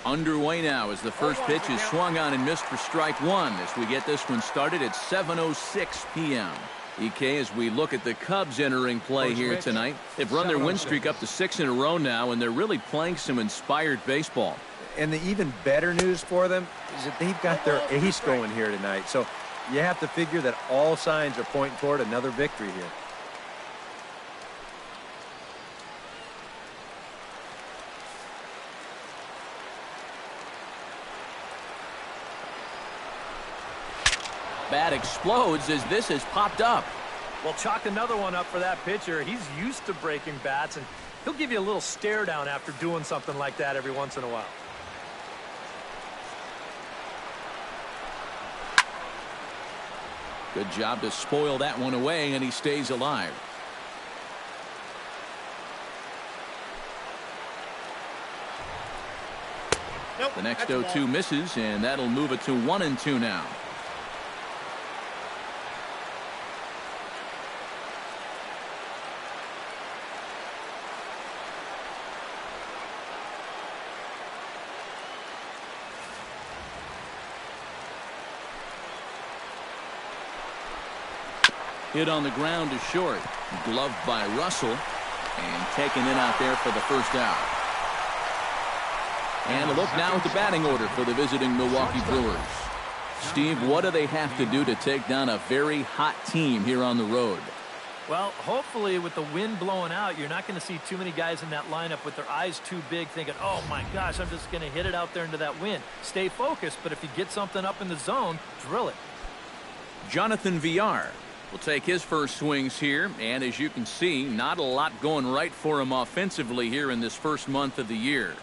Underway now as the first pitch is swung on and missed for strike one as we get this one started at 7:06 p.m. EK, as we look at the Cubs entering play here tonight, they've run their win streak up to 6 in a row now, and they're really playing some inspired baseball. And the even better news for them is that they've got their ace going here tonight. So you have to figure that all signs are pointing toward another victory here. Bat explodes as this has popped up. Well, chalk another one up for that pitcher. He's used to breaking bats, and he'll give you a little stare down after doing something like that every once in a while. Good job to spoil that one away, and he stays alive. Nope, the next 0-2 misses, and that'll move it to 1-2 now. Hit on the ground to short. Gloved by Russell. And taken in out there for the first out. And a look now at the batting order for the visiting Milwaukee Brewers. Steve, what do they have to do to take down a very hot team here on the road? Well, hopefully with the wind blowing out, you're not going to see too many guys in that lineup with their eyes too big thinking, oh my gosh, I'm just going to hit it out there into that wind. Stay focused, but if you get something up in the zone, drill it. Jonathan Villar will take his first swings here, and as you can see, not a lot going right for him offensively here in this first month of the year.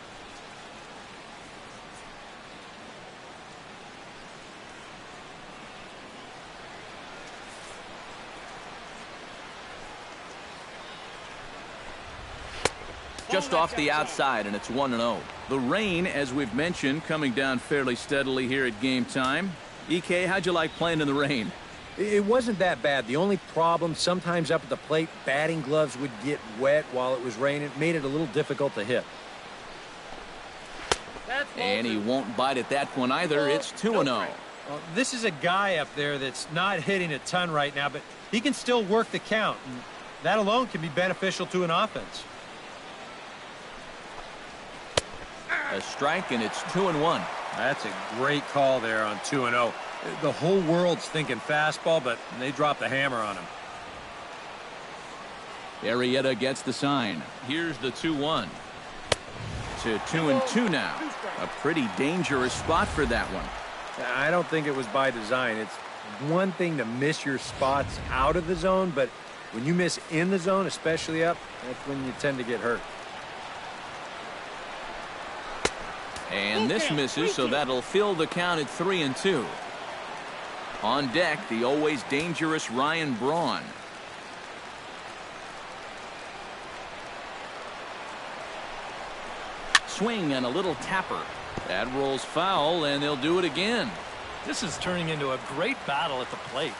Just off the outside, and it's 1-0. The rain, as we've mentioned, coming down fairly steadily here at game time. EK, how'd you like playing in the rain? It wasn't that bad. The only problem, sometimes up at the plate, batting gloves would get wet while it was raining. It made it a little difficult to hit. And he won't bite at that one either. It's 2-0. Well, this is a guy up there that's not hitting a ton right now, but he can still work the count. And that alone can be beneficial to an offense. A strike, and it's 2-1. That's a great call there on 2-0. The whole world's thinking fastball, but they dropped the hammer on him. Arrieta gets the sign. Here's the 2-1. To 2-2 now. A pretty dangerous spot for that one. I don't think it was by design. It's one thing to miss your spots out of the zone, but when you miss in the zone, especially up, that's when you tend to get hurt. And this misses, so that'll fill the count at 3-2. On deck, the always dangerous Ryan Braun. Swing and a little tapper. That rolls foul, and they'll do it again. This is turning into a great battle at the plate.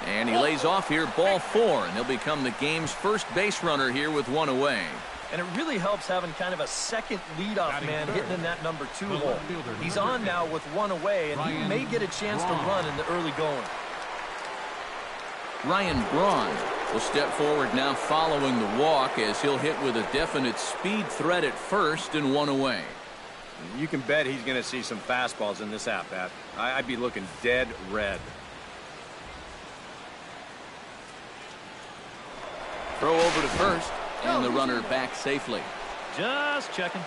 And he lays off here, ball 4, and he'll become the game's first base runner here with one away. And it really helps having kind of a second leadoff man hitting in that number 2 hole. He's on now with one away, and he may get a chance to run in the early going. Ryan Braun will step forward now following the walk as he'll hit with a definite speed threat at first and one away. You can bet he's going to see some fastballs in this at-bat. I'd be looking dead red. Throw over to first, and the runner back safely. Just checking.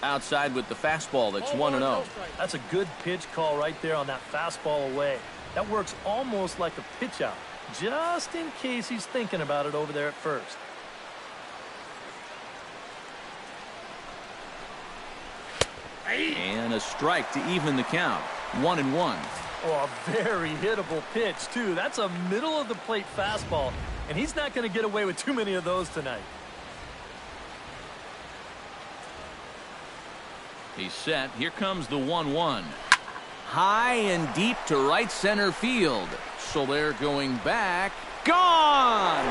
Outside with the fastball. That's 1-0. That's a good pitch call right there on that fastball away. That works almost like a pitch out, just in case he's thinking about it over there at first. And a strike to even the count. 1-1. Oh, a very hittable pitch, too. That's a middle-of-the-plate fastball, and he's not going to get away with too many of those tonight. He's set. Here comes the 1-1. High and deep to right center field. Soler going back. Gone!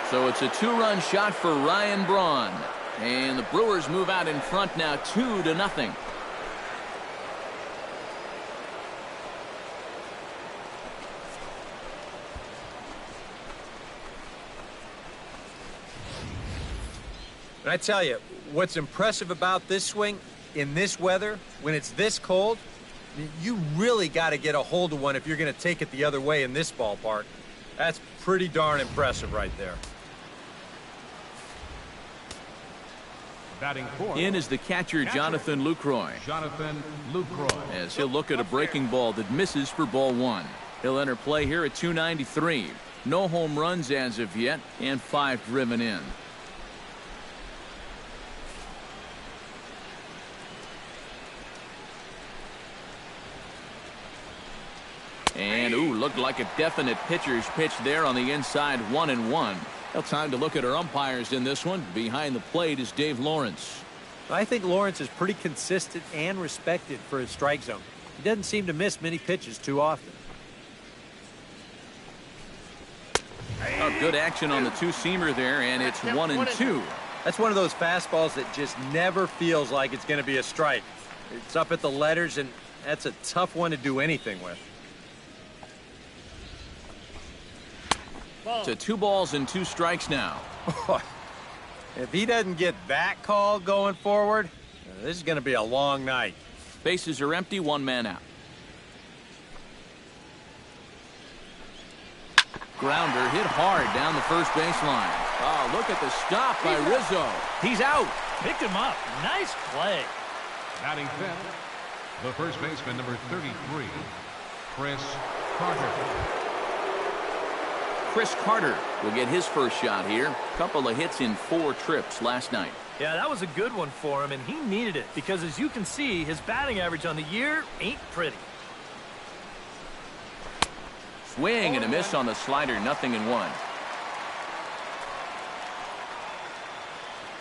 So it's a 2-run shot for Ryan Braun. And the Brewers move out in front now 2-0. And I tell you, what's impressive about this swing in this weather, when it's this cold, you really got to get a hold of one if you're going to take it the other way in this ballpark. That's pretty darn impressive right there. Batting fourth. In is the catcher, Jonathan Lucroy. As he'll look at a breaking ball that misses for ball 1. He'll enter play here at 293. No home runs as of yet, and 5 driven in. And, looked like a definite pitcher's pitch there on the inside, 1-1. Well, time to look at our umpires in this one. Behind the plate is Dave Lawrence. I think Lawrence is pretty consistent and respected for his strike zone. He doesn't seem to miss many pitches too often. Good action on the two-seamer there, and it's 1-2. That's one of those fastballs that just never feels like it's going to be a strike. It's up at the letters, and that's a tough one to do anything with. To 2 balls and 2 strikes now. If he doesn't get that call going forward, this is going to be a long night. Bases are empty, 1 man out. Grounder hit hard down the first baseline. Oh, look at the stop by Rizzo. He's out. Picked him up. Nice play. Batting fifth, the first baseman, number 33, Chris Carter. Chris Carter will get his first shot here. Couple of hits in 4 trips last night. Yeah, that was a good one for him, and he needed it because, as you can see, his batting average on the year ain't pretty. Swing and a miss on the slider, 0-1.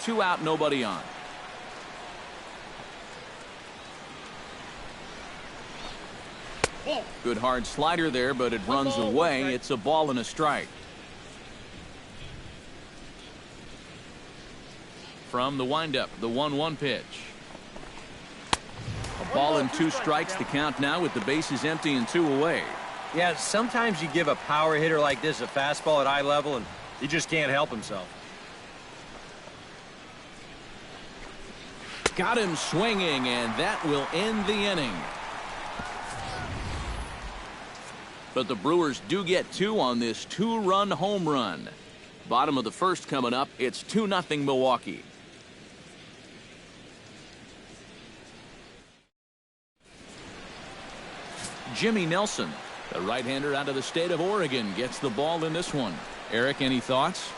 2 out, nobody on. Good hard slider there, but it runs away. It's a ball and a strike. From the windup, the 1-1 pitch. A ball and 2 strikes, the count now with the bases empty and 2 away. Yeah, sometimes you give a power hitter like this a fastball at eye level, and he just can't help himself. Got him swinging, and that will end the inning. But the Brewers do get 2 on this 2-run home run. Bottom of the first coming up. It's 2-0 Milwaukee. Jimmy Nelson, the right-hander out of the state of Oregon, gets the ball in this one. Eric, any thoughts?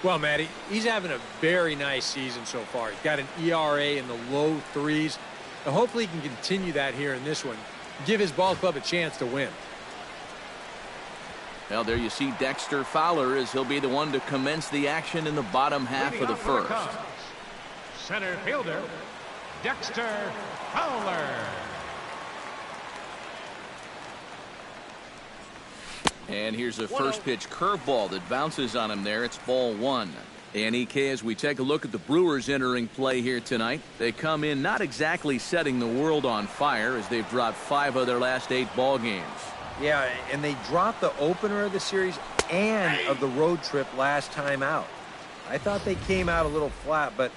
Well, Matty, he's having a very nice season so far. He's got an ERA in the low 3s. Now, hopefully he can continue that here in this one. Give his ball club a chance to win. Well, there you see Dexter Fowler as he'll be the one to commence the action in the bottom half of the first. Center fielder, Dexter Fowler. And here's a first pitch curveball that bounces on him there. It's ball 1. And EK, as we take a look at the Brewers entering play here tonight, they come in not exactly setting the world on fire as they've dropped 5 of their last 8 ball games. Yeah, and they dropped the opener of the series and of the road trip last time out. I thought they came out a little flat, but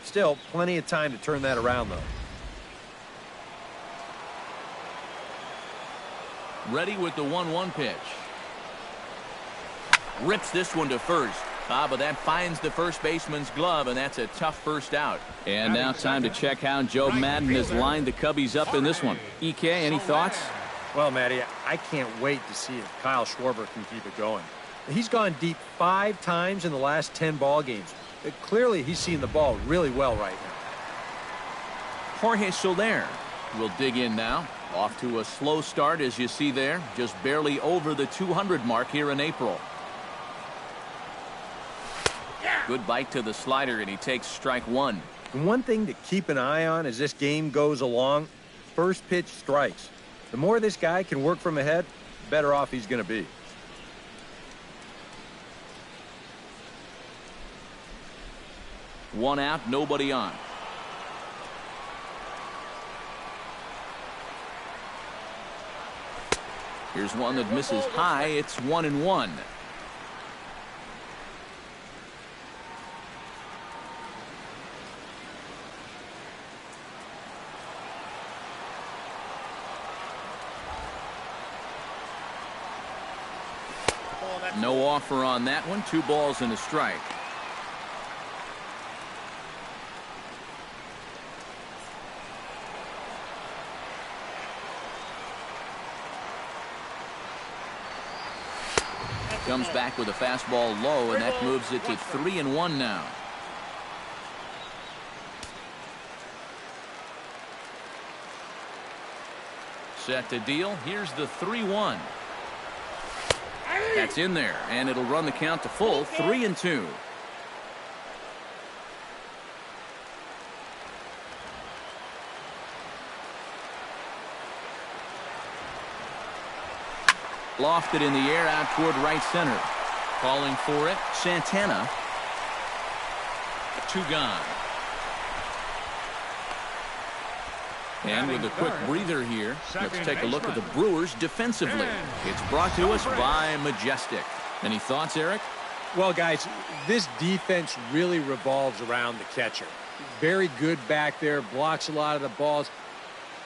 still plenty of time to turn that around, though. Ready with the 1-1 pitch. Rips this one to first. But that finds the first baseman's glove, and that's a tough first out. And now time to check how Joe Madden has lined the Cubbies up in this one. EK, any thoughts? Well, Matty, I can't wait to see if Kyle Schwarber can keep it going. He's gone deep 5 times in the last 10 ball games. Clearly, he's seen the ball really well right now. Jorge Soler will dig in now. Off to a slow start, as you see there. Just barely over the 200 mark here in April. Good bite to the slider, and he takes strike one. And one thing to keep an eye on as this game goes along, first pitch strikes. The more this guy can work from ahead, the better off he's going to be. One out, nobody on. Here's one that misses high. It's 1-1. No offer on that one. 2 balls and a strike. Comes back with a fastball low, and that moves it to 3-1 now. Set to deal. Here's the 3-1. That's in there, and it'll run the count to full, 3-2. Lofted in the air out toward right center. Calling for it, Santana. 2 gone. And with a quick breather here, let's take a look at the Brewers defensively. It's brought to us by Majestic. Any thoughts, Eric? Well, guys, this defense really revolves around the catcher. Very good back there, blocks a lot of the balls,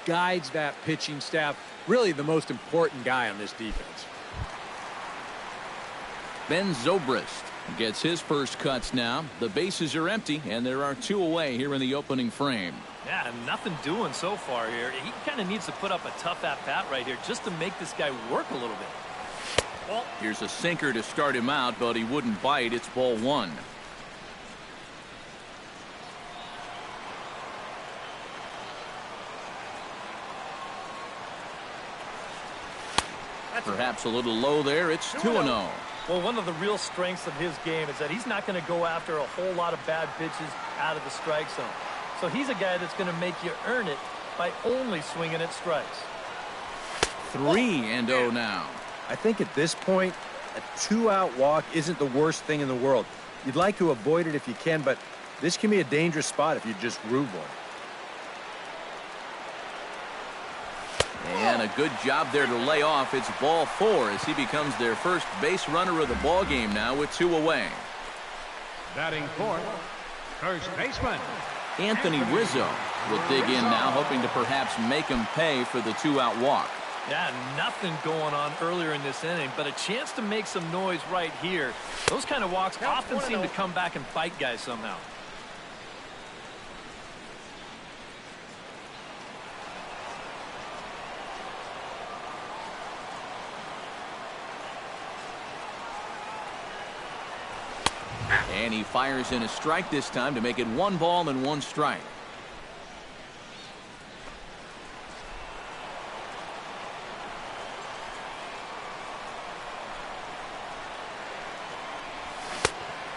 guides that pitching staff. Really the most important guy on this defense. Ben Zobrist gets his first cuts now. The bases are empty, and there are 2 away here in the opening frame. Yeah, nothing doing so far here. He kind of needs to put up a tough at-bat right here just to make this guy work a little bit. Well, here's a sinker to start him out, but he wouldn't bite. It's ball 1. Perhaps a little low there. It's 2-0. Well, one of the real strengths of his game is that he's not going to go after a whole lot of bad pitches out of the strike zone. So he's a guy that's going to make you earn it by only swinging at strikes. 3-0 now. I think at this point, a 2-out walk isn't the worst thing in the world. You'd like to avoid it if you can, but this can be a dangerous spot if you just groove one. And a good job there to lay off. It's ball 4 as he becomes their first base runner of the ball game now with 2 away. Batting fourth, first baseman Anthony Rizzo will dig in now, hoping to perhaps make him pay for the 2-out walk. Yeah, nothing going on earlier in this inning, but a chance to make some noise right here. Those kind of walks often seem to come back and bite guys somehow. And he fires in a strike this time to make it 1 ball and 1 strike.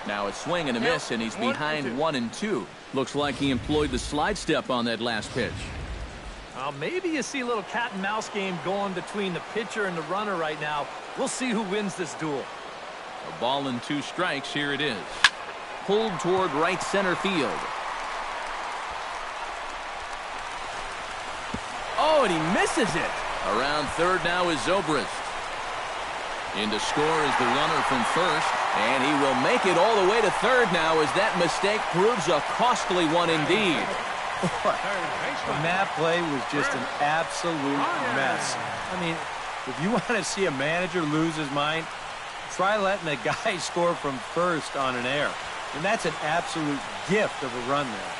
Now a swing and a miss, and he's behind 1-2. Looks like he employed the slide step on that last pitch. Maybe you see a little cat and mouse game going between the pitcher and the runner right now. We'll see who wins this duel. A ball and 2 strikes. Here it is. Pulled toward right center field. Oh, and he misses it. Around third now is Zobrist. In to score is the runner from first, and he will make it all the way to third now as that mistake proves a costly one indeed. And that play was just an absolute mess. I mean, if you want to see a manager lose his mind, try letting a guy score from first on an error. And that's an absolute gift of a run there.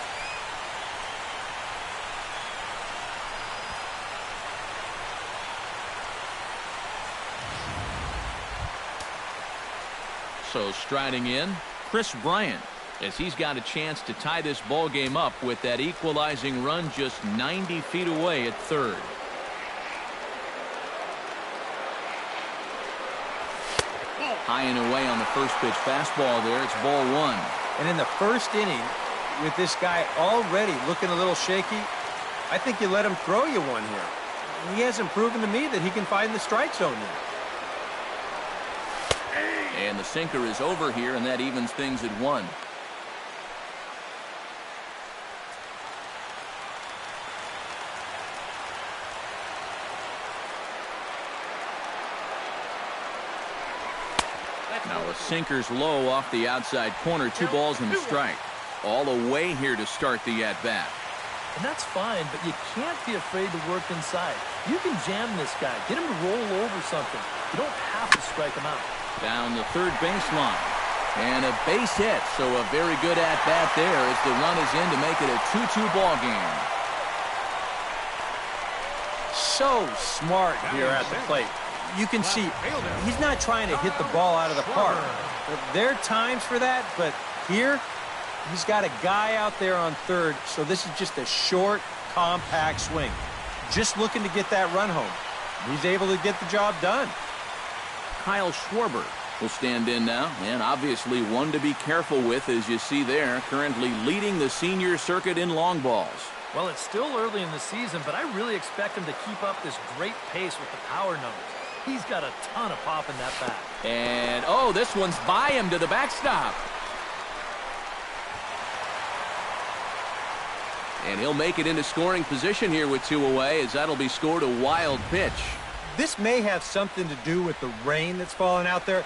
So striding in, Chris Bryant, as he's got a chance to tie this ball game up with that equalizing run just 90 feet away at third. High and away on the first pitch fastball there. It's ball 1. And in the first inning, with this guy already looking a little shaky, I think you let him throw you one here. He hasn't proven to me that he can find the strike zone yet. And the sinker is over here, and that evens things at 1. Now a sinker's low off the outside corner. 2 balls and a strike. All the way here to start the at-bat. And that's fine, but you can't be afraid to work inside. You can jam this guy. Get him to roll over something. You don't have to strike him out. Down the third baseline. And a base hit, so a very good at-bat there as the run is in to make it a 2-2 ball game. So smart here at the plate. You can see he's not trying to hit the ball out of the park. There are times for that, but here he's got a guy out there on third, so this is just a short, compact swing. Just looking to get that run home. He's able to get the job done. Kyle Schwarber will stand in now, and obviously one to be careful with, as you see there, currently leading the senior circuit in long balls. Well, it's still early in the season, but I really expect him to keep up this great pace with the power numbers. He's got a ton of pop in that bat. And, oh, this one's by him to the backstop. And he'll make it into scoring position here with 2 away, as that'll be scored a wild pitch. This may have something to do with the rain that's falling out there.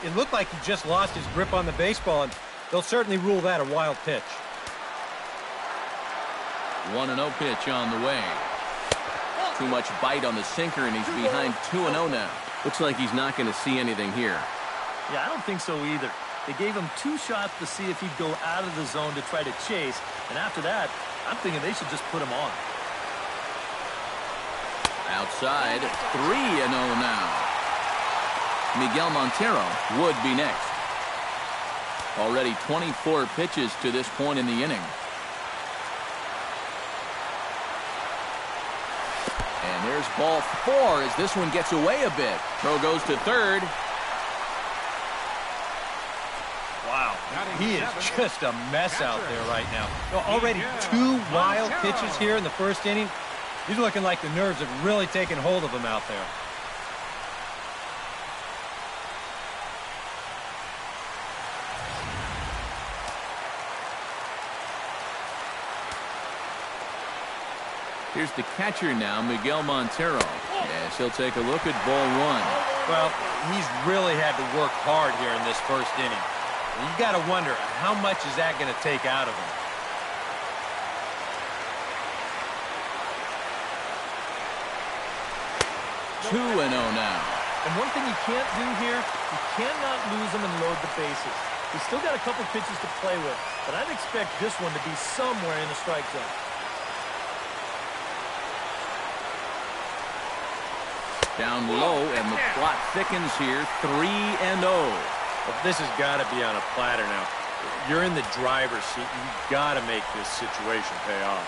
It looked like he just lost his grip on the baseball, and they'll certainly rule that a wild pitch. 1-0 pitch on the way. Too much bite on the sinker, and he's behind 2-0 now. Looks like he's not going to see anything here. Yeah, I don't think so either. They gave him 2 shots to see if he'd go out of the zone to try to chase, and after that, I'm thinking they should just put him on. Outside, 3-0 now. Miguel Montero would be next. Already 24 pitches to this point in the inning. And there's ball 4 as this one gets away a bit. Throw goes to third. Wow, he is just a mess out there right now. Already 2 wild pitches here in the first inning. He's looking like the nerves have really taken hold of him out there. Here's the catcher now, Miguel Montero. Yes, he'll take a look at ball 1. Well, he's really had to work hard here in this first inning. You got to wonder, how much is that going to take out of him? Two and 0 now. And one thing you can't do here, you cannot lose him and load the bases. He's still got a couple pitches to play with, but I'd expect this one to be somewhere in the strike zone. Down low, and the plot thickens here. 3-0. Well, this has got to be on a platter now. You're in the driver's seat. You've got to make this situation pay off.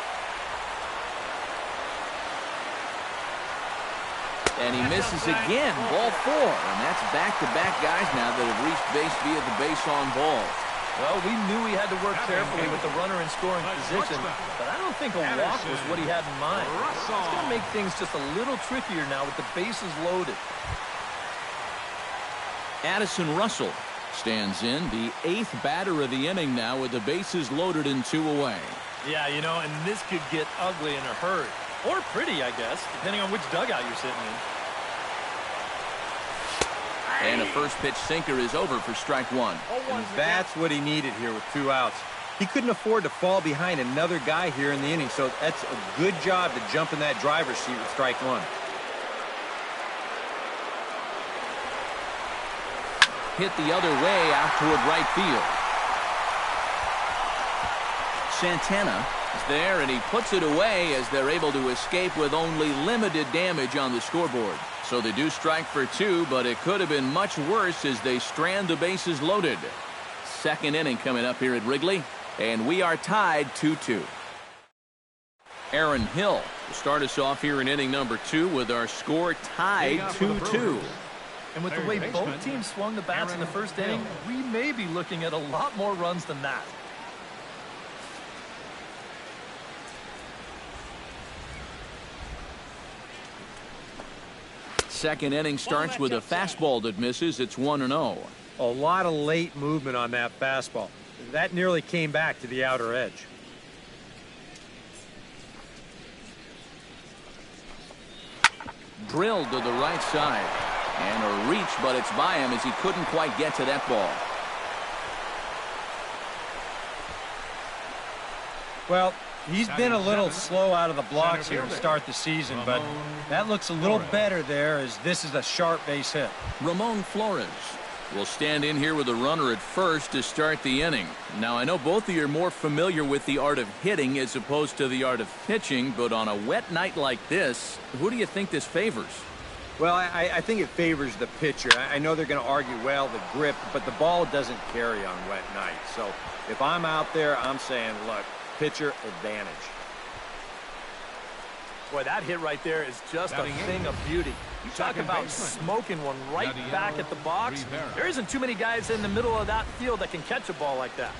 And he misses again. Ball 4. And that's back-to-back guys now that have reached base via the base on balls. Well, we knew he had to work carefully with the runner in scoring position, but I don't think a walk was what he had in mind. It's going to make things just a little trickier now with the bases loaded. Addison Russell stands in, the 8th batter of the inning now with the bases loaded and 2 away. Yeah, you know, and this could get ugly in a hurry. Or pretty, I guess, depending on which dugout you're sitting in. And a first pitch sinker is over for strike 1. And that's what he needed here with 2 outs. He couldn't afford to fall behind another guy here in the inning, so that's a good job to jump in that driver's seat with strike 1. Hit the other way out toward right field. Santana is there, and he puts it away as they're able to escape with only limited damage on the scoreboard. So they do strike for 2, but it could have been much worse as they strand the bases loaded. Second inning coming up here at Wrigley, and we are tied 2-2. Aaron Hill will start us off here in inning number 2 with our score tied 2-2. And with the way both teams swung the bats in the first inning, we may be looking at a lot more runs than that. Second inning starts with a fastball that misses. It's 1-0. A lot of late movement on that fastball. That nearly came back to the outer edge. Drilled to the right side. And a reach, but it's by him as he couldn't quite get to that ball. Well, he's been a little slow out of the blocks here to start the season, but that looks a little better there as this is a sharp base hit. Ramon Flores will stand in here with a runner at first to start the inning. Now, I know both of you are more familiar with the art of hitting as opposed to the art of pitching, but on a wet night like this, who do you think this favors? Well, I think it favors the pitcher. I know they're going to argue, well, the grip, but the ball doesn't carry on wet nights. So if I'm out there, I'm saying, look, pitcher advantage. Boy, that hit right there is just a thing of beauty. You talk about smoking one right back at the box. There isn't too many guys in the middle of that field that can catch a ball like that.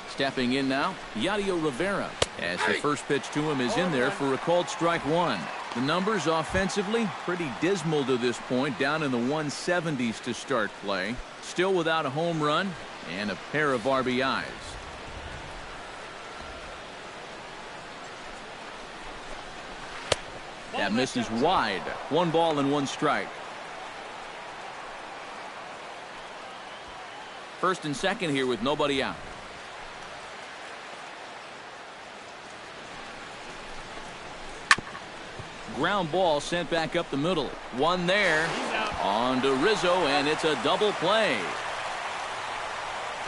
Stepping in now, Yadier Rivera, as the first pitch to him is in there for a called strike one. The numbers offensively pretty dismal to this point, down in the 170s to start play. Still without a home run and a pair of RBIs. That misses wide. 1 ball and 1 strike. First and second here with nobody out. Ground ball sent back up the middle. One there. On to Rizzo, and it's a double play.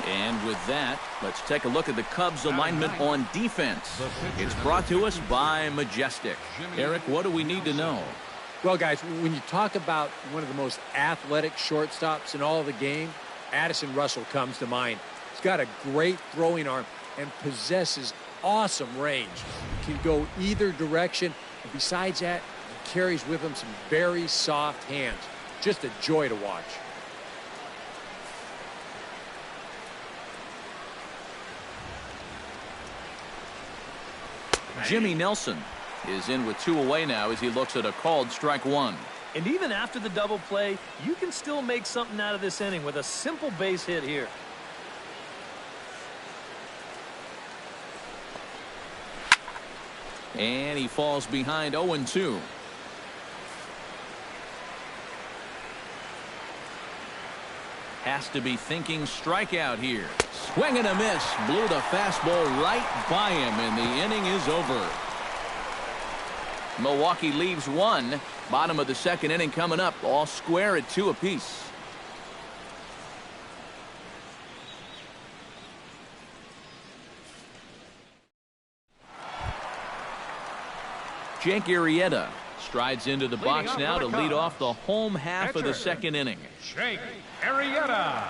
And with that, let's take a look at the Cubs alignment on defense. It's brought to us by Majestic. Eric, what do we need to know? Well, guys, when you talk about one of the most athletic shortstops in all of the game, Addison Russell comes to mind. He's got a great throwing arm and possesses awesome range. Can go either direction. And besides that, he carries with him some very soft hands. Just a joy to watch. Jimmy Nelson is in with 2 away now as he looks at a called strike one. And even after the double play, you can still make something out of this inning with a simple base hit here. And he falls behind 0-2. Has to be thinking strikeout here. Swing and a miss. Blew the fastball right by him, and the inning is over. Milwaukee leaves 1. Bottom of the second inning coming up. All square at 2 apiece. Jake Arrieta strides into the box now to lead off the home half of the second inning. Jake Arrieta.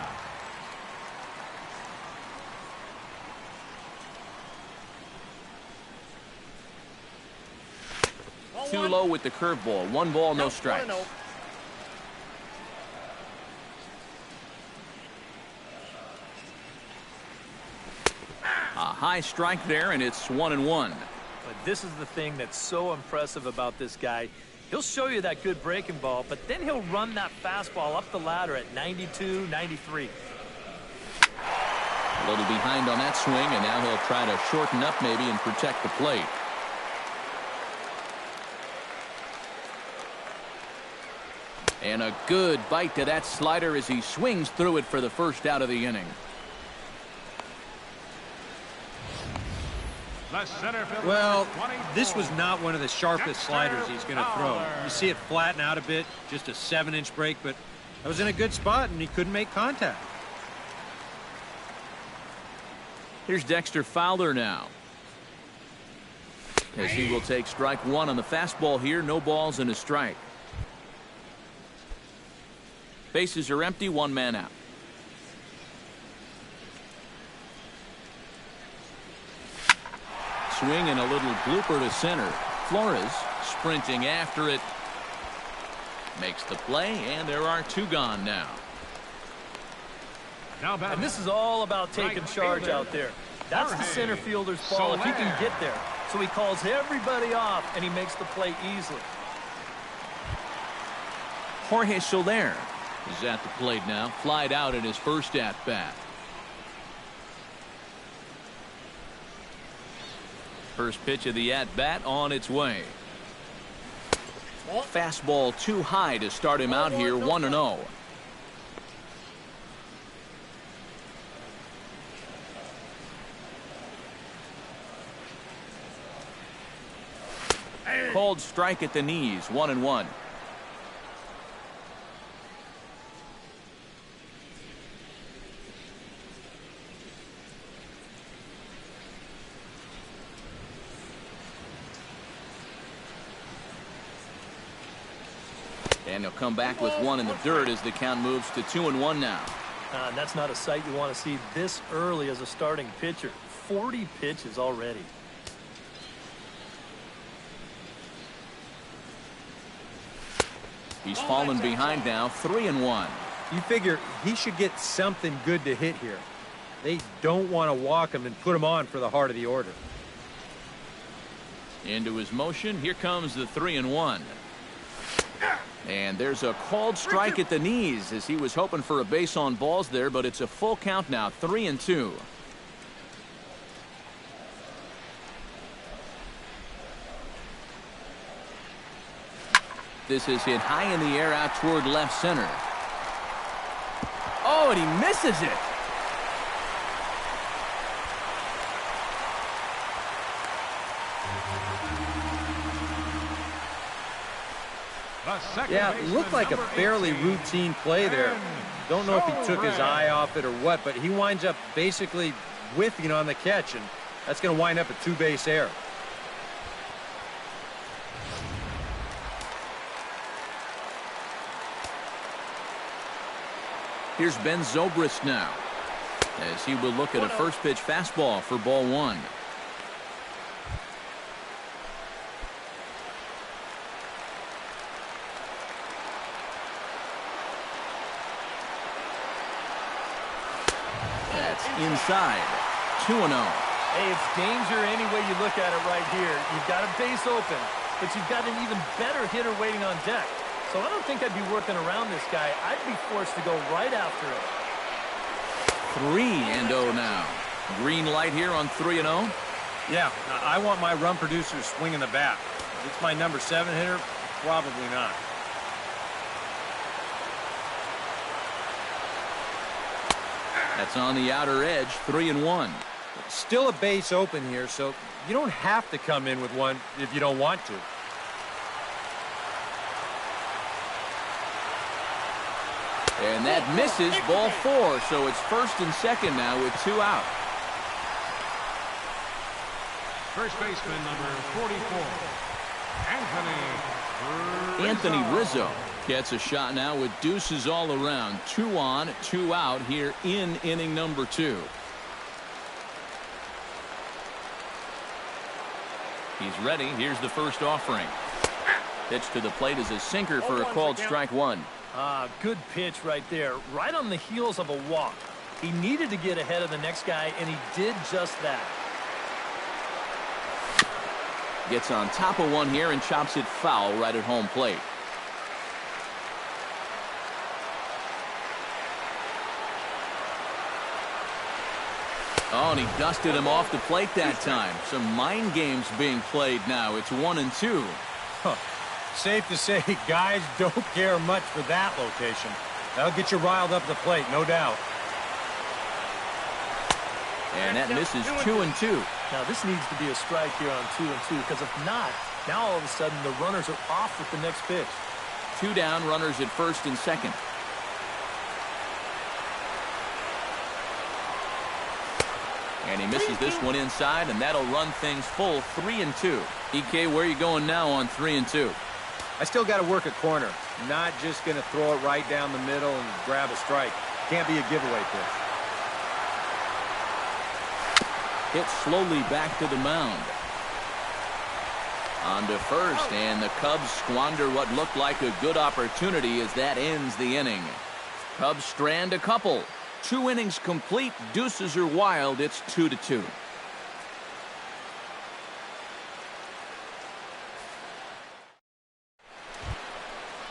Too low with the curveball. 1 ball, no strikes. A high strike there, and it's 1-1. But this is the thing that's so impressive about this guy. He'll show you that good breaking ball, but then he'll run that fastball up the ladder at 92, 93. A little behind on that swing, and now he'll try to shorten up maybe and protect the plate. And a good bite to that slider as he swings through it for the first out of the inning. Well, this was not one of the sharpest sliders he's going to throw. You see it flatten out a bit, just a 7-inch break, but that was in a good spot, and he couldn't make contact. Here's Dexter Fowler now, as he will take strike 1 on the fastball here. No balls and a strike. Bases are empty. 1 man out. Swing and a little blooper to center. Flores sprinting after it. Makes the play, and there are 2 gone now. And this is all about taking charge out there. That's the center fielder's ball if he can get there. So he calls everybody off, and he makes the play easily. Jorge Soler is at the plate now. Flied out in his first at-bat. First pitch of the at-bat on its way. Fastball too high to start him out here, 1-0. Called strike at the knees, 1-1. And he'll come back with 1 in the dirt as the count moves to 2-1 now. That's not a sight you want to see this early as a starting pitcher. 40 pitches already. He's fallen behind now, 3-1. You figure he should get something good to hit here. They don't want to walk him and put him on for the heart of the order. Into his motion. Here comes the 3-1. And there's a called strike at the knees as he was hoping for a base on balls there, but it's a full count now, 3-2. This is hit high in the air out toward left center. Oh, and he misses it. Yeah, it looked like a fairly routine play there. Don't know if he took his eye off it or what, but he winds up basically whiffing on the catch, and that's going to wind up a 2-base error. Here's Ben Zobrist now, as he will look at a first pitch fastball for ball 1. That's inside. 2-0. Hey, it's danger any way you look at it right here. You've got a base open, but you've got an even better hitter waiting on deck. So I don't think I'd be working around this guy. I'd be forced to go right after him. 3-0 now. Green light here on 3-0. Yeah, I want my run producer swinging the bat. If it's my number 7 hitter, probably not. That's on the outer edge, 3-1. Still a base open here, so you don't have to come in with one if you don't want to. And that misses, ball 4, so it's first and second now with 2 out. First baseman number 44, Anthony Rizzo gets a shot now with deuces all around. 2 on, 2 out here in inning number 2. He's ready. Here's the first offering. Pitch to the plate is a sinker for a called strike 1. Good pitch right there, right on the heels of a walk. He needed to get ahead of the next guy, and he did just that. Gets on top of one here and chops it foul right at home plate. Oh, and he dusted him off the plate that time. Some mind games being played now. It's 1-2. Huh. Safe to say, guys don't care much for that location. That'll get you riled up the plate, no doubt. And that misses 2-2. Now, this needs to be a strike here on 2-2, because if not, now all of a sudden the runners are off with the next pitch. 2 down, runners at first and second. And he misses this one inside, and that'll run things full 3-2. EK, where are you going now on 3-2? I still got to work a corner. Not just going to throw it right down the middle and grab a strike. Can't be a giveaway pitch. Hit slowly back to the mound. On to first, and the Cubs squander what looked like a good opportunity as that ends the inning. Cubs strand a couple. 2 innings complete. Deuces are wild. It's 2-2.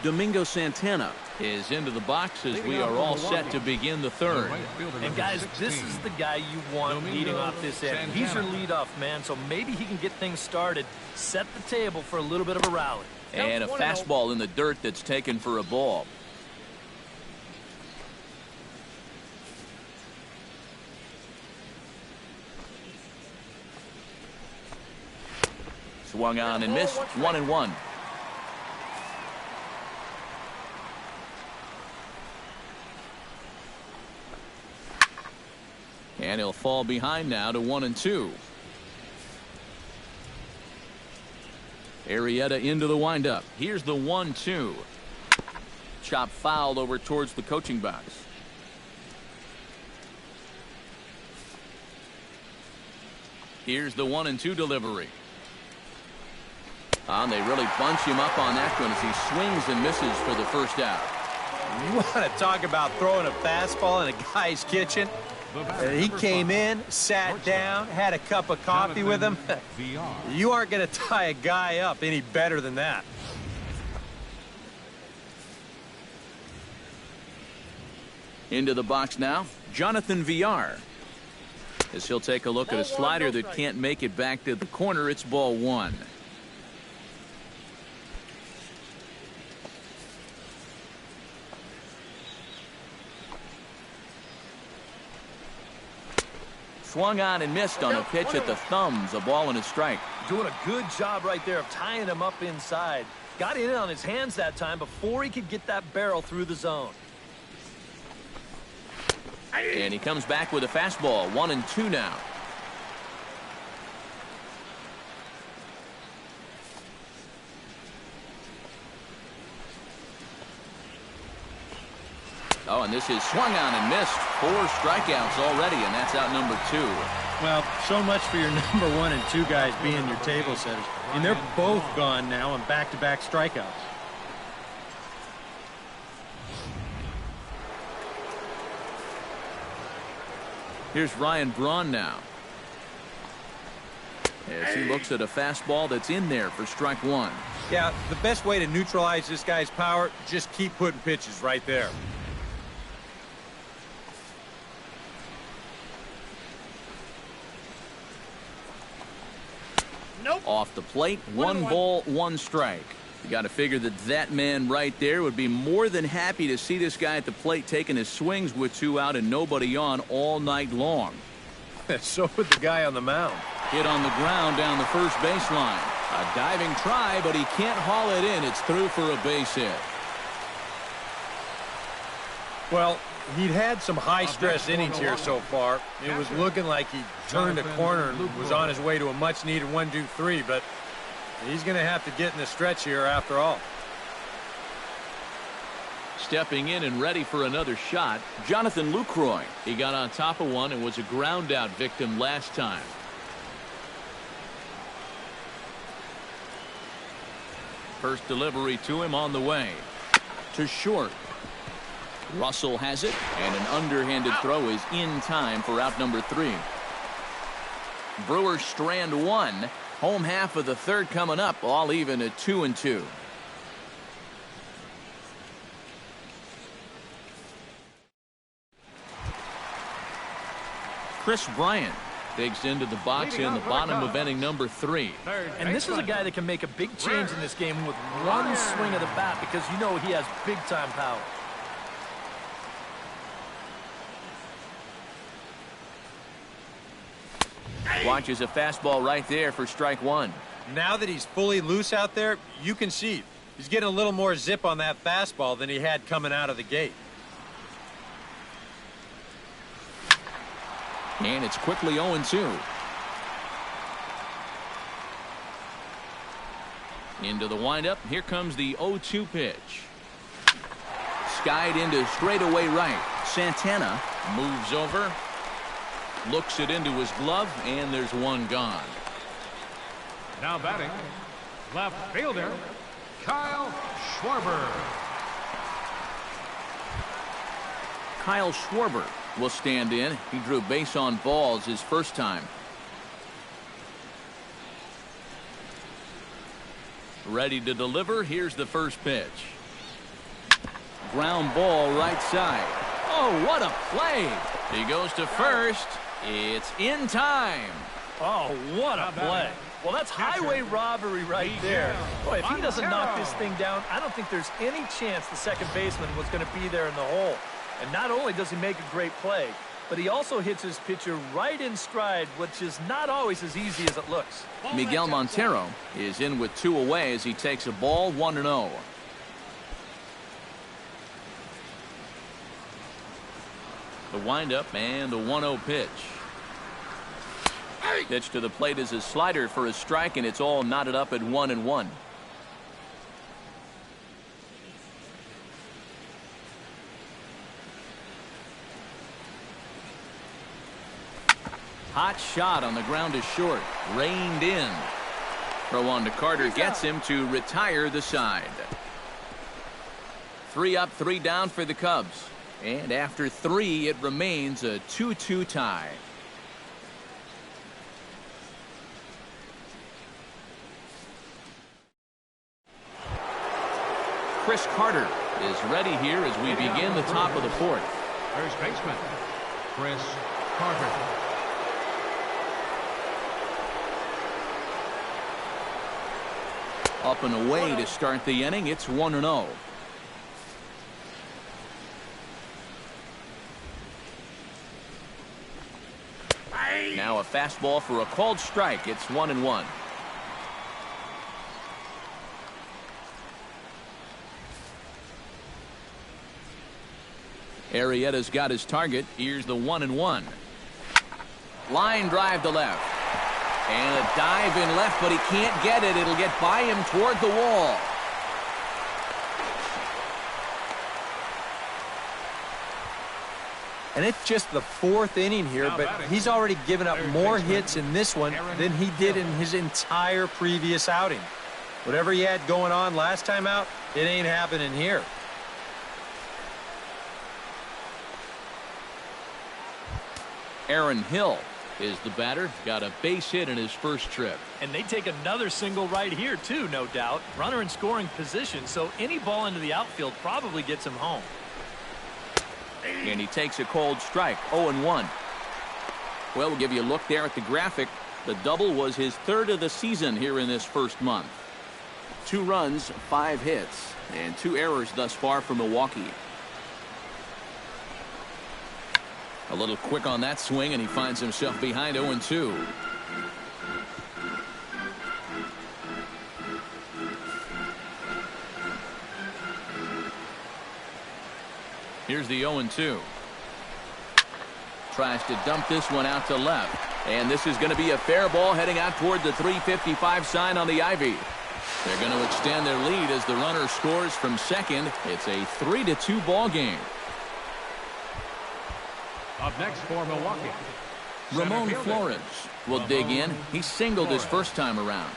Domingo Santana is into the box as we are all set to begin the third. And guys, this is the guy you want leading off this inning. He's your leadoff man, so maybe he can get things started, set the table for a little bit of a rally. And a fastball in the dirt that's taken for a ball. Swung on and missed. 1-1. And he'll fall behind now to 1-2. Arrieta into the windup. Here's the 1-2. Chop fouled over towards the coaching box. Here's the 1-2 delivery. They really bunch him up on that one as he swings and misses for the first out. You want to talk about throwing a fastball in a guy's kitchen? He came in, sat down, had a cup of coffee with him. You aren't going to tie a guy up any better than that. Into the box now, Jonathan Villar. As he'll take a look at a slider that can't make it back to the corner, it's ball 1. Swung on and missed on a pitch at the thumbs. A ball and a strike. Doing a good job right there of tying him up inside. Got in on his hands that time before he could get that barrel through the zone. And he comes back with a fastball. 1-2 now. Oh, and this is swung on and missed. 4 strikeouts already, and that's out number 2. Well, so much for your number 1 and 2 guys being your table setters. And they're both gone now on back-to-back strikeouts. Here's Ryan Braun now. As he looks at a fastball that's in there for strike 1. Yeah, the best way to neutralize this guy's power, just keep putting pitches right there. Off the plate, 1 ball, 1 strike. You got to figure that that man right there would be more than happy to see this guy at the plate taking his swings with 2 out and nobody on all night long. So would the guy on the mound. Hit on the ground down the first baseline. A diving try, but he can't haul it in. It's through for a base hit. Well, he'd had some high-stress innings here so far. It was looking like he turned a corner and was on his way to a much-needed 1-2-3, but he's going to have to get in the stretch here after all. Stepping in and ready for another shot, Jonathan Lucroy. He got on top of one and was a ground-out victim last time. First delivery to him on the way. To short. Russell has it, and an underhanded throw is in time for out number 3. Brewers strand 1. Home half of the third coming up, all even at 2-2. Chris Bryant digs into the box in the bottom of inning number 3. And this is a guy that can make a big change in this game with one swing of the bat because you know he has big-time power. Watches a fastball right there for strike 1. Now that he's fully loose out there, you can see he's getting a little more zip on that fastball than he had coming out of the gate. And it's quickly 0-2. Into the windup. Here comes the 0-2 pitch. Skied into straightaway right. Santana moves over. Looks it into his glove, and there's one gone. Now batting, Left fielder, Kyle Schwarber. Kyle Schwarber will stand in. He drew base on balls his first time. Ready to deliver. Here's the first pitch. Ground ball right side. Oh, what a play. He goes to first. It's in time. Oh, what a play. Well, that's highway robbery right there. Boy, if he doesn't knock this thing down, I don't think there's any chance the second baseman was going to be there in the hole. And not only does he make a great play, but he also hits his pitcher right in stride, which is not always as easy as it looks. Miguel Montero is in with 2 away as he takes a ball 1-0. The windup and the 1-0 pitch. Pitch to the plate is a slider for a strike, and it's all knotted up at 1-1. Hot shot on the ground is short. Reined in. Throw on to Carter gets him to retire the side. 3 up, 3 down for the Cubs. And after 3, it remains a 2-2 tie. Chris Carter is ready here as we begin the top of the 4th. First baseman, Chris Carter. Up and away to start the inning. It's 1-0. Now a fastball for a called strike. It's 1-1. Arrieta's got his target. Here's the 1-1. Line drive to left. And a dive in left, but he can't get it. It'll get by him toward the wall. And it's just the 4th inning here, but he's already given up more hits in this one than he did in his entire previous outing. Whatever he had going on last time out, it ain't happening here. Aaron Hill is the batter. Got a base hit in his first trip. And they take another single right here, too, no doubt. Runner in scoring position, so any ball into the outfield probably gets him home. And he takes a cold strike. 0-1. Well, we'll give you a look there at the graphic. The double was his 3rd of the season here in this first month. 2 runs, 5 hits, and 2 errors thus far for Milwaukee. A little quick on that swing, and he finds himself behind 0-2. Here's the 0-2. Tries to dump this one out to left. And this is going to be a fair ball heading out toward the 355 sign on the ivy. They're going to extend their lead as the runner scores from second. It's a 3-2 ball game. Up next for Milwaukee, Ramon Flores will dig in. He singled his first time around.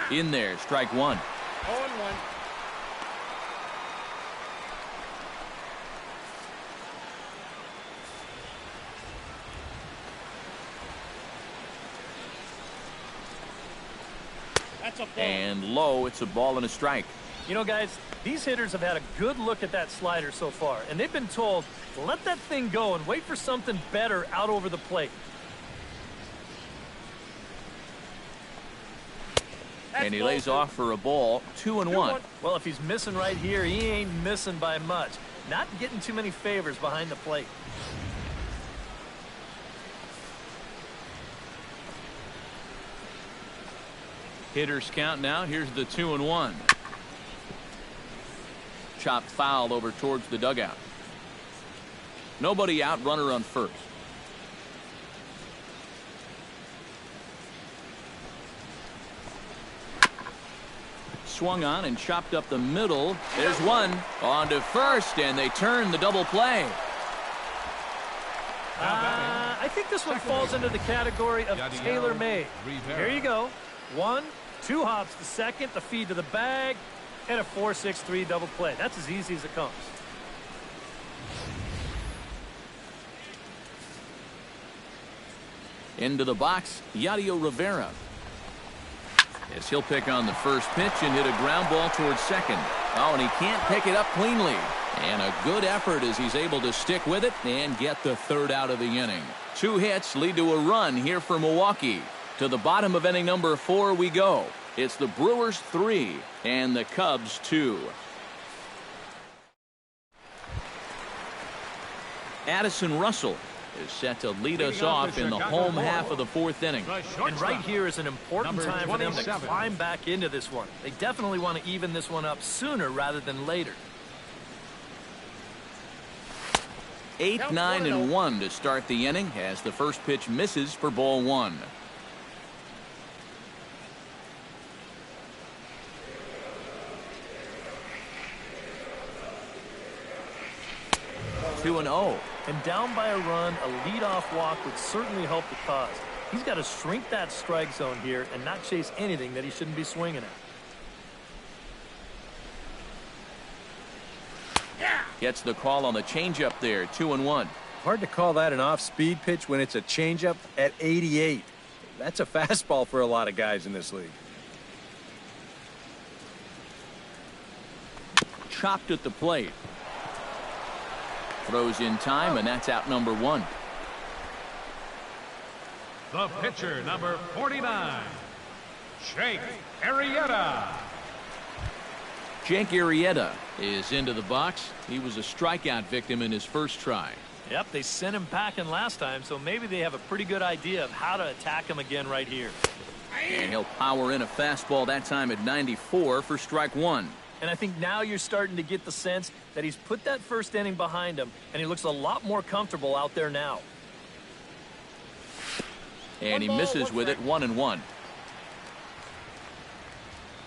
In there, strike 1. 0-1. And low, it's a ball and a strike. You know, guys, these hitters have had a good look at that slider so far, and they've been told, let that thing go and wait for something better out over the plate. And he lays off for a ball. 2-1. Well, if he's missing right here, he ain't missing by much. Not getting too many favors behind the plate. Hitters count now. Here's the 2-1. Chopped foul over towards the dugout. Nobody out, runner on first. Swung on and chopped up the middle. There's one on to first, and they turn the double play. I think this one falls into the category of tailor-made. Here you go. 1, 2 hops to second, the feed to the bag, and a 4-6-3 double play. That's as easy as it comes. Into the box, Yadier Rivera. As he'll pick on the first pitch and hit a ground ball towards second. Oh, and he can't pick it up cleanly. And a good effort as he's able to stick with it and get the third out of the inning. 2 hits lead to a run here for Milwaukee. To the bottom of inning number 4 we go. It's the Brewers 3 and the Cubs 2. Addison Russell is set to lead us off in the home half of the 4th inning. And right here is an important time for them to climb back into this one. They definitely want to even this one up sooner rather than later. 8, 9, and 1 to start the inning as the first pitch misses for ball 1. Two and 0. And down by a run, a leadoff walk would certainly help the cause. He's got to shrink that strike zone here and not chase anything that he shouldn't be swinging at. Gets the call on the changeup there. 2 and 1. Hard to call that an off-speed pitch when it's a changeup at 88. That's a fastball for a lot of guys in this league. Chopped at the plate. Throws in time, and that's out number 1. The pitcher, number 49, Jake Arrieta. Jake Arrieta is into the box. He was a strikeout victim in his first try. Yep, they sent him packing last time, so maybe they have a pretty good idea of how to attack him again right here. And he'll power in a fastball that time at 94 for strike 1. And I think now you're starting to get the sense that he's put that first inning behind him, and he looks a lot more comfortable out there now. And he misses with it. 1 and 1.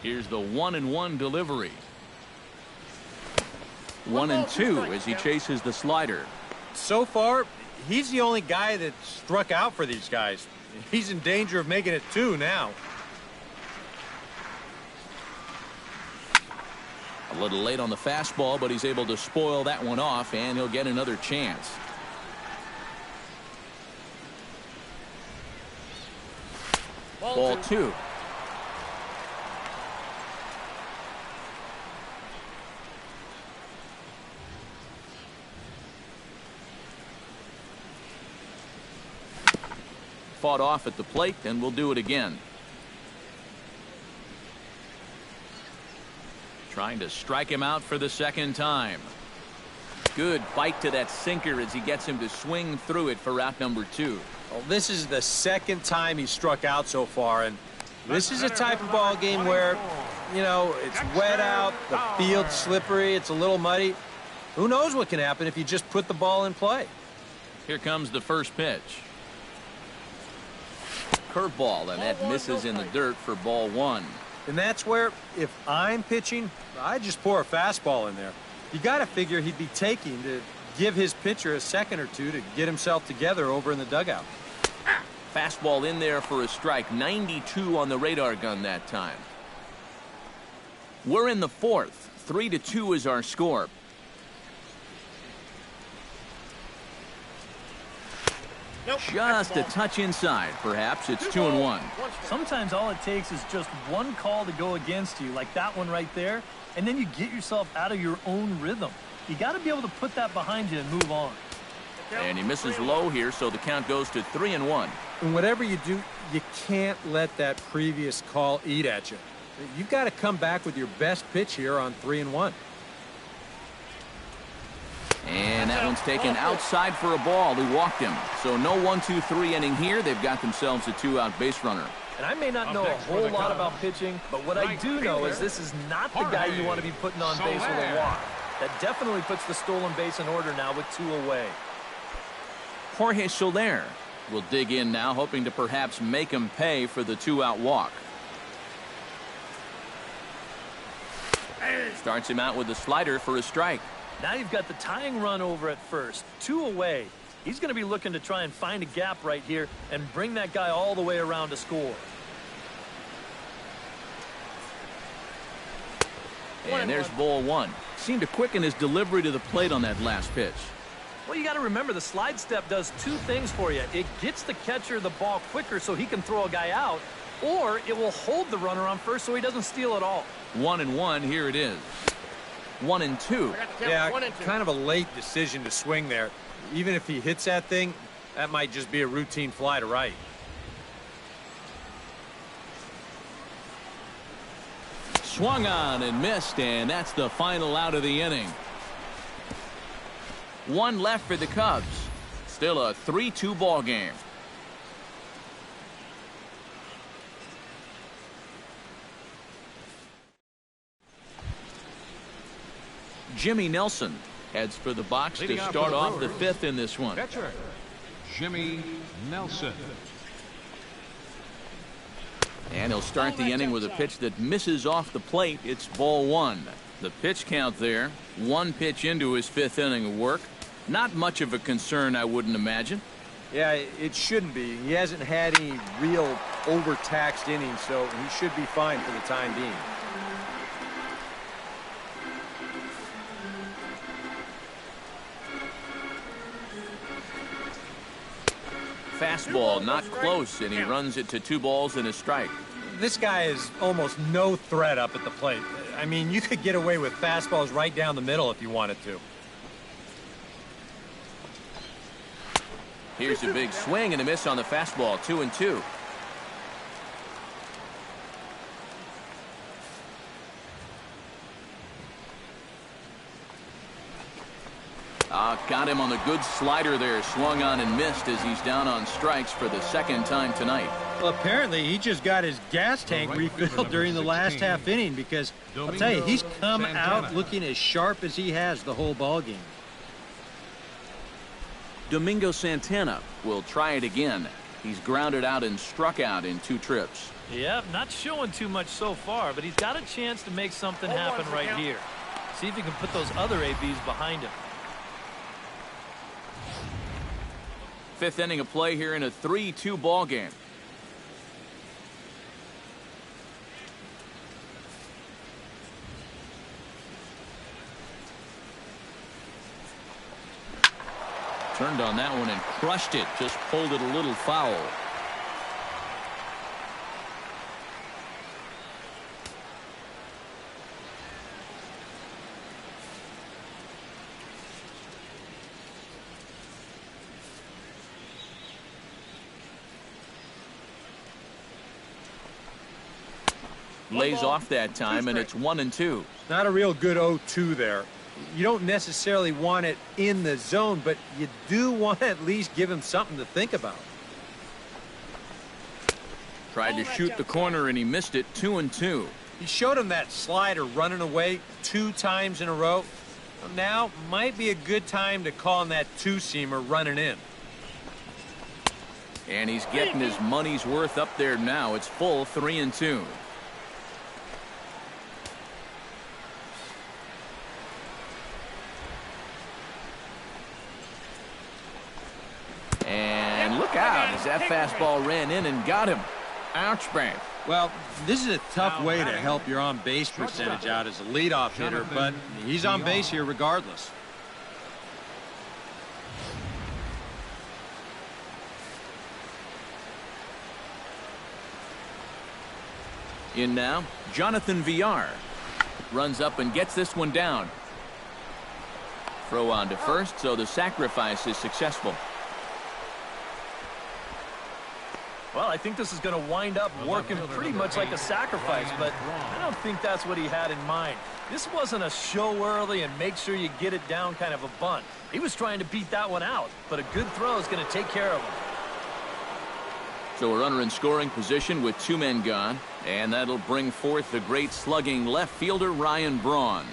Here's the 1 and 1 delivery. 1 and 2 as he chases the slider. So far, he's the only guy that struck out for these guys. He's in danger of making it 2 now. A little late on the fastball, but he's able to spoil that one off, and he'll get another chance. Ball 2. Fought off at the plate, and we'll do it again. Trying to strike him out for the second time. Good bite to that sinker as he gets him to swing through it for out number 2. Well, this is the second time he struck out so far, and this is a type of ball game where, you know, it's wet out, the field's slippery, it's a little muddy. Who knows what can happen if you just put the ball in play? Here comes the first pitch. Curveball, and that misses in the dirt for ball 1. And that's where, if I'm pitching, I just pour a fastball in there. You got to figure he'd be taking to give his pitcher a second or two to get himself together over in the dugout. Fastball in there for a strike. 92 on the radar gun that time. We're in the 4th. 3-2 is our score. Just a touch inside. Perhaps it's 2 and 1. Sometimes all it takes is just one call to go against you, like that one right there, and then you get yourself out of your own rhythm. You got to be able to put that behind you and move on. And he misses low here, so the count goes to 3 and 1. And whatever you do, you can't let that previous call eat at you. You've got to come back with your best pitch here on 3 and 1. And that one's taken outside for a ball. He walked him. So no 1-2-3 inning here. They've got themselves a 2-out base runner. And I may not know a whole lot about pitching, but what I do know is this is not the guy you want to be putting on base with a walk. That definitely puts the stolen base in order now with 2 away. Jorge Soler will dig in now, hoping to perhaps make him pay for the 2-out walk. Starts him out with a slider for a strike. Now you've got the tying run over at first. 2 away. He's going to be looking to try and find a gap right here and bring that guy all the way around to score. And there's ball one. Seemed to quicken his delivery to the plate on that last pitch. Well, you got to remember the slide step does two things for you. It gets the catcher the ball quicker so he can throw a guy out, or it will hold the runner on first so he doesn't steal it all. 1-1, here it is. 1-2. Yeah, kind of a late decision to swing there. Even if he hits that thing, that might just be a routine fly to right. Swung on and missed, and that's the final out of the inning. One left for the Cubs. Still a 3-2 ball game. Jimmy Nelson heads for the box to start off the fifth in this one. Pitcher, Jimmy Nelson. And he'll start the inning with a pitch that misses off the plate. It's ball one. The pitch count there. One pitch into his fifth inning of work. Not much of a concern, I wouldn't imagine. Yeah, it shouldn't be. He hasn't had any real overtaxed innings, so he should be fine for the time being. Fastball not close, and he runs it to 2 balls and a strike. This guy is almost no threat up at the plate. I mean, you could get away with fastballs right down the middle if you wanted to. Here's a big swing and a miss on the fastball. 2-2. Got him on the good slider there. Swung on and missed as he's down on strikes for the second time tonight. Well, apparently he just got his gas tank refilled during the last half inning, because I'll tell you, he's come out looking as sharp as he has the whole ball game. Domingo Santana will try it again. He's grounded out and struck out in 2 trips. Yep, not showing too much so far, but he's got a chance to make something happen right here. See if he can put those other ABs behind him. Fifth inning of play here in a 3-2 ball game. Turned on that one and crushed it. Just pulled it a little foul. Lays off that time, and it's 1-2. Not a real good 0-2 there. You don't necessarily want it in the zone, but you do want to at least give him something to think about. Tried to shoot the corner, and he missed it. 2-2. He showed him that slider running away 2 times in a row. Now might be a good time to call him that 2-seamer running in. And he's getting his money's worth up there now. It's full 3-2. And look out as that fastball ran in and got him. Ouch, bang. Well, this is a tough way to help your on-base percentage out as a leadoff hitter, but he's on base here regardless. In now, Jonathan Villar runs up and gets this one down. Throw on to first, so the sacrifice is successful. Well, I think this is going to wind up working pretty much like a sacrifice, but I don't think that's what he had in mind. This wasn't a show early and make sure you get it down kind of a bunt. He was trying to beat that one out, but a good throw is going to take care of him. So a runner in scoring position with 2 men gone, and that'll bring forth the great slugging left fielder Ryan Braun.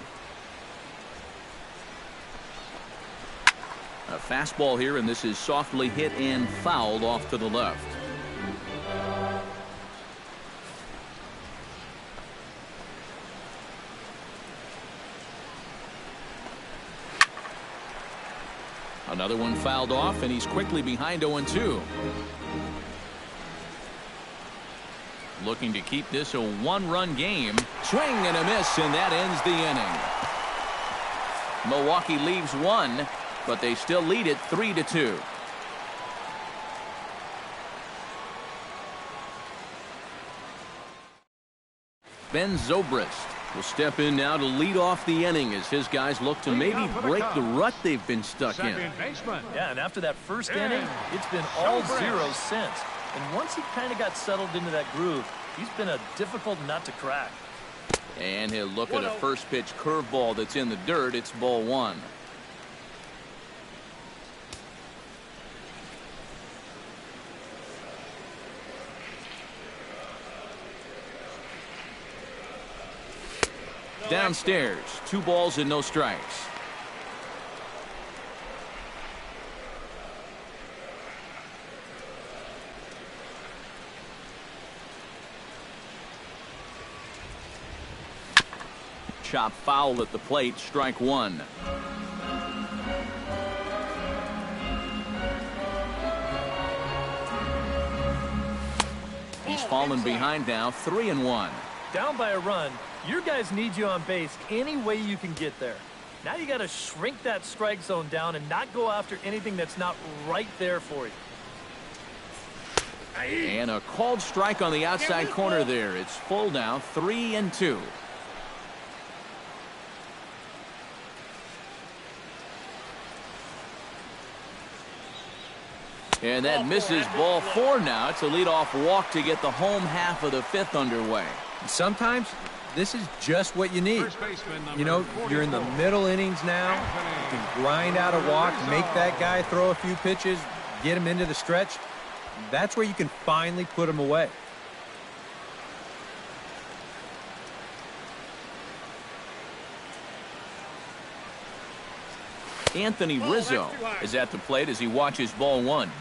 A fastball here, and this is softly hit and fouled off to the left. Another one fouled off, and he's quickly behind 0-2. Looking to keep this a one-run game. Swing and a miss, and that ends the inning. Milwaukee leaves one, but they still lead it 3-2. Ben Zobrist will step in now to lead off the inning as his guys look to maybe break the rut they've been stuck in. Yeah, and after that first inning, it's been all zeros since. And once he kind of got settled into that groove, he's been a difficult nut to crack. And he'll look at a first pitch curveball that's in the dirt. It's ball one. Downstairs, 2 balls and no strikes. Chop foul at the plate, strike one. He's fallen behind now, 3-1. Down by a run, your guys need you on base any way you can get there. Now you got to shrink that strike zone down and not go after anything that's not right there for you. And a called strike on the outside corner there. It's full now, 3-2. And that misses, ball 4 now. It's a leadoff walk to get the home half of the 5th underway. Sometimes this is just what you need. You know, you're in the middle innings now. You can grind out a walk, make that guy throw a few pitches, get him into the stretch. That's where you can finally put him away. Anthony Rizzo is at the plate as he watches ball 1.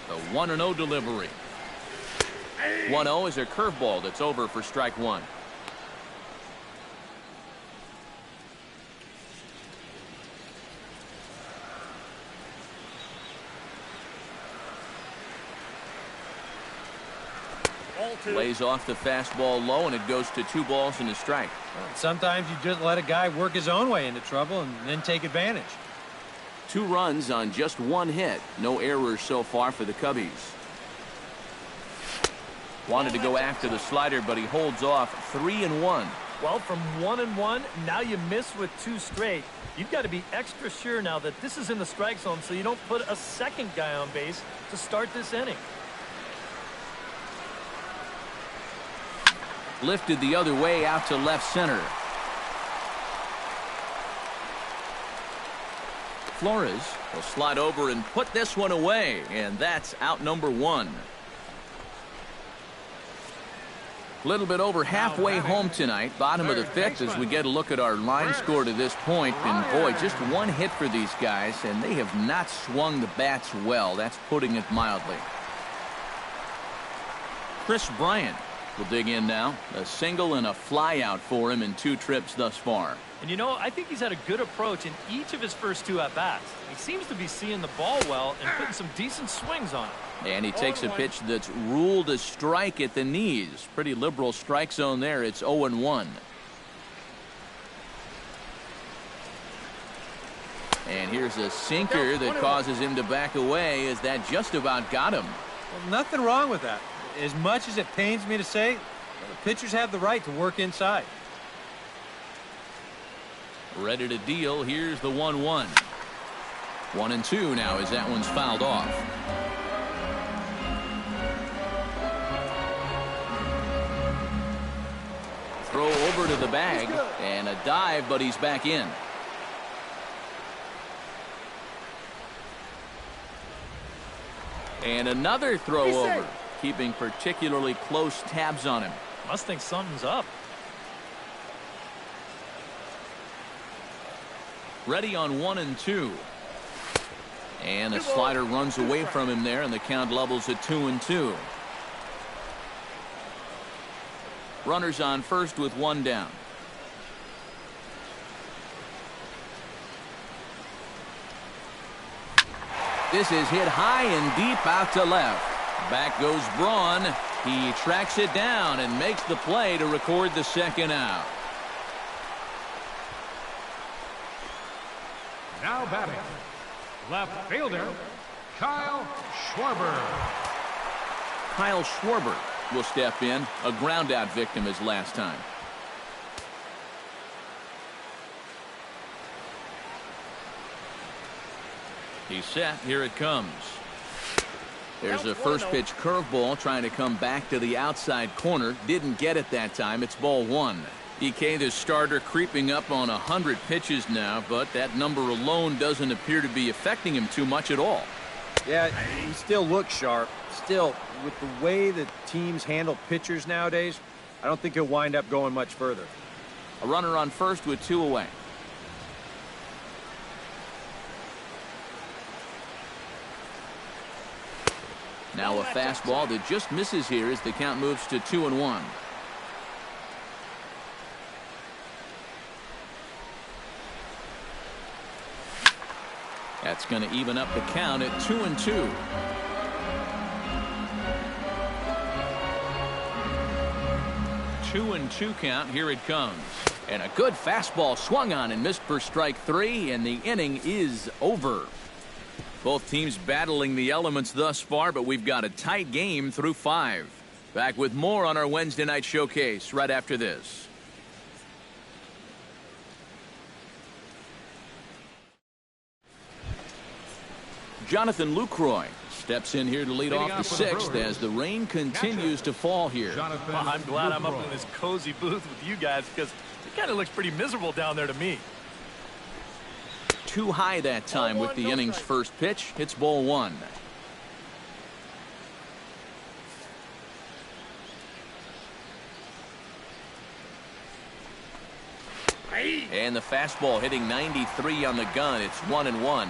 The 1-0 delivery. 1-0 is a curveball that's over for strike 1. Lays off the fastball low, and it goes to 2 balls and a strike. Sometimes you just let a guy work his own way into trouble and then take advantage. 2 runs on just 1 hit. No errors so far for the Cubbies. Wanted to go after the slider, but he holds off. 3-1. Well, from 1-1, now you miss with 2 straight. You've got to be extra sure now that this is in the strike zone so you don't put a second guy on base to start this inning. Lifted the other way out to left center. Flores will slide over and put this one away, and that's out number 1. A little bit over halfway home tonight, bottom of the 5th, as we get a look at our line score to this point. And boy, just 1 hit for these guys, and they have not swung the bats well. That's putting it mildly. Chris Bryant will dig in now. A single and a fly out for him in 2 trips thus far. And you know, I think he's had a good approach in each of his first 2 at-bats. He seems to be seeing the ball well and putting some decent swings on it. And he takes a pitch that's ruled a strike at the knees. Pretty liberal strike zone there. It's 0-1. And here's a sinker that causes him to back away, as that just about got him. Well, nothing wrong with that. As much as it pains me to say, the pitchers have the right to work inside. Ready to deal. Here's the 1-1. 1-2 now as that one's fouled off. Throw over to the bag and a dive, but he's back in. And another throw over, keeping particularly close tabs on him. Must think something's up. Ready on 1-2. And a slider runs away from him there, and the count levels at 2-2. Runners on first with one down. This is hit high and deep out to left. Back goes Braun. He tracks it down and makes the play to record the second out. Now batting, left fielder, Kyle Schwarber. Kyle Schwarber will step in, a ground-out victim as last time. He's set. Here it comes. There's a first pitch curveball trying to come back to the outside corner. Didn't get it that time. It's ball one. EK, the starter, creeping up on 100 pitches now, but that number alone doesn't appear to be affecting him too much at all. Yeah, he still looks sharp. Still, with the way that teams handle pitchers nowadays, I don't think he'll wind up going much further. A runner on first with two away. Now a fastball that just misses here as the count moves to 2-1. That's going to even up the count at 2-2. Two and two count. Here it comes. And a good fastball swung on and missed for strike three, and the inning is over. Both teams battling the elements thus far, but we've got a tight game through 5. Back with more on our Wednesday night showcase right after this. Jonathan Lucroy steps in here to lead off the 6th as the rain continues to fall here. Well, I'm glad I'm up in this cozy booth with you guys because it kind of looks pretty miserable down there to me. Too high that time with the inning's first pitch. It's ball one. And the fastball hitting 93 on the gun. It's 1-1.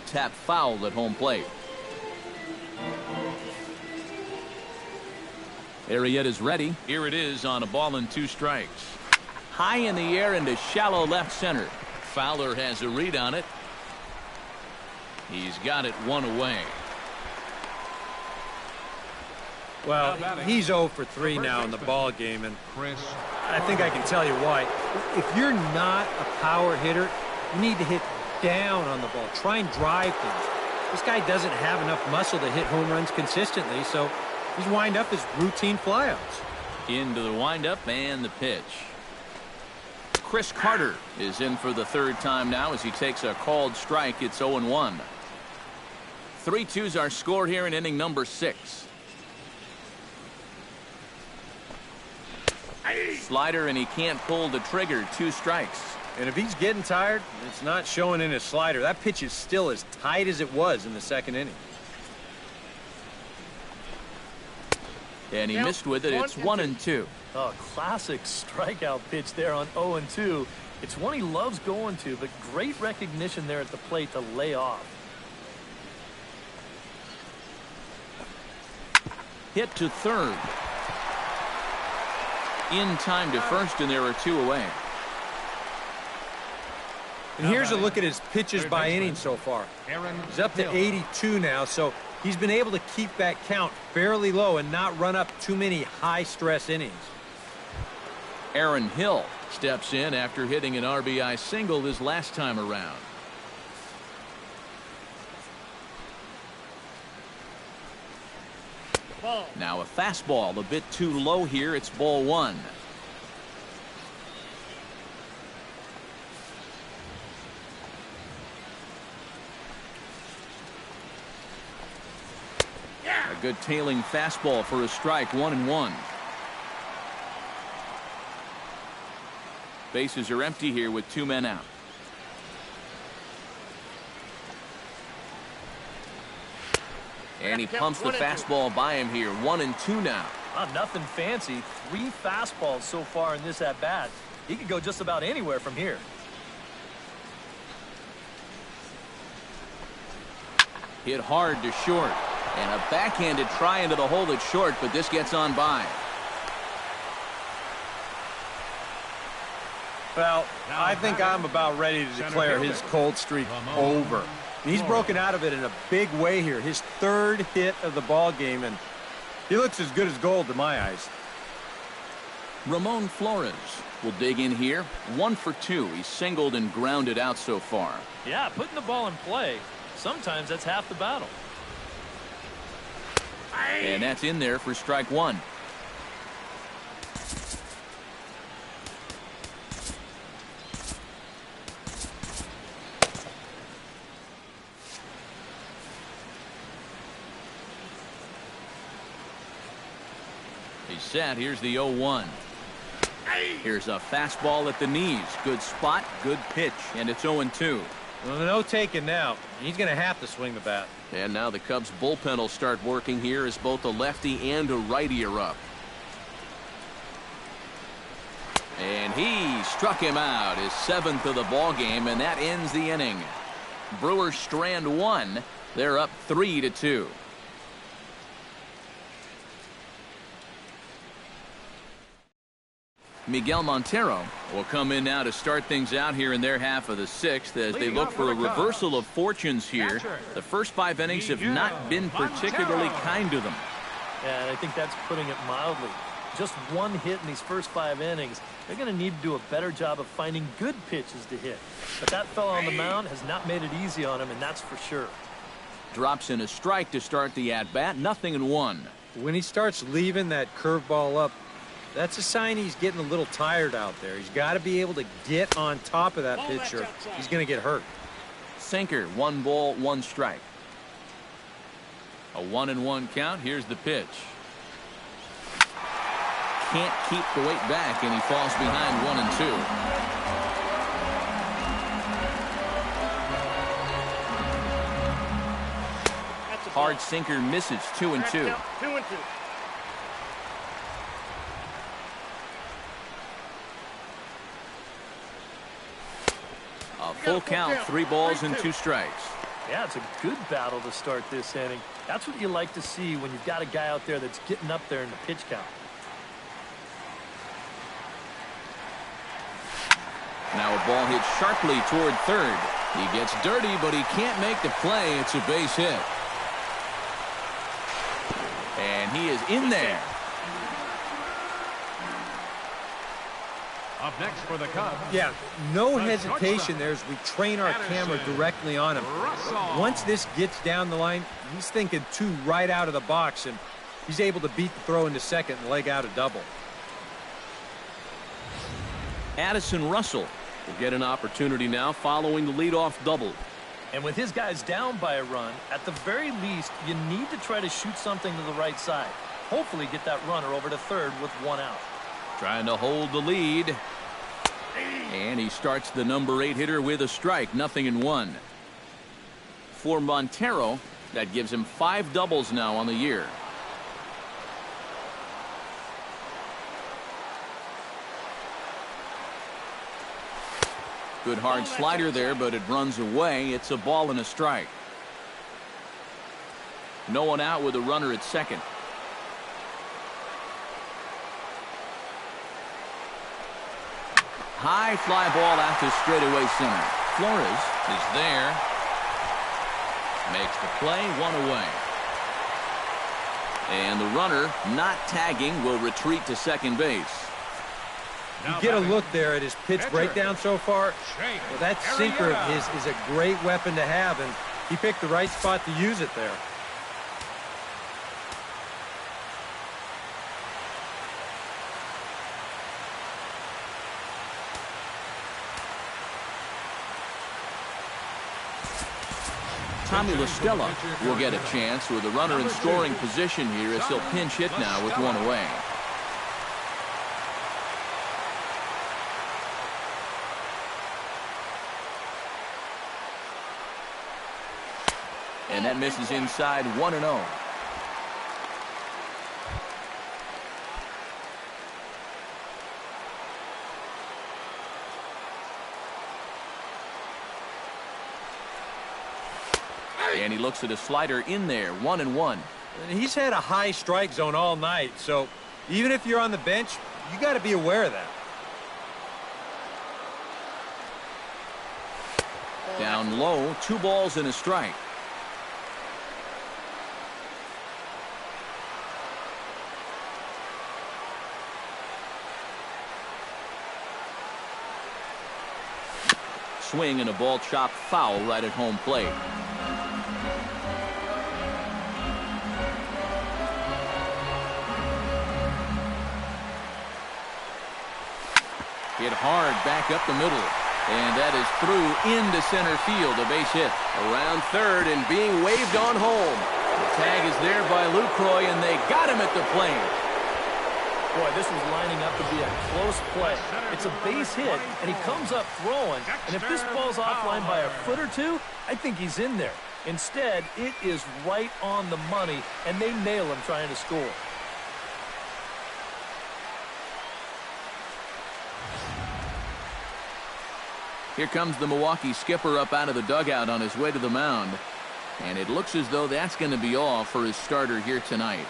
Tap foul at home plate. Arrieta's ready. Here it is on a ball and 2 strikes. High in the air into shallow left center. Fowler has a read on it. He's got it 1 away. Well, he's 0 for 3 now in the ball game, and I think I can tell you why. If you're not a power hitter, you need to hit down on the ball. Try and drive things. This guy doesn't have enough muscle to hit home runs consistently, so he's wind up as routine flyouts. Into the windup and the pitch. Chris Carter is in for the 3rd time now as he takes a called strike. It's 0-1. 3-2s are scored here in inning number 6. Slider, and he can't pull the trigger. 2 strikes. And if he's getting tired, it's not showing in his slider. That pitch is still as tight as it was in the 2nd inning. And he missed with it. It's 1-2. Oh, classic strikeout pitch there on 0-2. It's one he loves going to, but great recognition there at the plate to lay off. Hit to 3rd. In time to 1st, and there are 2 away. And here's a look at his pitches by inning so far. He's up to 82 now, so he's been able to keep that count fairly low and not run up too many high-stress innings. Aaron Hill steps in after hitting an RBI single his last time around. Now a fastball a bit too low here. It's ball 1. A good tailing fastball for a strike. 1-1. Bases are empty here with 2 men out. And he pumps the fastball by him here. 1-2 now. Nothing fancy. 3 fastballs so far in this at bat. He could go just about anywhere from here. Hit hard to short. And a backhanded try into the hole at short, but this gets on by. Well, I think I'm about ready to declare his cold streak over. He's broken out of it in a big way here. His third hit of the ball game, and he looks as good as gold to my eyes. Ramon Flores will dig in here. 1 for 2. He's singled and grounded out so far. Yeah, putting the ball in play, sometimes that's half the battle. And that's in there for strike 1. He's set. Here's the 0-1. Here's a fastball at the knees. Good spot, good pitch, and it's 0-2. Well, no taking now. He's going to have to swing the bat. And now the Cubs bullpen will start working here as both a lefty and a righty are up. And he struck him out, his 7th of the ball game, and that ends the inning. Brewers strand 1. They're up 3-2. Miguel Montero will come in now to start things out here in their half of the 6th as they look for a reversal of fortunes here. The first 5 innings have not been particularly kind to them. Yeah, and I think that's putting it mildly. Just 1 hit in these first 5 innings. They're going to need to do a better job of finding good pitches to hit. But that fellow on the mound has not made it easy on him, and that's for sure. Drops in a strike to start the at-bat. 0-1. When he starts leaving that curveball up, that's a sign he's getting a little tired out there. He's got to be able to get on top of that pitcher. He's going to get hurt. Sinker, 1 ball, 1 strike. A 1-1 count. Here's the pitch. Can't keep the weight back, and he falls behind 1-2. Hard sinker misses. 2-2. 2-2. A full count, 3 balls and 2 strikes. Yeah, it's a good battle to start this inning. That's what you like to see when you've got a guy out there that's getting up there in the pitch count. Now a ball hit sharply toward third. He gets dirty, but he can't make the play. It's a base hit. And he is in there. Up next for the Cubs. Yeah, no hesitation there as we train our camera directly on him. Once this gets down the line, he's thinking 2 right out of the box, and he's able to beat the throw into second and leg out a double. Addison Russell will get an opportunity now following the leadoff double. And with his guys down by a run, at the very least, you need to try to shoot something to the right side. Hopefully get that runner over to third with 1 out. Trying to hold the lead. And he starts the number 8 hitter with a strike. 0-1. For Montero, that gives him 5 doubles now on the year. Good hard slider there, but it runs away. It's a ball and a strike. No one out with a runner at second. High fly ball out to straightaway center. Flores is there. Makes the play, 1 away. And the runner, not tagging, will retreat to second base. You get a look there at his pitch breakdown so far. Well, that sinker of his is a great weapon to have, and he picked the right spot to use it there. Tommy La Stella will get a chance with a runner in scoring position here as he'll pinch hit now with 1 away. And that misses inside. 1-0. And he looks at a slider in there, 1-1. And he's had a high strike zone all night, so even if you're on the bench, you got to be aware of that. Down low, 2 balls and a strike. Swing and a ball chopped foul right at home plate. Hit hard back up the middle. And that is through into center field, a base hit. Around third and being waved on home. The tag is there by Lucroy, and they got him at the plate. Boy, this was lining up to be a close play. It's a base hit, and he comes up throwing. And if this ball's offline by a foot or two, I think he's in there. Instead, it is right on the money, and they nail him trying to score. Here comes the Milwaukee skipper up out of the dugout on his way to the mound. And it looks as though that's going to be all for his starter here tonight.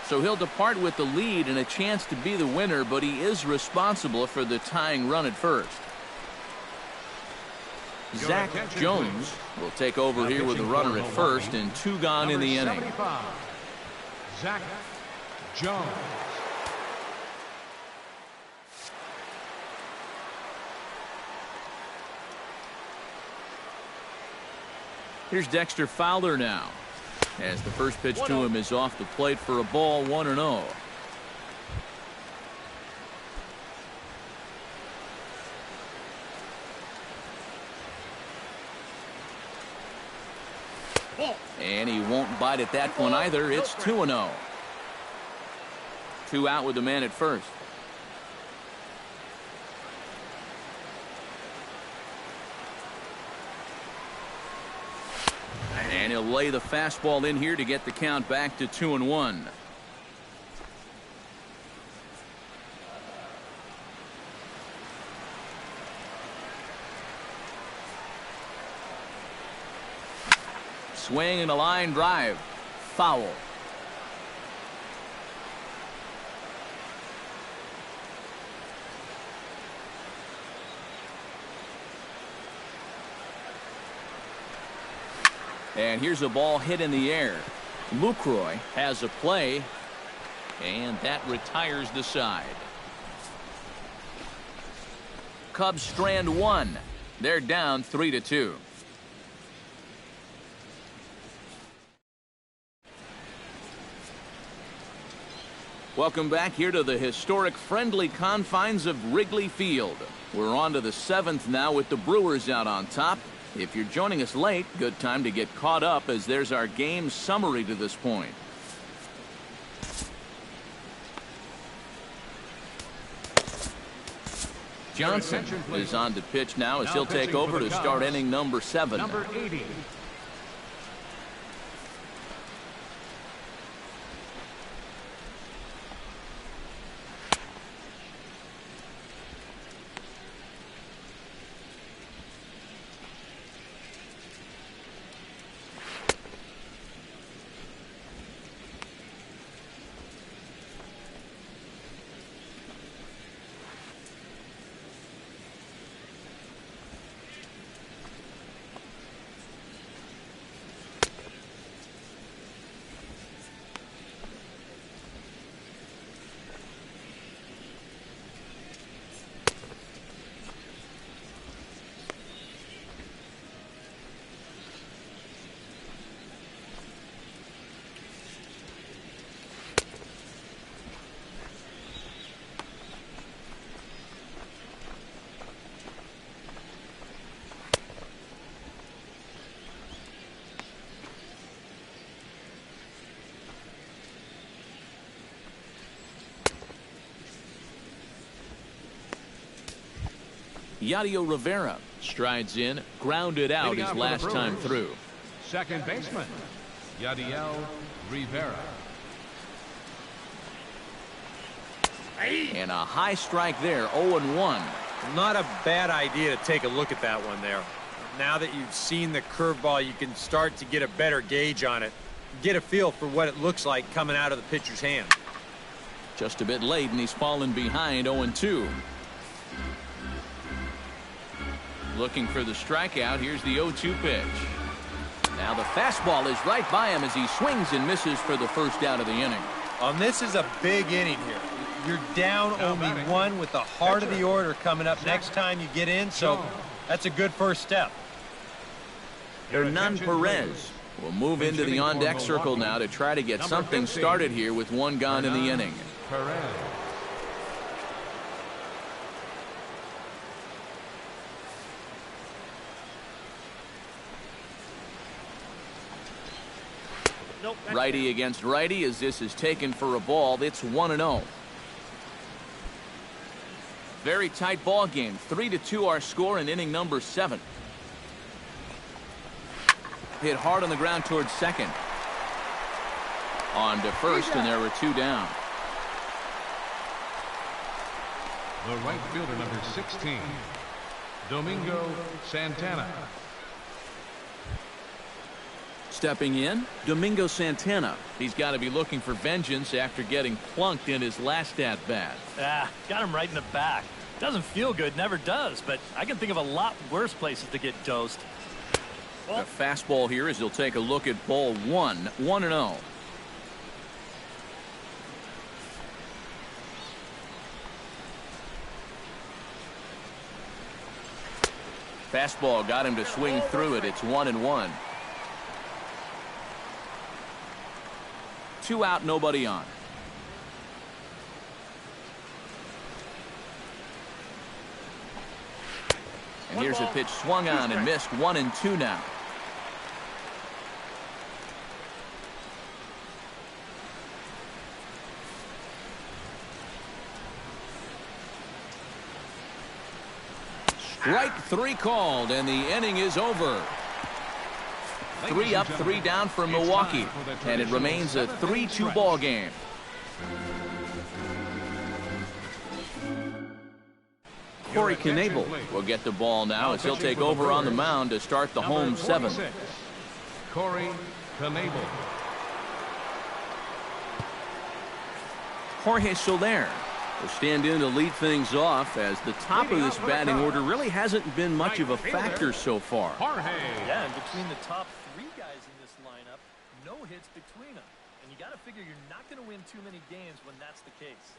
So he'll depart with the lead and a chance to be the winner, but he is responsible for the tying run at first. Zach Jones will take over here with the runner at first and 2 gone in the inning. Zach Jones. Here's Dexter Fowler now, as the first pitch to him is off the plate for a ball, 1-0. And he won't bite at that one either. It's 2-0. 2 out with the man at first. And he'll lay the fastball in here to get the count back to 2-1. Swing and a line drive. Foul. And here's a ball hit in the air. Lucroy has a play, and that retires the side. Cubs strand 1. They're down 3-2. Welcome back here to the historic friendly confines of Wrigley Field. We're on to the 7th now with the Brewers out on top. If you're joining us late, good time to get caught up, as there's our game summary to this point. Johnson is on to pitch now as he'll take over to start inning number 7. Number 80. Yadier Rivera strides in, grounded out his last time through. Second baseman, Yadier Rivera. And a high strike there, 0-1. Not a bad idea to take a look at that one there. Now that you've seen the curveball, you can start to get a better gauge on it. Get a feel for what it looks like coming out of the pitcher's hand. Just a bit late, and he's fallen behind 0-2. Looking for the strikeout. Here's the 0-2 pitch. Now the fastball is right by him as he swings and misses for the first out of the inning. This is a big inning here. You're down only one with the heart of the order coming up next time you get in, so that's a good first step. Hernan Perez will move into the on-deck circle now to try to get something started here with one gone in the inning. Perez. Righty against righty as this is taken for a ball. It's 1-0. Very tight ball game. 3-2 our score in inning number 7. Hit hard on the ground towards second. On to first, and there were 2 down. The right fielder, number 16, Domingo Santana. Stepping in, Domingo Santana. He's got to be looking for vengeance after getting plunked in his last at-bat. Got him right in the back. Doesn't feel good, never does, but I can think of a lot worse places to get dosed. The fastball here as he'll take a look at ball 1, 1-0. Fastball got him to swing through it. It's 1-1. 2 out, nobody on. And here's a pitch swung on and missed. 1-2 now. Strike 3 called, and the inning is over. 3 up, 3 down for Milwaukee, and it remains a 3-2 ball game. Corey Knebel will get the ball now as he'll take over on the mound to start the home 7. Corey Knebel. Jorge Soler will stand in to lead things off as the top of this batting order really hasn't been much of a factor so far. Yeah, and between the top 3 guys in this lineup, no hits between them. And you got to figure you're not going to win too many games when that's the case.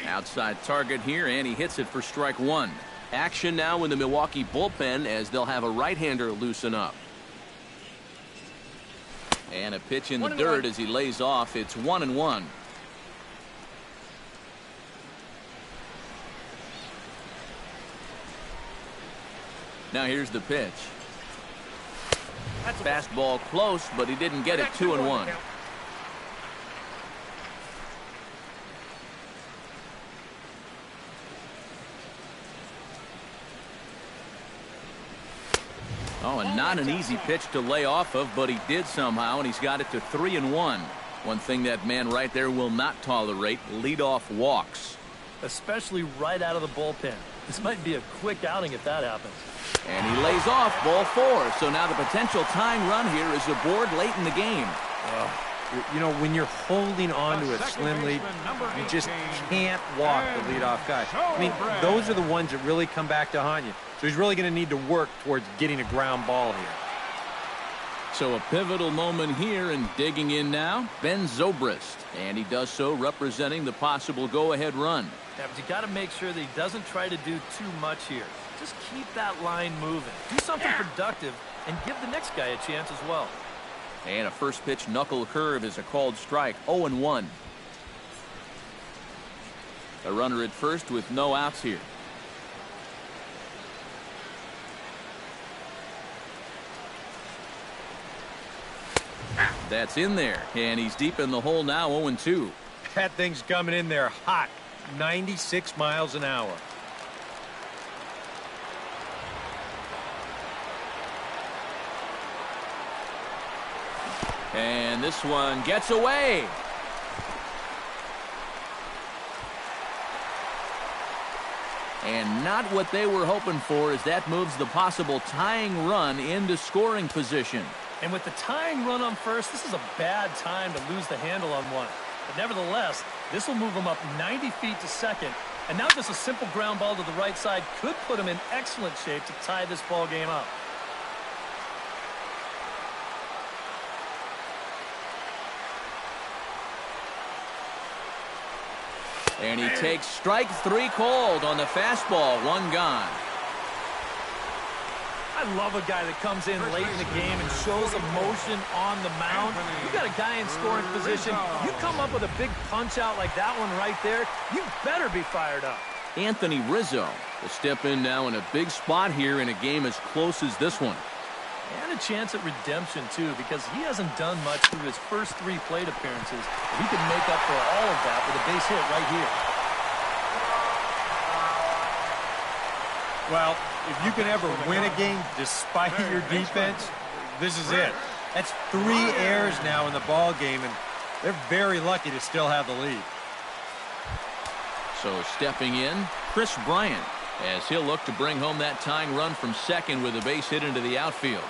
Outside target here, and he hits it for strike 1. Action now in the Milwaukee bullpen as they'll have a right-hander loosen up. And a pitch in the dirt as he lays off. It's 1-1. Now here's the pitch. Fastball close, but he didn't get it. 2-1. Oh, and not an easy pitch to lay off of, but he did somehow, and he's got it to 3-1. One thing that man right there will not tolerate: leadoff walks. Especially right out of the bullpen. This might be a quick outing if that happens. And he lays off ball 4. So now the potential tying run here is aboard late in the game. You know, when you're holding on to a slim lead, you just can't walk the leadoff guy. I mean, those are the ones that really come back to haunt you. So he's really going to need to work towards getting a ground ball here. So a pivotal moment here, and digging in now, Ben Zobrist. And he does so representing the possible go-ahead run. Yeah, but you got to make sure that he doesn't try to do too much here. Just keep that line moving. Do something productive and give the next guy a chance as well. And a first pitch knuckle curve is a called strike. 0-1. A runner at first with no outs here. That's in there, and he's deep in the hole now. 0-2. That thing's coming in there hot. 96 miles an hour. And this one gets away. And not what they were hoping for, as that moves the possible tying run into scoring position. And with the tying run on first, this is a bad time to lose the handle on one. But nevertheless, this will move him up 90 feet to second. And now just a simple ground ball to the right side could put him in excellent shape to tie this ball game up. And he takes strike 3 called on the fastball. 1 gone. I love a guy that comes in late in the game and shows emotion on the mound. You got a guy in scoring position. You come up with a big punch out like that one right there, you better be fired up. Anthony Rizzo will step in now in a big spot here in a game as close as this one. And a chance at redemption, too, because he hasn't done much through his first 3 plate appearances. He can make up for all of that with a base hit right here. Well, if you can ever win a game despite your defense, this is it. That's 3 errors now in the ball game, and they're very lucky to still have the lead. So stepping in, Chris Bryant, as he'll look to bring home that tying run from second with a base hit into the outfield.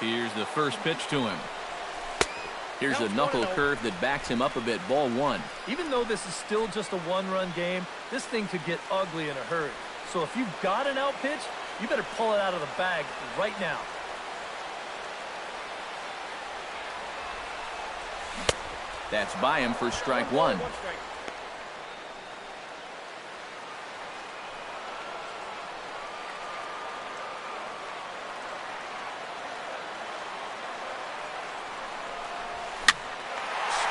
Here's the first pitch to him. Here's a knuckle curve that backs him up a bit. Ball 1. Even though this is still just a one-run game, this thing could get ugly in a hurry. So if you've got an out pitch, you better pull it out of the bag right now. That's by him for strike 1.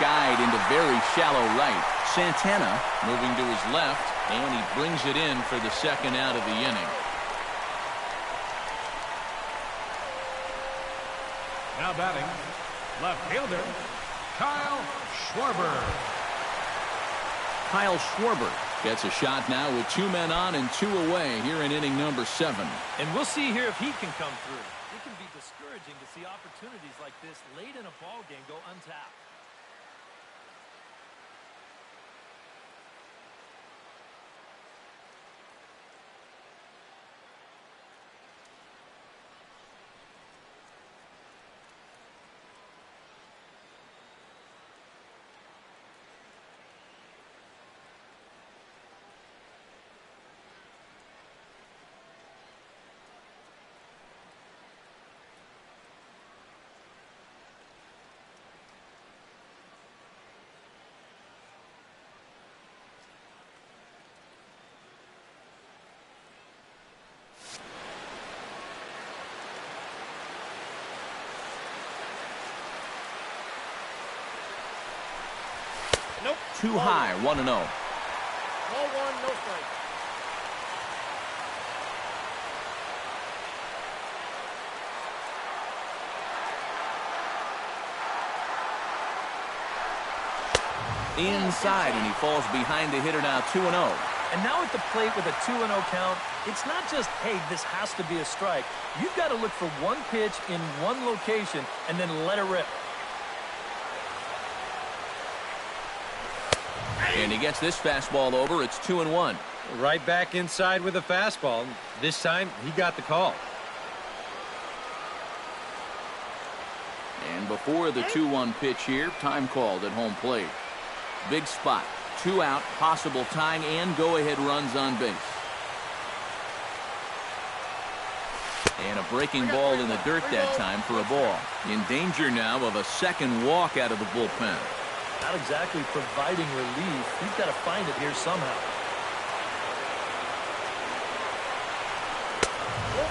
Skied into very shallow right. Santana moving to his left, and he brings it in for the second out of the inning. Now batting, left fielder, Kyle Schwarber. Kyle Schwarber gets a shot now with 2 men on and 2 away here in inning number 7. And we'll see here if he can come through. It can be discouraging to see opportunities like this late in a ball game go untapped. Nope. Too high, 1-0. Ball 1, no strike. Inside, and he falls behind the hitter now. 2-0. And now at the plate with a 2-0 count, it's not just, hey, this has to be a strike. You've got to look for one pitch in one location and then let it rip. And he gets this fastball over. It's 2-1. Right back inside with a fastball. This time, he got the call. And And before the 2-1 pitch here, time called at home plate. Big spot. 2 out, possible tying and go-ahead runs on base. And a breaking ball in the dirt that time for a ball. In danger now of a second walk out of the bullpen. Not exactly providing relief. He's got to find it here somehow.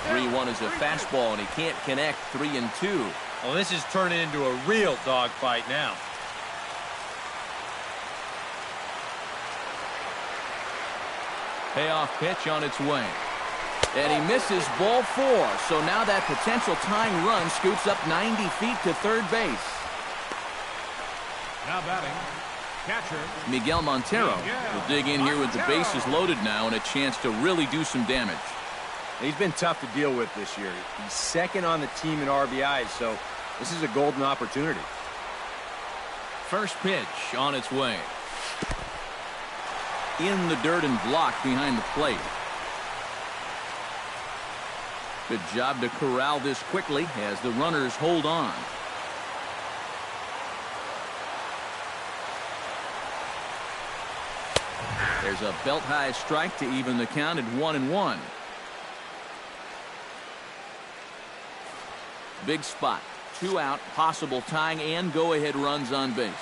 3-1 is a fastball, and he can't connect. 3-2. Well, this is turning into a real dogfight now. Payoff pitch on its way. And he misses ball 4. So now that potential tying run scoots up 90 feet to third base. Now batting, catcher Miguel Montero will dig in here with the bases loaded now and a chance to really do some damage. He's been tough to deal with this year. He's second on the team in RBIs, so this is a golden opportunity. First pitch on its way. In the dirt and blocked behind the plate. Good job to corral this quickly as the runners hold on. There's a belt-high strike to even the count at 1-1. Big spot. 2 out, possible tying and go-ahead runs on base.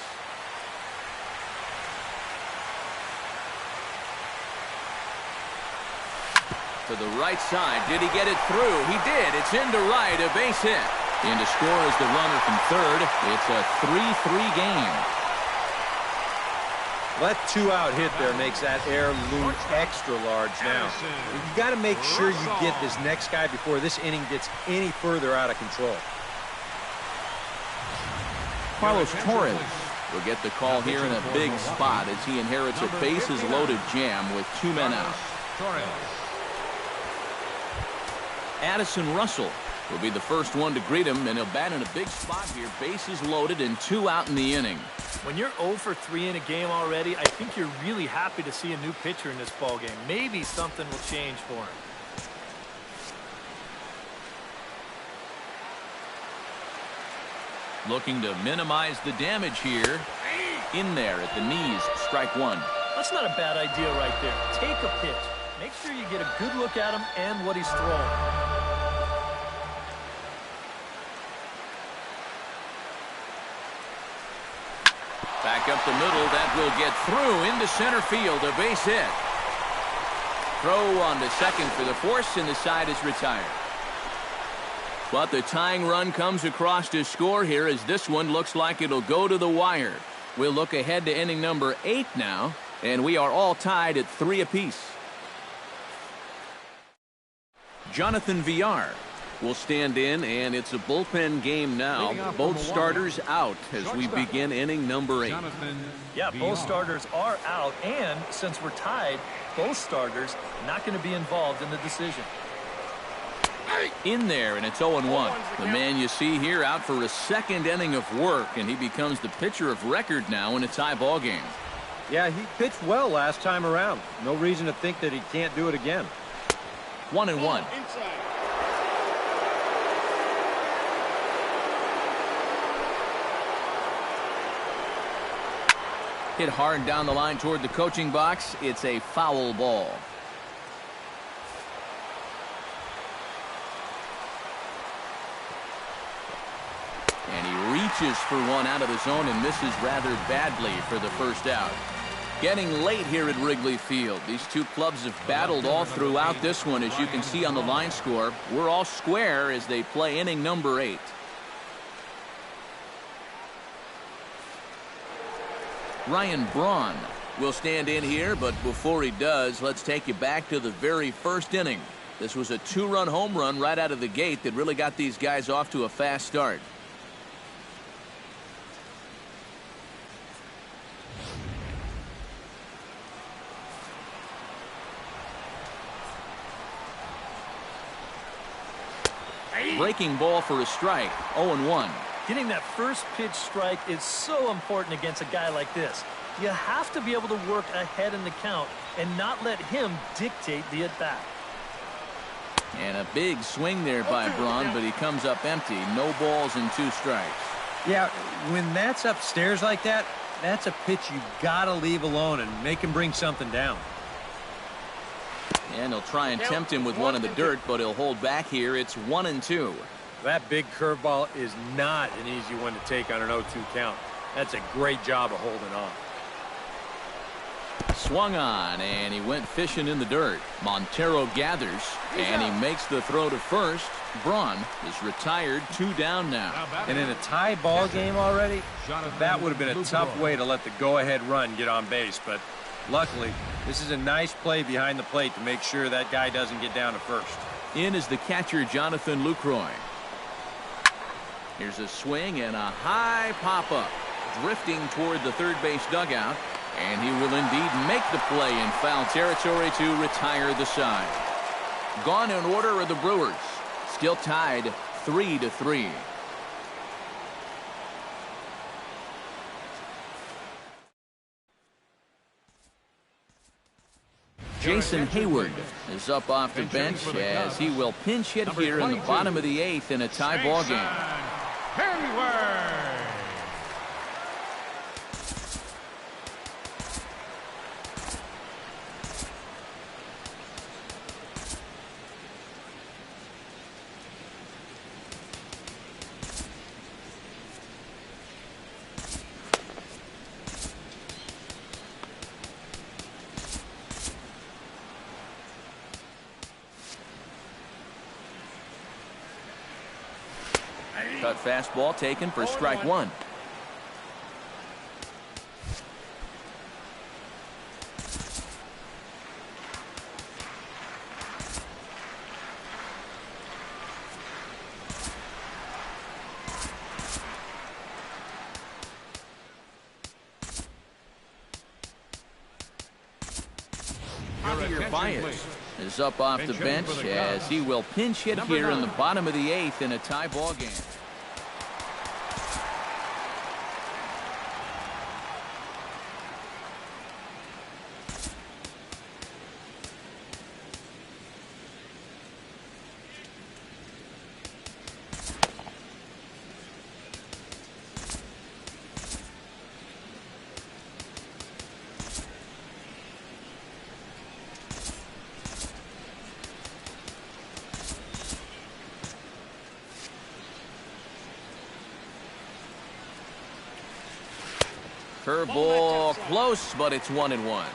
To the right side. Did he get it through? He did. It's into right. A base hit. And to score is the runner from third. It's a 3-3 game. That 2-out hit there makes that air loom extra large now. You got to make sure you get this next guy before this inning gets any further out of control. Carlos Torres will get the call here in a big spot as he inherits a bases-loaded jam with 2 men out. Addison Russell will be the first one to greet him, and he'll bat in a big spot here. Bases loaded and 2 out in the inning. When you're 0 for 3 in a game already, I think you're really happy to see a new pitcher in this ballgame. Maybe something will change for him. Looking to minimize the damage here. In there at the knees, strike 1. That's not a bad idea right there. Take a pitch. Make sure you get a good look at him and what he's throwing. Back up the middle, that will get through into center field, a base hit. Throw on to second for the force, and the side is retired. But the tying run comes across to score here as this one looks like it'll go to the wire. We'll look ahead to inning number 8 now, and we are all tied at 3 apiece. Jonathan Villar will stand in, and it's a bullpen game now. Both starters out as we begin inning number 8. Yeah, both starters are out, and since we're tied, both starters not going to be involved in the decision. In there, and it's 0-1. The man you see here out for a second inning of work, and he becomes the pitcher of record now in a tie ball game. Yeah, he pitched well last time around. No reason to think that he can't do it again. 1-1. Hit hard down the line toward the coaching box. It's a foul ball. And he reaches for one out of the zone and misses rather badly for the first out. Getting late here at Wrigley Field. These two clubs have battled all throughout this one, as you can see on the line score. We're all square as they play inning number 8. Ryan Braun will stand in here, but before he does, let's take you back to the very first inning. This was a 2-run home run right out of the gate that really got these guys off to a fast start. Breaking ball for a strike. 0-1. Getting that first pitch strike is so important against a guy like this. You have to be able to work ahead in the count and not let him dictate the at-bat. And a big swing there by Braun, but he comes up empty. No balls and 2 strikes. Yeah, when that's upstairs like that, that's a pitch you got to leave alone and make him bring something down. And he'll try and tempt him with one in the dirt, but he'll hold back here. It's 1-2. That big curveball is not an easy one to take on an 0-2 count. That's a great job of holding on. Swung on, and he went fishing in the dirt. Montero gathers, and he makes the throw to first. Braun is retired, 2 down now. And in a tie ball game already, that would have been a tough way to let the go-ahead run get on base. But luckily, this is a nice play behind the plate to make sure that guy doesn't get down to first. In is the catcher, Jonathan Lucroy. Here's a swing and a high pop-up, drifting toward the third base dugout. And he will indeed make the play in foul territory to retire the side. Gone in order are the Brewers. Still tied 3-3. Jason Hayward is up off the bench as he will pinch hit here in the bottom of the 8th in a tie ball game. Hayward. Cut fastball taken for strike 1. Javier Baez is up off the bench as he will pinch hit here in the bottom of the 8th in a tie ball game. Curveball close, but it's 1-1.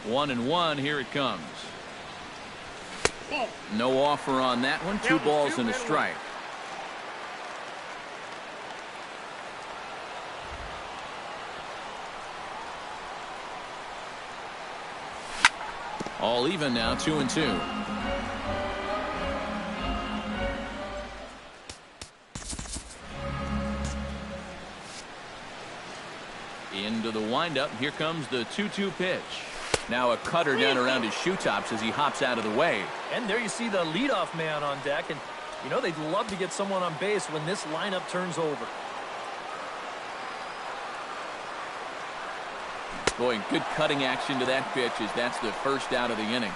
One and one, here it comes. No offer on that one. 2 balls and a strike. All even now, 2-2. Into the windup. Here comes the 2-2 pitch. Now a cutter down around his shoe tops as he hops out of the way. And there you see the leadoff man on deck. And, you know, they'd love to get someone on base when this lineup turns over. Boy, good cutting action to that pitch as that's the first out of the inning.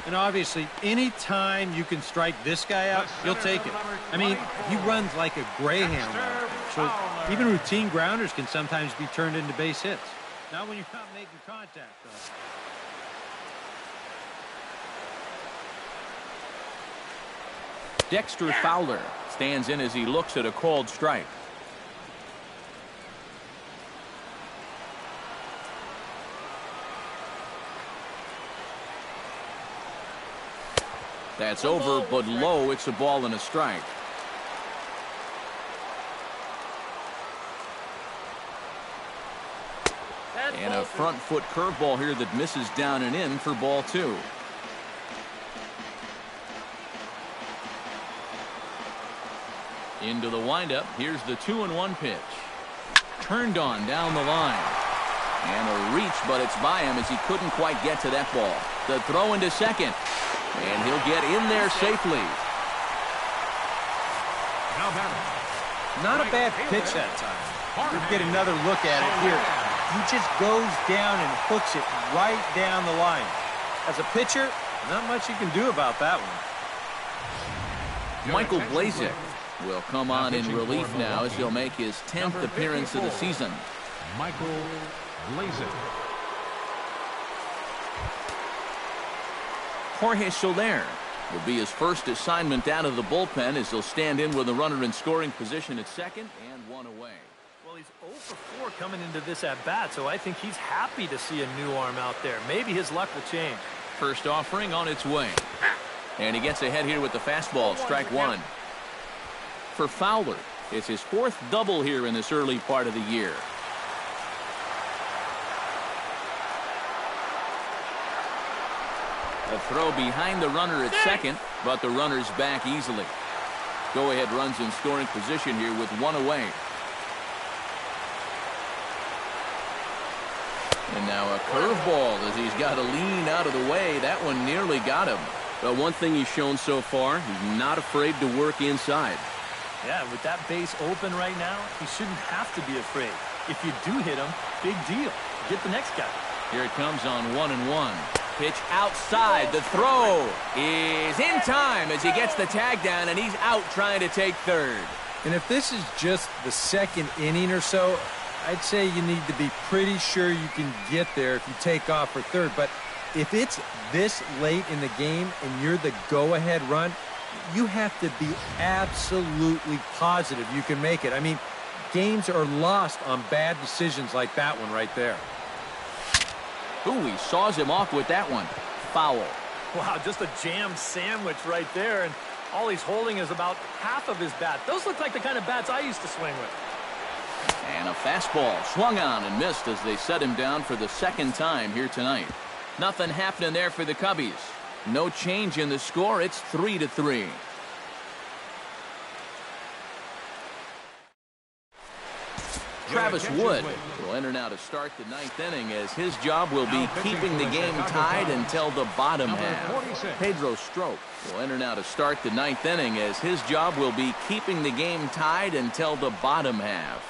And obviously, any time you can strike this guy out, you'll take it. I mean, he runs like a greyhound out there. So even routine grounders can sometimes be turned into base hits. Not when you're not making contact, though. Dexter Fowler stands in as he looks at a called strike. That's over, but low. It's a ball and a strike. And a front foot curveball here that misses down and in for ball 2. Into the windup. Here's the 2-1 pitch. Turned on down the line. And a reach, but it's by him as he couldn't quite get to that ball. The throw into second. And he'll get in there safely. Now batting. Not a bad pitch that time. We'll get another look at it here. He just goes down and hooks it right down the line. As a pitcher, not much you can do about that one. Michael Blazek will come on in relief now as he'll make his 10th appearance of the season. Michael Blazek. Jorge Soler will be his first assignment out of the bullpen as he'll stand in with a runner in scoring position at second and one away. Well, he's 0 for 4 coming into this at-bat, so I think he's happy to see a new arm out there. Maybe his luck will change. First offering on its way. And he gets ahead here with the fastball, strike one. For Fowler, it's his 4th double here in this early part of the year. A throw behind the runner at second, but the runner's back easily. Go-ahead runs in scoring position here with one away. And now a curveball as he's got to lean out of the way. That one nearly got him. But one thing he's shown so far, he's not afraid to work inside. Yeah, with that base open right now, he shouldn't have to be afraid. If you do hit him, big deal. Get the next guy. Here it comes on 1-1. Pitch outside. The throw is in time as he gets the tag down, and he's out trying to take third. And if this is just the second inning or so, I'd say you need to be pretty sure you can get there if you take off for third. But if it's this late in the game and you're the go-ahead run, you have to be absolutely positive you can make it. I mean, games are lost on bad decisions like that one right there. Ooh, he saws him off with that one. Foul. Wow, just a jam sandwich right there, and all he's holding is about half of his bat. Those look like the kind of bats I used to swing with. And a fastball swung on and missed as they set him down for the second time here tonight. Nothing happening there for the Cubbies. No change in the score. It's 3-3. Travis Wood will enter now to start the 9th inning as his job will be keeping the game tied until the bottom half. Pedro Strop will enter now to start the 9th inning as his job will be keeping the game tied until the bottom half.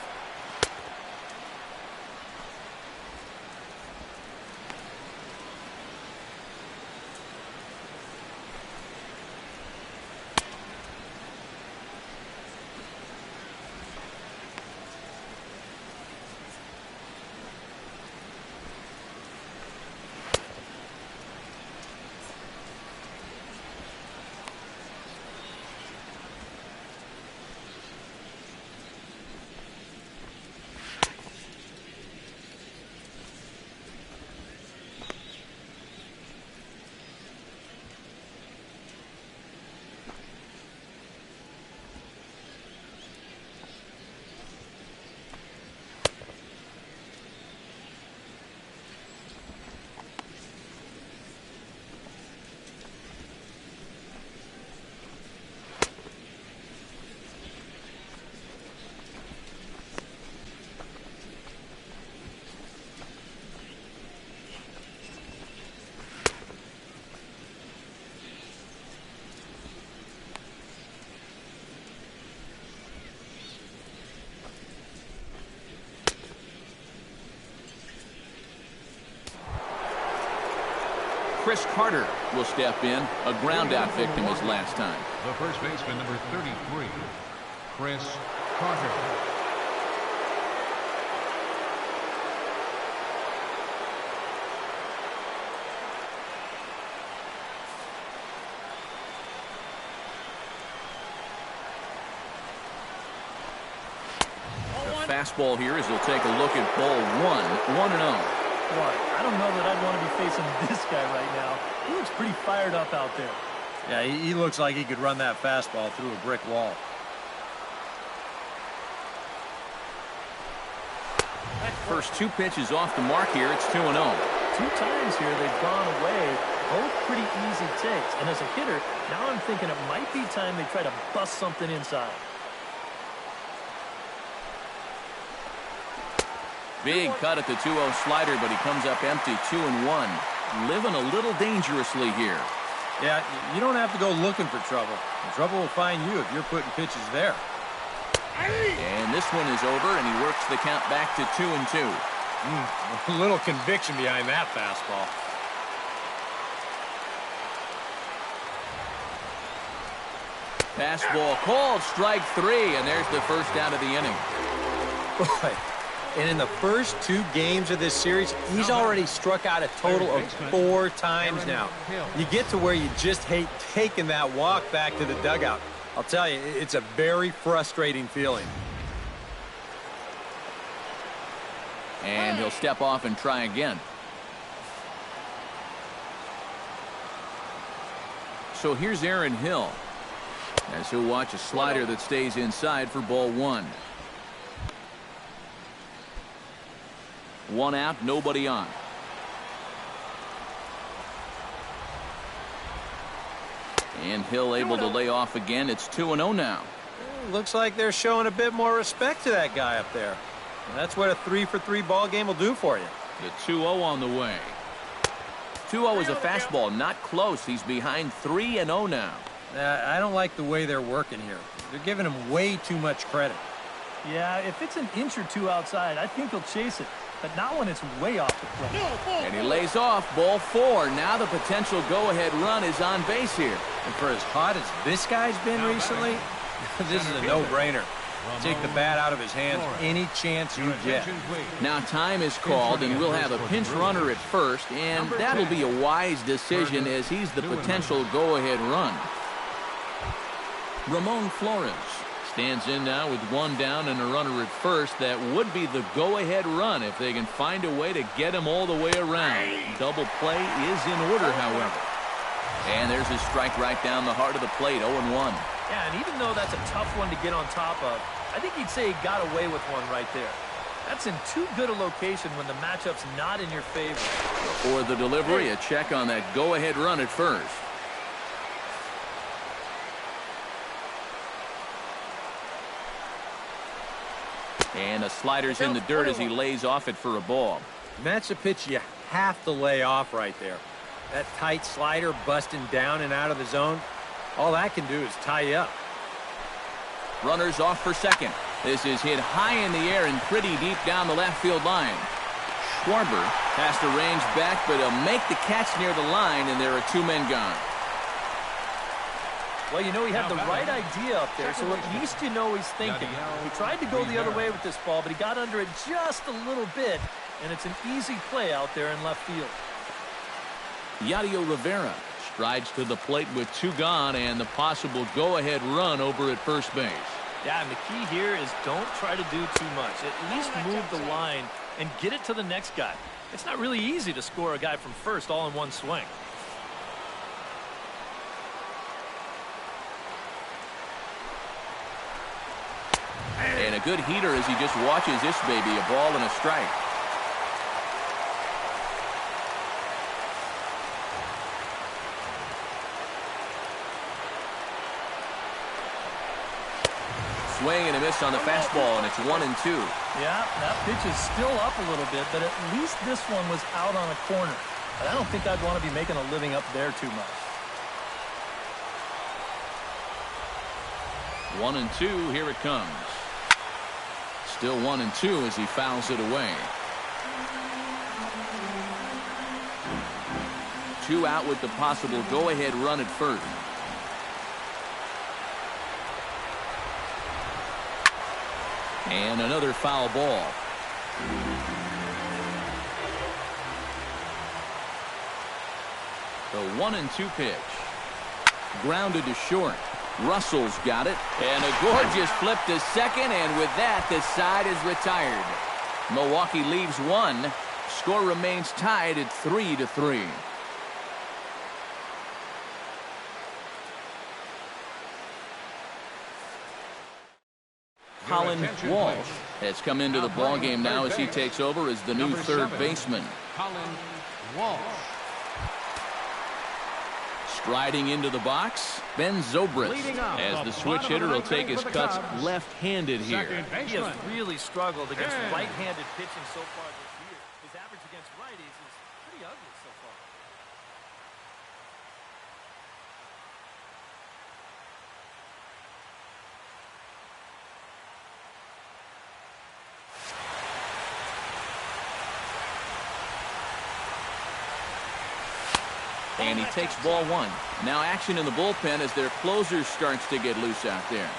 Chris Carter will step in, a ground-out victim his last time. The first baseman, number 33, Chris Carter. The fastball here as he'll take a look at ball 1-0. I don't know that I'd want to be facing this guy right now. He looks pretty fired up out there. Yeah, he looks like he could run that fastball through a brick wall. First 2 pitches off the mark here. It's 2-0. 2 times here they've gone away. Both pretty easy takes. And as a hitter, now I'm thinking it might be time they try to bust something inside. Big cut at the 2-0 slider, but he comes up empty. 2-1. Living a little dangerously here. Yeah, you don't have to go looking for trouble. The trouble will find you if you're putting pitches there. And this one is over, and he works the count back to 2-2. A little conviction behind that fastball. Fastball called, strike 3, and there's the first out of the inning. Boy, and in the first 2 games of this series, he's already struck out a total of 4 times now. You get to where you just hate taking that walk back to the dugout. I'll tell you, it's a very frustrating feeling. And he'll step off and try again. So here's Aaron Hill, as he'll watch a slider that stays inside for ball 1. 1 out, nobody on. And Hill able to lay off again. It's 2-0 now. Looks like they're showing a bit more respect to that guy up there. And that's what a 3-for-3 ball game will do for you. The 2-0 on the way. 2-0 is a fastball, not close. He's behind 3-0 now. I don't like the way they're working here. They're giving him way too much credit. Yeah, if it's an inch or 2 outside, I think he'll chase it. But not when it's way off the plate. And he lays off, ball 4. Now the potential go-ahead run is on base here. And for as hot as this guy's been recently, this is a no-brainer. Take the bat out of his hands any chance you get. Now time is called, and we'll have a pinch runner at first, and that'll be a wise decision as he's the potential go-ahead run. Ramon Flores stands in now with 1 down and a runner at first. That would be the go-ahead run if they can find a way to get him all the way around. Double play is in order, however. And there's his strike right down the heart of the plate, 0-1. Yeah, and even though that's a tough one to get on top of, I think he'd say he got away with one right there. That's in too good a location when the matchup's not in your favor. For the delivery, a check on that go-ahead run at first. And the slider's in the dirt as he lays off it for a ball. And that's a pitch you have to lay off right there. That tight slider busting down and out of the zone, all that can do is tie you up. Runners off for second. This is hit high in the air and pretty deep down the left field line. Schwarber has to range back, but he'll make the catch near the line, and there are 2 men gone. Well, you know, he had the right idea up there, so at least you know he's thinking. He tried to go the other way with this ball, but he got under it just a little bit, and it's an easy play out there in left field. Yadier Rivera strides to the plate with 2 gone and the possible go-ahead run over at first base. Yeah, and the key here is don't try to do too much. At least move the line and get it to the next guy. It's not really easy to score a guy from first all in one swing. And a good heater as he just watches this baby, a ball and a strike. Swing and a miss on the fastball, and it's 1-2. Yeah, that pitch is still up a little bit, but at least this one was out on a corner. But I don't think I'd want to be making a living up there too much. 1-2, here it comes. Still 1-2 as he fouls it away. 2 out with the possible go-ahead run at first. And another foul ball. The 1-2 pitch. Grounded to short. Russell's got it. And a gorgeous flip to second, and with that, the side is retired. Milwaukee leaves 1. Score remains tied at 3-3. Colin Walsh has come into the ballgame now as he takes over as the new third baseman. Colin Walsh. Striding into the box, Ben Zobrist, as the switch hitter will take his cuts left-handed here. He has really struggled against right-handed pitching so far this year. His average against righties is pretty ugly so far. And he takes ball one. Now action in the bullpen as their closer starts to get loose out there.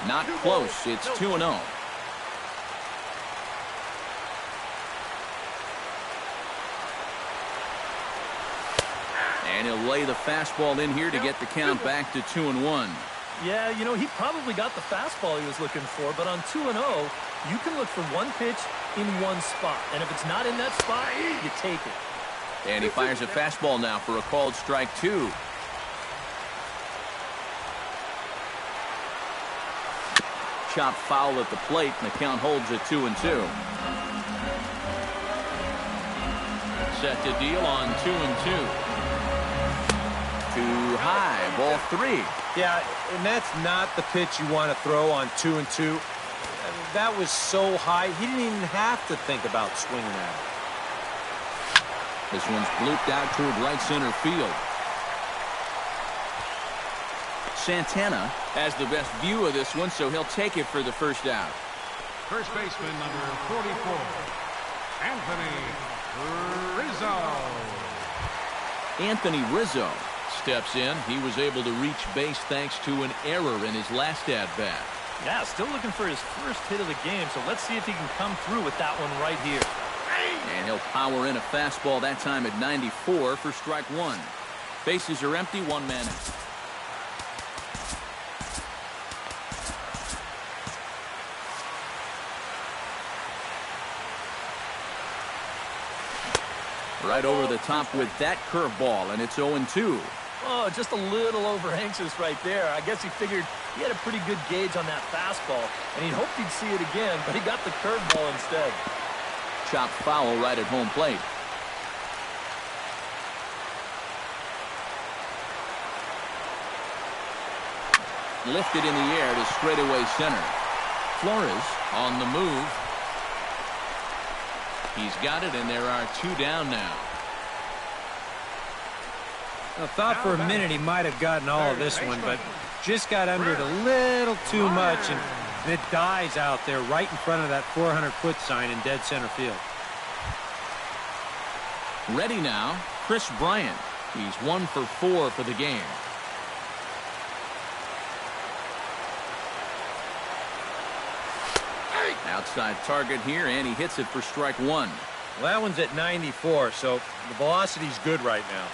Not close. It's 2-0. And he'll lay the fastball in here to get the count back to 2-1. Yeah, you know, he probably got the fastball he was looking for, but on 2-0, you can look for one pitch in one spot. And if it's not in that spot, you take it. And he fires a fastball now for a called strike two. Chop foul at the plate, and the count holds at 2-2. Set to deal on 2-2. Too high, ball three. Yeah, and that's not the pitch you want to throw on 2-2. That was so high, he didn't even have to think about swinging at it. This one's blooped out toward right center field. Santana has the best view of this one, so he'll take it for the first out. First baseman number 44, Anthony Rizzo. Anthony Rizzo steps in. He was able to reach base thanks to an error in his last at-bat. Yeah, still looking for his first hit of the game, so let's see if he can come through with that one right here. And he'll power in a fastball that time at 94 for strike one. Bases are empty, one man out. Right over the top with that curveball, and it's 0-2. Oh, just a little over anxious right there. I guess he figured he had a pretty good gauge on that fastball, and he hoped he'd see it again, but he got the curveball instead. Chopped foul right at home plate. Lifted in the air to straightaway center. Flores on the move. He's got it, and there are two down now. I thought for a minute he might have gotten all of this one, but just got under it a little too much, and it dies out there right in front of that 400-foot sign in dead center field. Ready now, Chris Bryant. He's 1 for 4 for the game. Outside target here, and he hits it for strike one. Well, that one's at 94, so the velocity's good right now.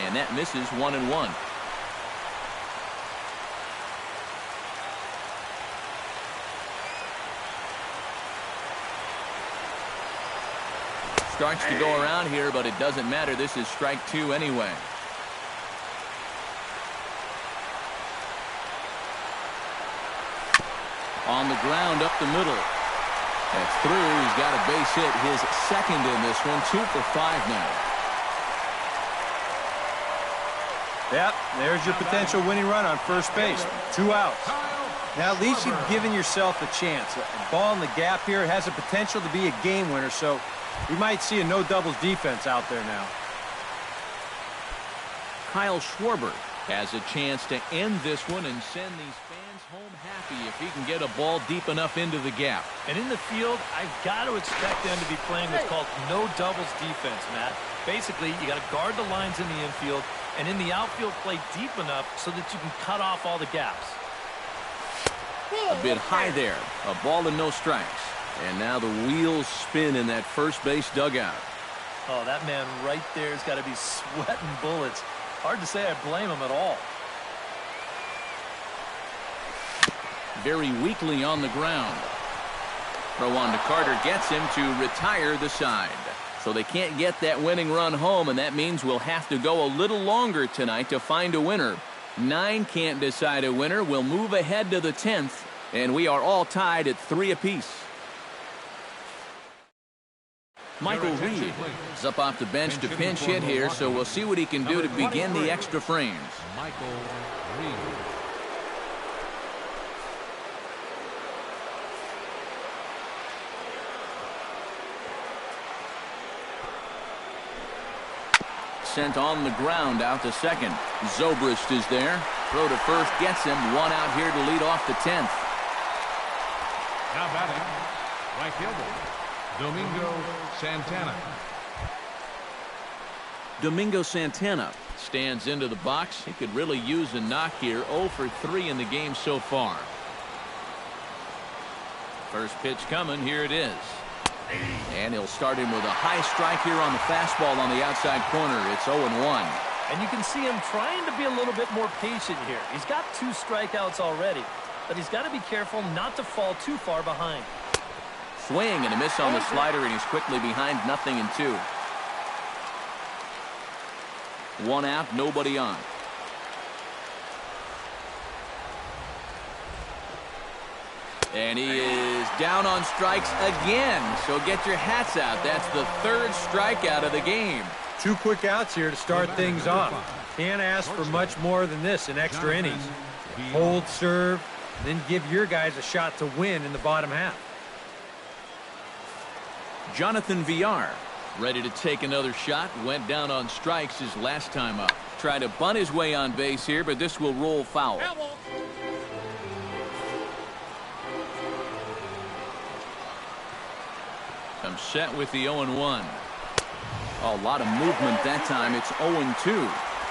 And that misses 1-1. Starts to go around here, but it doesn't matter. This is strike two anyway. On the ground up the middle. That's through. He's got a base hit, his second in this one. 2 for 5 now. Yep, there's your potential winning run on first base. 2 outs. Now, at least you've given yourself a chance. A ball in the gap here has a potential to be a game winner, so we might see a no-doubles defense out there now. Kyle Schwarber has a chance to end this one and send these fans home happy if he can get a ball deep enough into the gap. And in the field, I've got to expect them to be playing what's called no doubles defense, Matt. Basically, you got to guard the lines in the infield, and in the outfield, play deep enough so that you can cut off all the gaps. A bit high there. A ball and no strikes. And now the wheels spin in that first base dugout. Oh, that man right there has got to be sweating bullets. Hard to say I blame him at all. Very weakly on the ground. Throw on to Carter gets him to retire the side. So they can't get that winning run home, and that means we'll have to go a little longer tonight to find a winner. 9 can't decide a winner. We'll move ahead to the 10th, and we are all tied at 3 apiece. Michael Reed is up off the bench to pinch hit here, so we'll see what he can do to begin the extra frames. Michael Reed. Sent on the ground out to second. Zobrist is there. Throw to first gets him. 1 out here to lead off the 10th. Now batting, right fielder, Domingo Santana. Domingo Santana stands into the box. He could really use a knock here. 0 for 3 in the game so far. First pitch coming. Here it is. And he'll start him with a high strike here on the fastball on the outside corner. It's 0-1. And you can see him trying to be a little bit more patient here. He's got 2 strikeouts already, but he's got to be careful not to fall too far behind. Swing and a miss on the slider, and he's quickly behind 0-2. 1 out, nobody on. And he is down on strikes again. So get your hats out. That's the 3rd strikeout of the game. 2 quick outs here to start things off. Can't ask for much more than this in extra innings. Hold, serve, then give your guys a shot to win in the bottom half. Jonathan Villar ready to take another shot. Went down on strikes his last time up. Tried to bunt his way on base here, but this will roll foul. I'm set with the 0-1. A lot of movement that time. It's 0-2.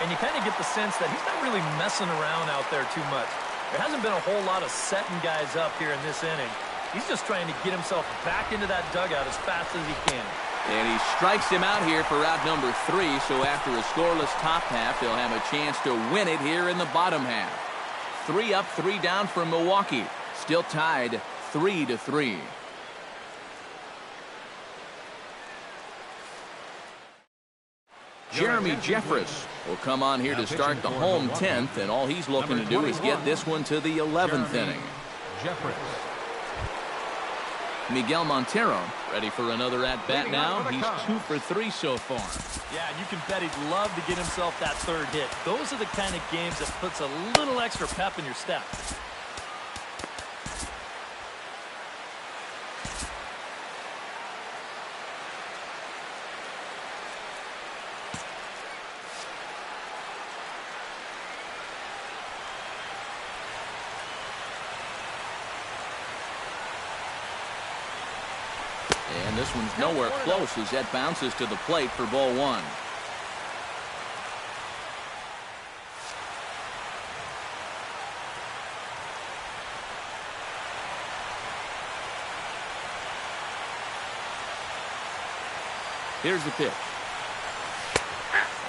And you kind of get the sense that he's not really messing around out there too much. There hasn't been a whole lot of setting guys up here in this inning. He's just trying to get himself back into that dugout as fast as he can. And he strikes him out here for out number 3. So after a scoreless top half, they'll have a chance to win it here in the bottom half. 3 up, 3 down for Milwaukee. Still tied 3-3. Jeremy Jeffress will come on here to start the home 10th, and all he's looking to do is get this one to the 11th inning. Jeffress. Miguel Montero ready for another at-bat now. He's 2 for 3 so far. Yeah, you can bet he'd love to get himself that 3rd hit. Those are the kind of games that puts a little extra pep in your step. And this one's nowhere close as that bounces to the plate for ball 1. Here's the pitch.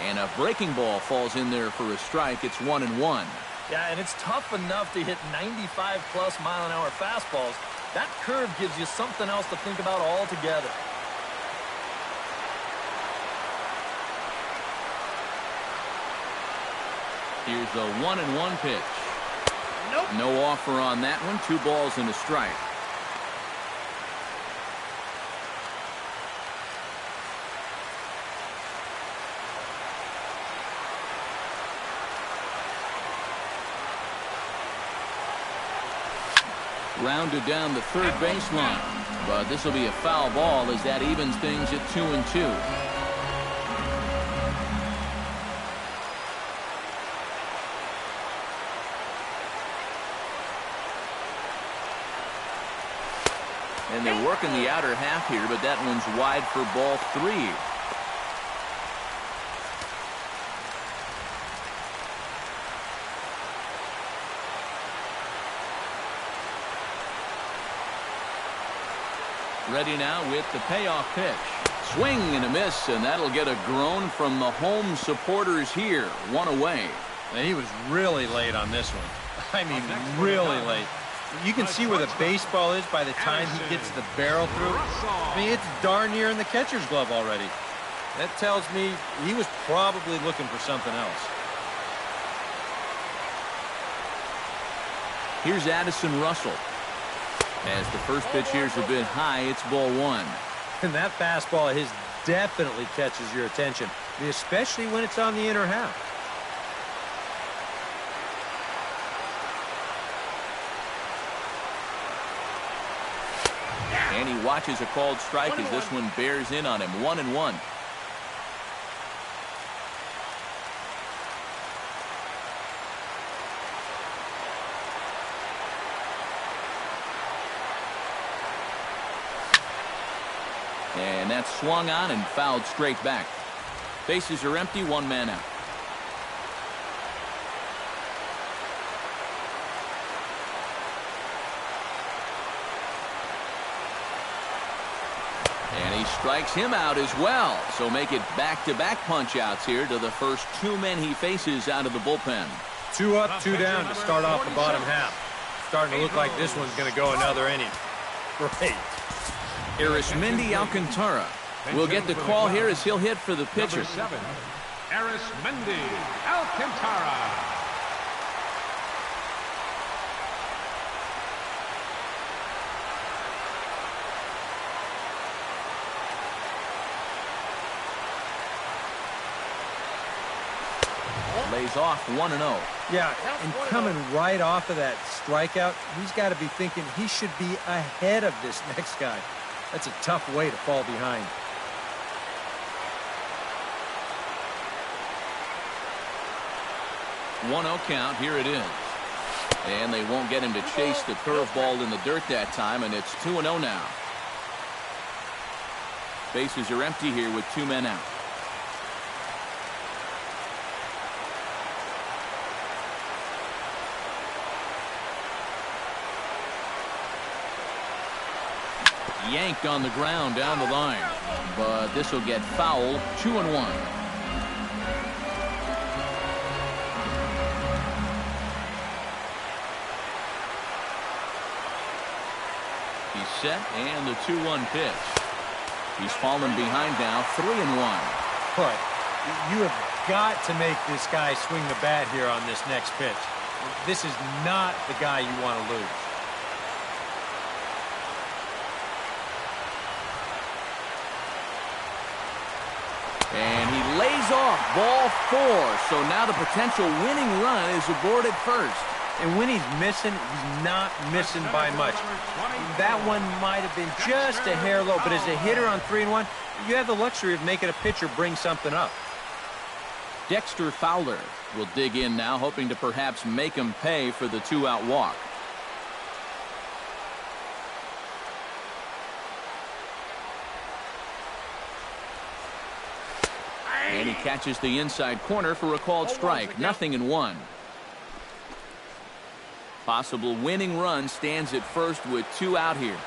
And a breaking ball falls in there for a strike. It's 1-1. Yeah, and it's tough enough to hit 95+ mile-an-hour fastballs. That curve gives you something else to think about altogether. Here's the 1-1 pitch. Nope. No offer on that one. 2 balls and a strike. Rounded down the 3rd baseline, but this will be a foul ball as that evens things at 2-2. And they're working the outer half here, but that one's wide for ball 3. Ready now with the payoff pitch. Swing and a miss, and that'll get a groan from the home supporters here. 1 away. And he was really late on this one. I mean, really late. You can see where the baseball is by the time he gets the barrel through. I mean, it's darn near in the catcher's glove already. That tells me he was probably looking for something else. Here's Addison Russell. As the first pitch here's a bit high, it's ball 1. And that fastball of his definitely catches your attention, especially when it's on the inner half. And he watches a called strike as this one bears in on him. 1-1. And that's swung on and fouled straight back. Bases are empty, one man out. And he strikes him out as well. So make it back-to-back punch-outs here to the first two men he faces out of the bullpen. 2 up, 2 down to start off the bottom half. Starting to look like this one's going to go another inning. Great. Arismendi Alcantara will get the call here as he'll hit for the pitcher. Number 7, Arismendi Alcantara. Lays off 1-0. Yeah, and coming right off of that strikeout, he's got to be thinking he should be ahead of this next guy. That's a tough way to fall behind. One 1-0 count. Here it is. And they won't get him to chase the curveball in the dirt that time, and it's 2-0 now. Bases are empty here with two men out. Yanked on the ground down the line, but this will get fouled. 2-1. He's set, and the 2-1 pitch. He's fallen behind now, 3-1. But you have got to make this guy swing the bat here on this next pitch. This is not the guy you want to lose. And he lays off ball 4. So now the potential winning run is aboard at first. And when he's missing, he's not missing by much. That one might have been just a hair low, but as a hitter on 3-1, you have the luxury of making a pitcher bring something up. Dexter Fowler will dig in now, hoping to perhaps make him pay for the 2-out walk. And he catches the inside corner for a called strike. 0-1. Possible winning run stands at first with 2 out here.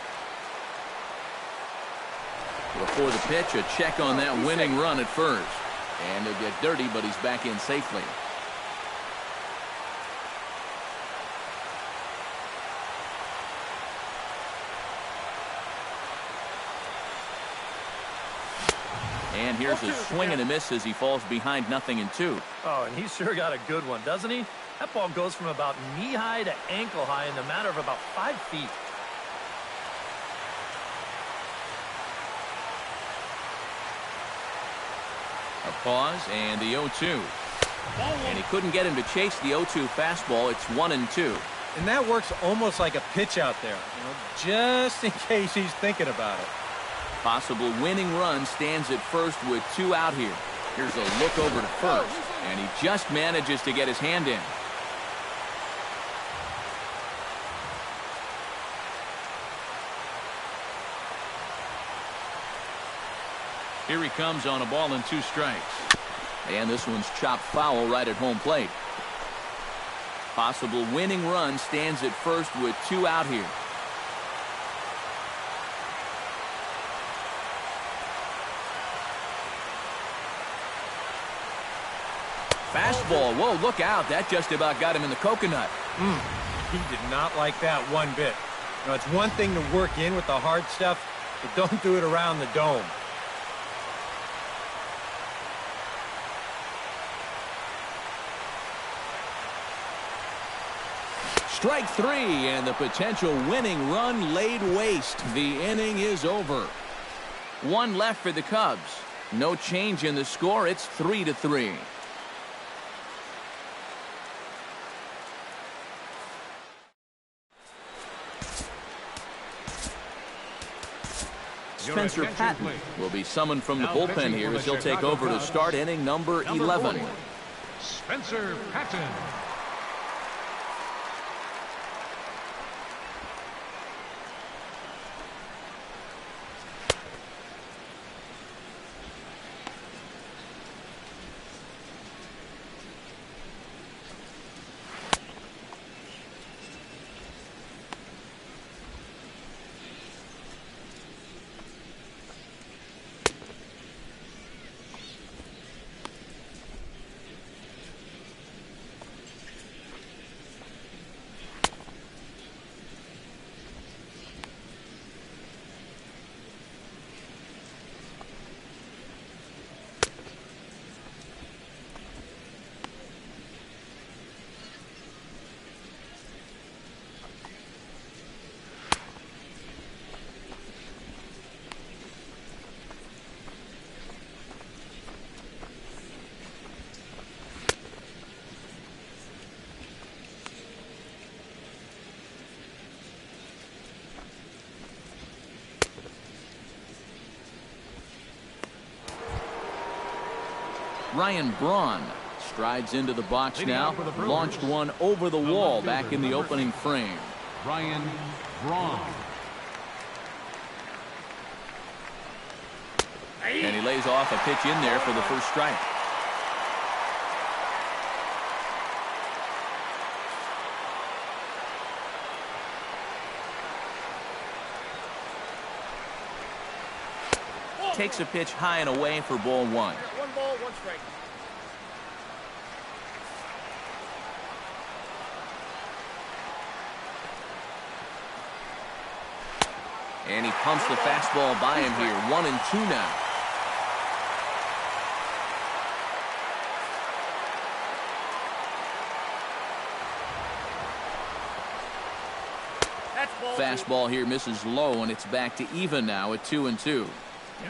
Before the pitch, a check on that winning run at first. And he'll get dirty, but he's back in safely. And here's a swing and a miss as he falls behind 0-2. Oh, and he's sure got a good one, doesn't he? That ball goes from about knee-high to ankle-high in the matter of about 5 feet. A pause and the 0-2. And he couldn't get him to chase the 0-2 fastball. It's 1-2. And that works almost like a pitch out there, just in case he's thinking about it. Possible winning run stands at first with 2 out here. Here's a look over to first, and he just manages to get his hand in. Here he comes on a ball and 2 strikes. And this one's chopped foul right at home plate. Possible winning run stands at first with 2 out here. Fastball. Whoa, look out. That just about got him in the coconut. He did not like that one bit. It's one thing to work in with the hard stuff, but don't do it around the dome. Strike 3, and the potential winning run laid waste. The inning is over. 1 left for the Cubs. No change in the score. It's 3-3. Spencer Patton will be summoned from the bullpen here as he'll take over to start inning number 11. Spencer Patton. Ryan Braun strides into the box now. Launched one over the wall back in the opening frame. Ryan Braun. And he lays off a pitch in there for the first strike. Takes a pitch high and away for ball one. 1 ball, 1 strike. And he pumps the fastball by him here. 1-2 now. Fastball here misses low, and it's back to even now at 2-2.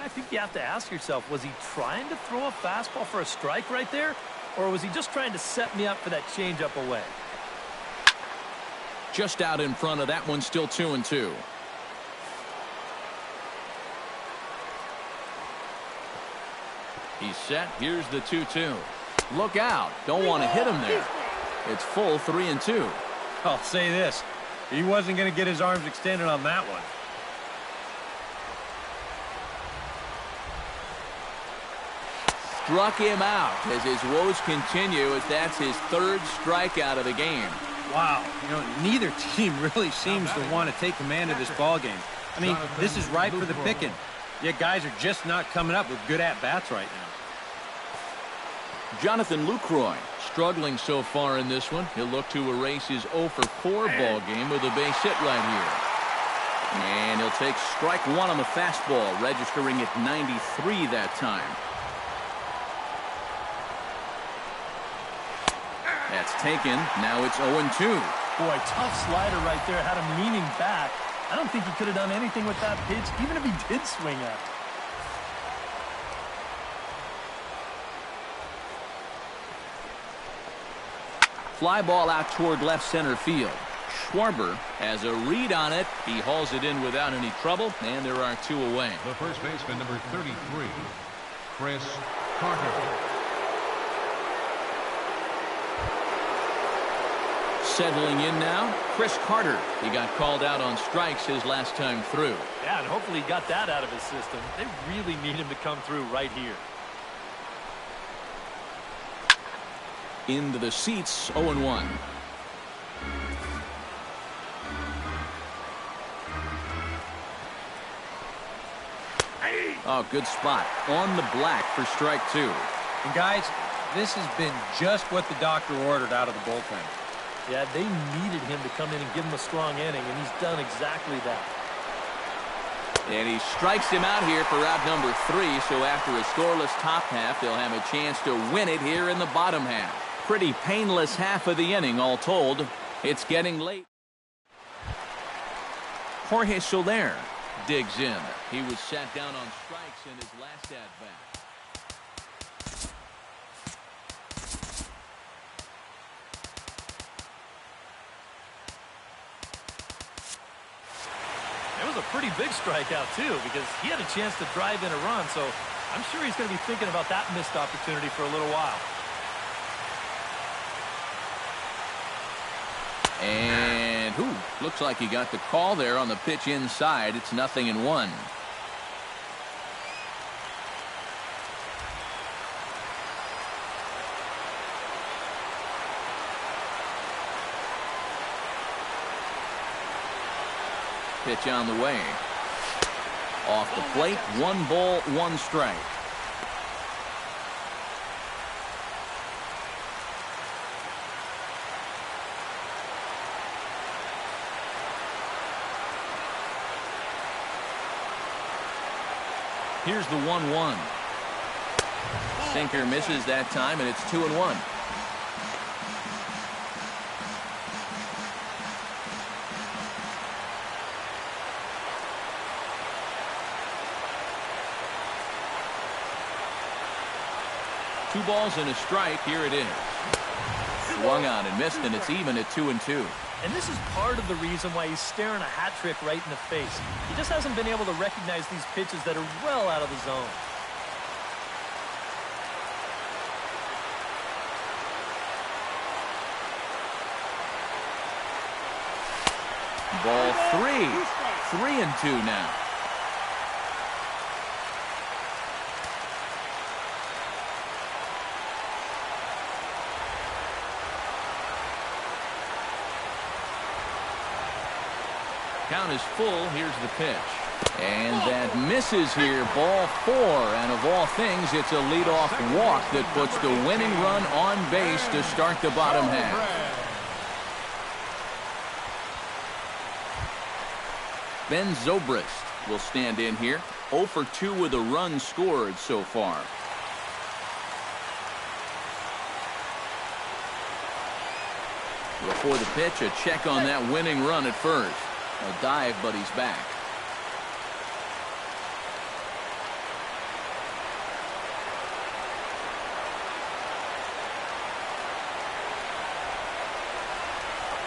I think you have to ask yourself, was he trying to throw a fastball for a strike right there? Or was he just trying to set me up for that changeup away? Just out in front of that one, still 2-2. He's set. Here's the 2-2. Look out. Don't want to hit him there. It's full 3-2. I'll say this. He wasn't going to get his arms extended on that one. Struck him out as his woes continue, as that's his third strikeout of the game. Wow. Neither team really seems to want to take command of this ball game. I mean, this is ripe for the picking. Yet guys are just not coming up with good at-bats right now. Jonathan Lucroy struggling so far in this one. He'll look to erase his 0-for-4 ball game with a base hit right here. And he'll take strike one on the fastball, registering at 93 that time. That's taken. Now it's 0-2. Boy, tough slider right there. Had him leaning back. I don't think he could have done anything with that pitch, even if he did swing at it. Fly ball out toward left center field. Schwarber has a read on it. He hauls it in without any trouble, and there are 2 away. The first baseman, number 33, Chris Carter. Settling in now, Chris Carter. He got called out on strikes his last time through. Yeah, and hopefully he got that out of his system. They really need him to come through right here. Into the seats, 0-1. Oh, good spot. On the black for strike 2. And guys, this has been just what the doctor ordered out of the bullpen. Yeah, they needed him to come in and give him a strong inning, and he's done exactly that. And he strikes him out here for out number 3, so after a scoreless top half, they'll have a chance to win it here in the bottom half. Pretty painless half of the inning, all told. It's getting late. Jorge Soler digs in. He was sat down on strikes in his last at-bat. It was a pretty big strikeout, too, because he had a chance to drive in a run, so I'm sure he's going to be thinking about that missed opportunity for a little while. And looks like he got the call there on the pitch inside. It's 0-1. Pitch on the way. Off the plate, 1 ball, 1 strike. Here's the 1-1. Sinker misses that time, and it's 2-1. Two balls and a strike. Here it is. Swung on and missed, and it's even at 2-2. And this is part of the reason why he's staring a hat trick right in the face. He just hasn't been able to recognize these pitches that are well out of the zone. Ball 3. 3-2 now. Count is full. Here's the pitch. And that misses here. Ball 4. And of all things, it's a leadoff walk that puts the winning run on base to start the bottom half. Ben Zobrist will stand in here. 0 for 2 with a run scored so far. Before the pitch, a check on that winning run at first. A dive, but he's back.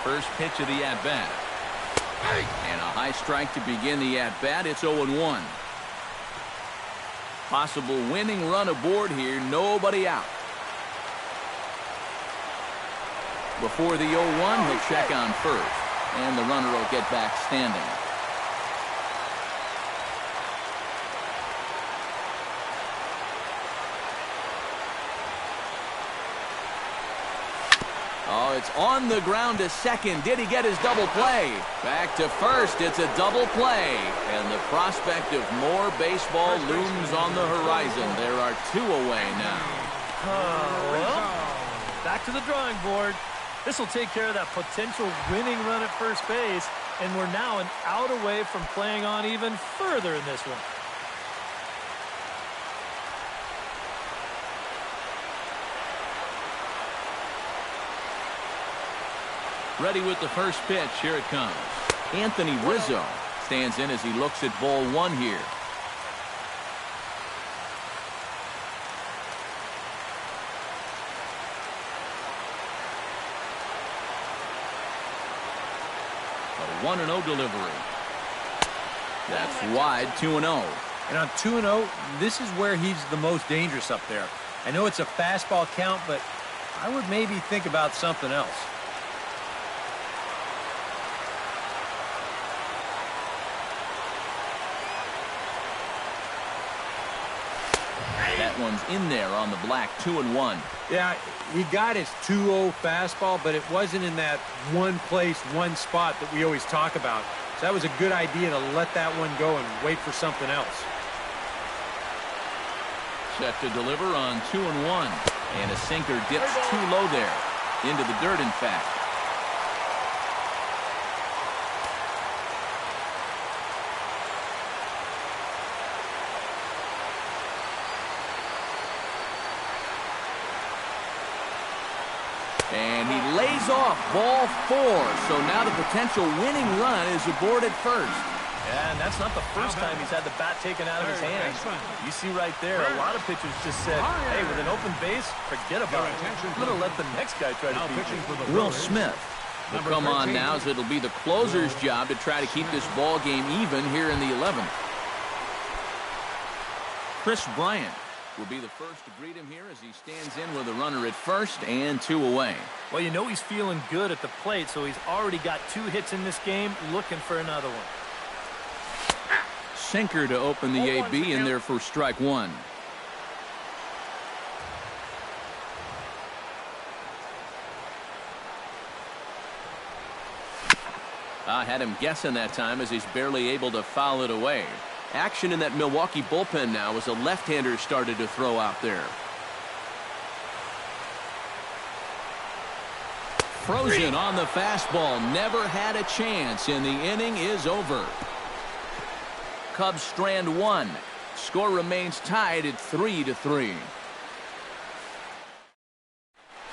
First pitch of the at-bat. And a high strike to begin the at-bat. It's 0-1. Possible winning run aboard here. Nobody out. Before the 0-1, he'll check on first. And the runner will get back standing. Oh, it's on the ground to second. Did he get his double play? Back to first. It's a double play. And the prospect of more baseball looms on the horizon. There are 2 away now. Well, back to the drawing board. This will take care of that potential winning run at first base. And we're now an out away from playing on even further in this one. Ready with the first pitch. Here it comes. Anthony Rizzo stands in as he looks at ball 1 here. A 1-0 delivery. That's wide. 2-0. And on 2-0, this is where he's the most dangerous up there. I know it's a fastball count, but I would maybe think about something else. That one's in there on the black. 2-1. Yeah, he got his 2-0 fastball, but it wasn't in that one place, one spot that we always talk about. So that was a good idea to let that one go and wait for something else. Set to deliver on 2-1. And a sinker dips too low there. Into the dirt, in fact. And he lays off ball 4. So now the potential winning run is aboard at first. Yeah, and that's not the first time he's had the bat taken out of his hands. You see right there, a lot of pitchers just said, hey, with an open base, forget about it. I'm going to let the next guy try to beat you. Will Smith will come on now as it'll be the closer's job to try to keep this ball game even here in the 11th. Chris Bryant will be the first to greet him here as he stands in with a runner at first and 2 away. Well, you know he's feeling good at the plate, so he's already got 2 hits in this game, looking for another one. Sinker to open the AB in there for strike 1. I had him guessing that time as he's barely able to foul it away. Action in that Milwaukee bullpen now as a left-hander started to throw out there. Frozen on the fastball. Never had a chance, and the inning is over. Cubs strand 1. Score remains tied at 3-3.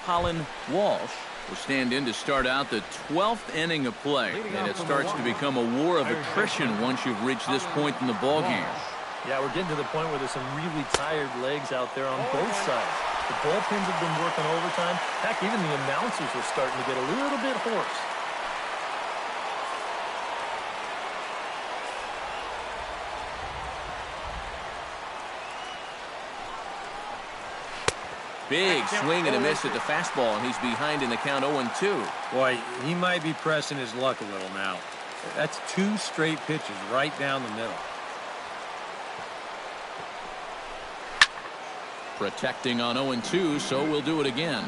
Colin Walsh will stand in to start out the 12th inning of play, and it starts to become a war of attrition once you've reached this point in the ballgame. Yeah, we're getting to the point where there's some really tired legs out there on both sides. The bullpens have been working overtime. Heck, even the announcers are starting to get a little bit hoarse. Big swing and a miss at the fastball, and he's behind in the count 0-2. Boy, he might be pressing his luck a little now. That's 2 straight pitches right down the middle. Protecting on 0-2, so we'll do it again.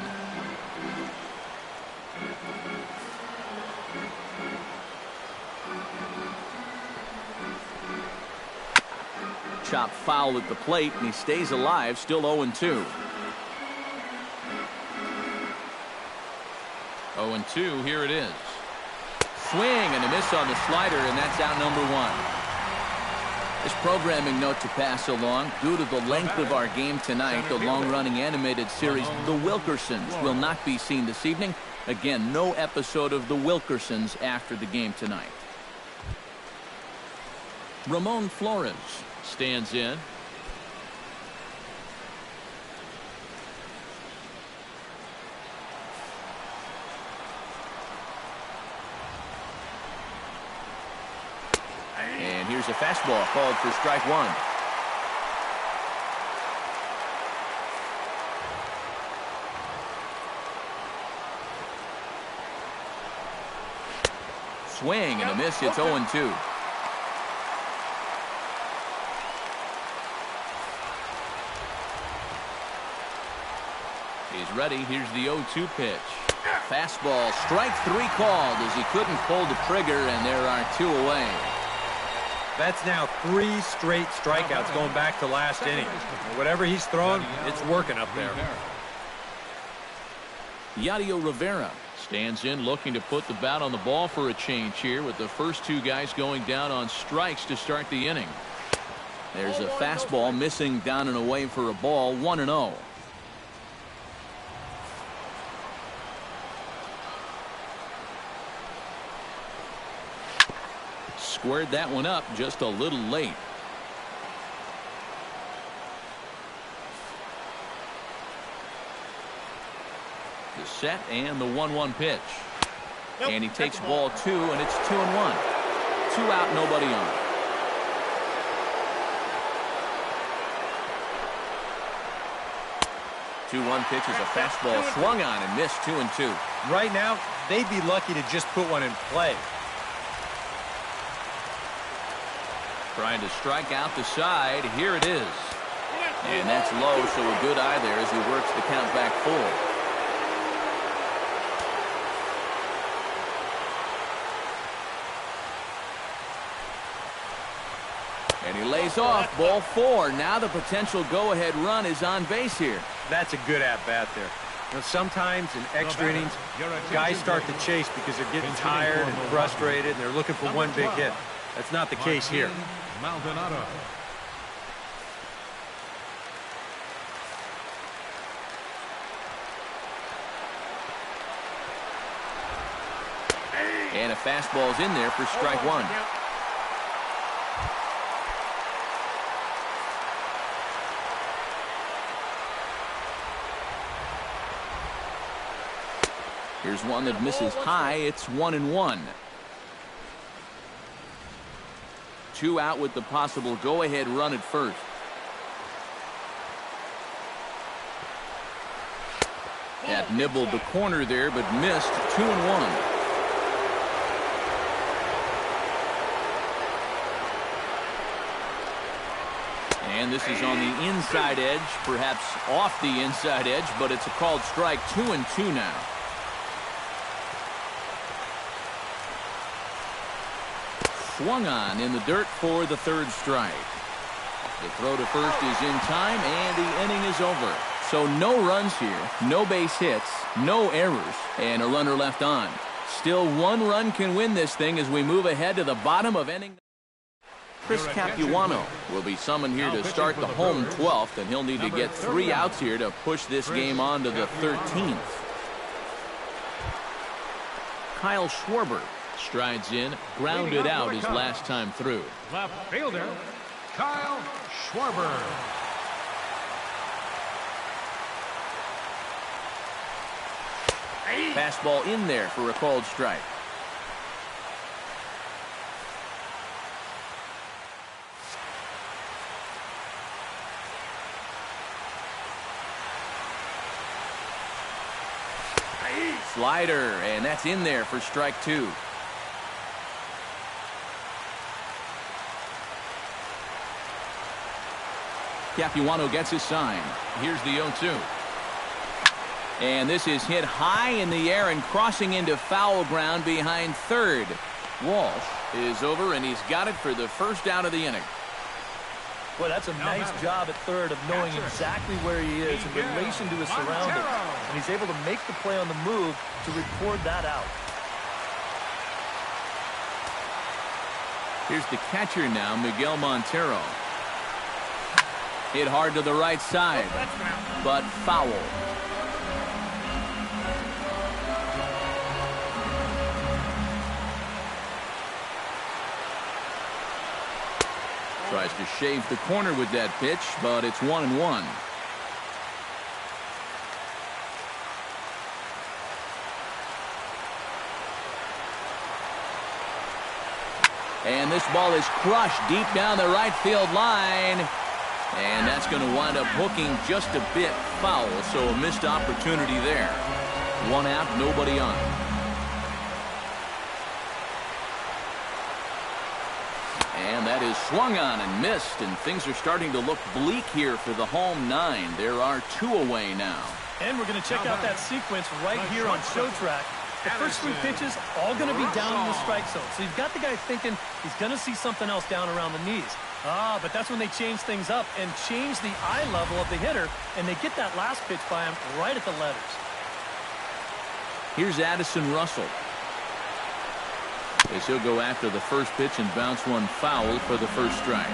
Chop foul at the plate, and he stays alive, still 0-2. 0-2, here it is. Swing and a miss on the slider, and that's out number 1. This programming note to pass along: due to the length of our game tonight, the long-running animated series The Wilkersons will not be seen this evening. Again, no episode of The Wilkersons after the game tonight. Ramon Flores stands in. And here's a fastball called for strike 1. Swing and a miss. It's 0-2. He's ready. Here's the 0-2 pitch. Fastball, strike 3 called as he couldn't pull the trigger, and there are 2 away. That's now 3 straight strikeouts going back to last inning. Whatever he's throwing, it's working up there. Yadier Rivera stands in, looking to put the bat on the ball for a change here, with the first 2 guys going down on strikes to start the inning. There's a fastball missing down and away for a ball, 1-0. Squared that one up just a little late. The set and the 1-1 pitch. And he takes ball 2, and it's 2-1. 2 out, nobody on. The 2-1 pitch is a fastball swung on and missed. 2-2. Right now, they'd be lucky to just put one in play. Trying to strike out the side. Here it is. And that's low, so a good eye there as he works the count back full. And he lays off. Ball 4. Now the potential go-ahead run is on base here. That's a good at-bat there. You know, sometimes in extra innings, guys start to chase because they're getting tired and frustrated, and they're looking for one big hit. That's not the case here. Maldonado. And a fastball's in there for strike 1. Here's one that misses high. It's 1-1. 2 out with the possible go-ahead run at first. That nibbled the corner there, but missed. 2-1. And this is on the inside edge, perhaps off the inside edge, but it's a called strike. 2-2 now. Swung on in the dirt for the 3rd strike. The throw to first is in time, and the inning is over. So no runs here, no base hits, no errors, and a runner left on. Still 1 run can win this thing as we move ahead to the bottom of inning. Chris Capuano will be summoned here to start the home 12th, and he'll need to get 3 outs here to push this game on to the 13th. Kyle Schwarber strides in, grounded out his last time through. Left fielder, Kyle Schwarber. Fastball in there for a called strike. Slider, and that's in there for strike 2. Capuano gets his sign. Here's the 0-2. And this is hit high in the air and crossing into foul ground behind third. Walsh is over, and he's got it for the first out of the inning. Boy, that's a nice job at third of knowing exactly where he is in relation to his surroundings. And he's able to make the play on the move to record that out. Here's the catcher now, Miguel Montero. Hit hard to the right side, but foul. Tries to shave the corner with that pitch, but it's 1-1. And this ball is crushed deep down the right field line. And that's going to wind up hooking just a bit foul, so a missed opportunity there. One out, nobody on. And that is swung on and missed, and things are starting to look bleak here for the home nine. There are two away now. And we're going to check out that sequence right here on Show Track. The first three pitches all going to be down in the strike zone. So you've got the guy thinking he's going to see something else down around the knees. But that's when they change things up and change the eye level of the hitter, and they get that last pitch by him right at the letters. Here's Addison Russell. As he'll go after the first pitch and bounce one foul for the first strike.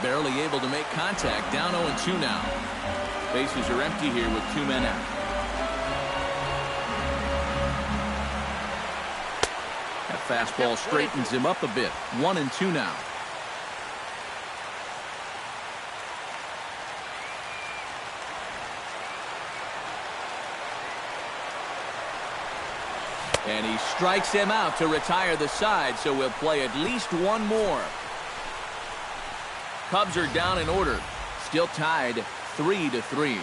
Barely able to make contact. Down 0-2 now. Bases are empty here with two men out. That fastball straightens him up a bit. 1-2 now. And he strikes him out to retire the side, so we'll play at least one more. Cubs are down in order. Still tied 3-3.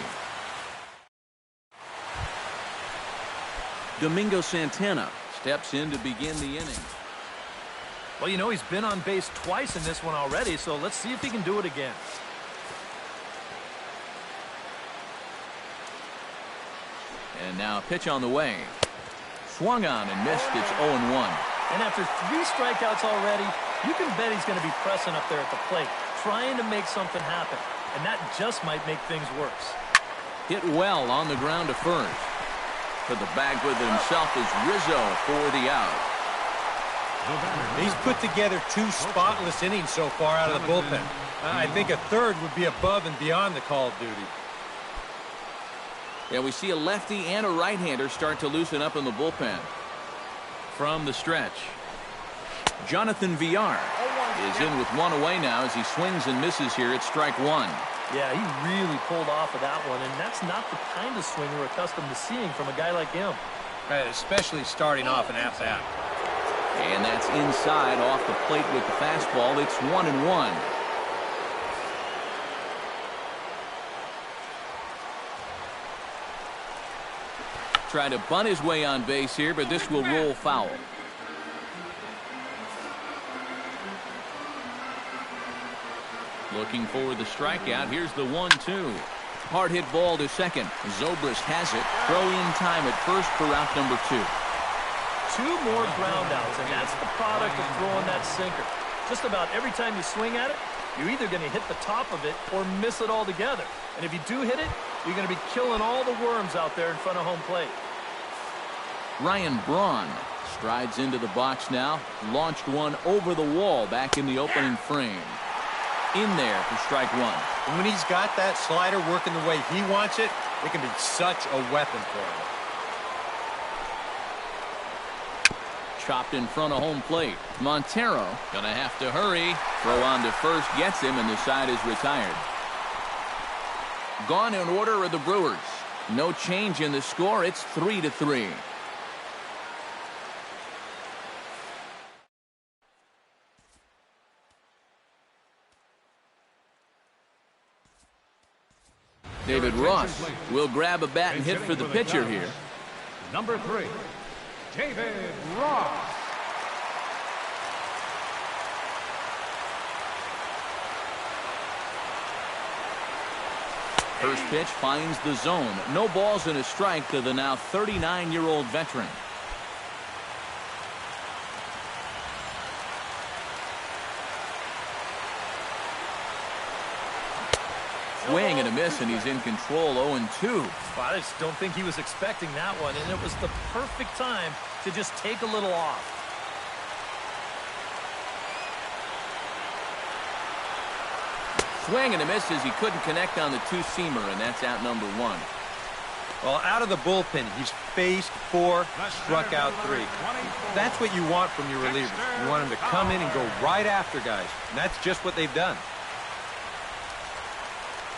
Domingo Santana steps in to begin the inning. Well, you know, he's been on base twice in this one already, so let's see if he can do it again. And now a pitch on the way. Swung on and missed. It's 0-1. And after 3 strikeouts already, you can bet he's going to be pressing up there at the plate, trying to make something happen. And that just might make things worse. Hit well on the ground to first. To the bag with himself is Rizzo for the out. He's put together 2 spotless innings so far out of the bullpen. I think a third would be above and beyond the call of duty. Yeah, we see a lefty and a right-hander start to loosen up in the bullpen. From the stretch, Jonathan Villar is in with one away now as he swings and misses here at strike one. Yeah, he really pulled off of that one, and that's not the kind of swing we're accustomed to seeing from a guy like him. Especially starting off an at-bat. And that's inside off the plate with the fastball. It's 1-1. Trying to bunt his way on base here, but this will roll foul. Looking for the strikeout. Here's the 1-2. Hard hit ball to second. Zobrist has it. Throw in time at first for out number 2. 2 more ground outs, and that's the product of throwing that sinker. Just about every time you swing at it, you're either going to hit the top of it or miss it altogether. And if you do hit it, you're going to be killing all the worms out there in front of home plate. Ryan Braun strides into the box now. Launched one over the wall back in the opening frame. In there for strike one. And when he's got that slider working the way he wants it, it can be such a weapon for him. Chopped in front of home plate. Montero gonna have to hurry. Throw on to first gets him, and the side is retired. Gone in order are the Brewers. No change in the score. It's 3-3. David Ross will grab a bat and hit for the pitcher here. Number 3, David Ross. First pitch finds the zone. No balls and a strike to the now 39-year-old veteran. Swing and a miss, and he's in control, 0-2. I just don't think he was expecting that one, and it was the perfect time to just take a little off. Swing and a miss as he couldn't connect on the two-seamer, and that's out number 1. Well, out of the bullpen, he's faced 4, struck out 3. That's what you want from your relievers. You want them to come in and go right after guys, and that's just what they've done.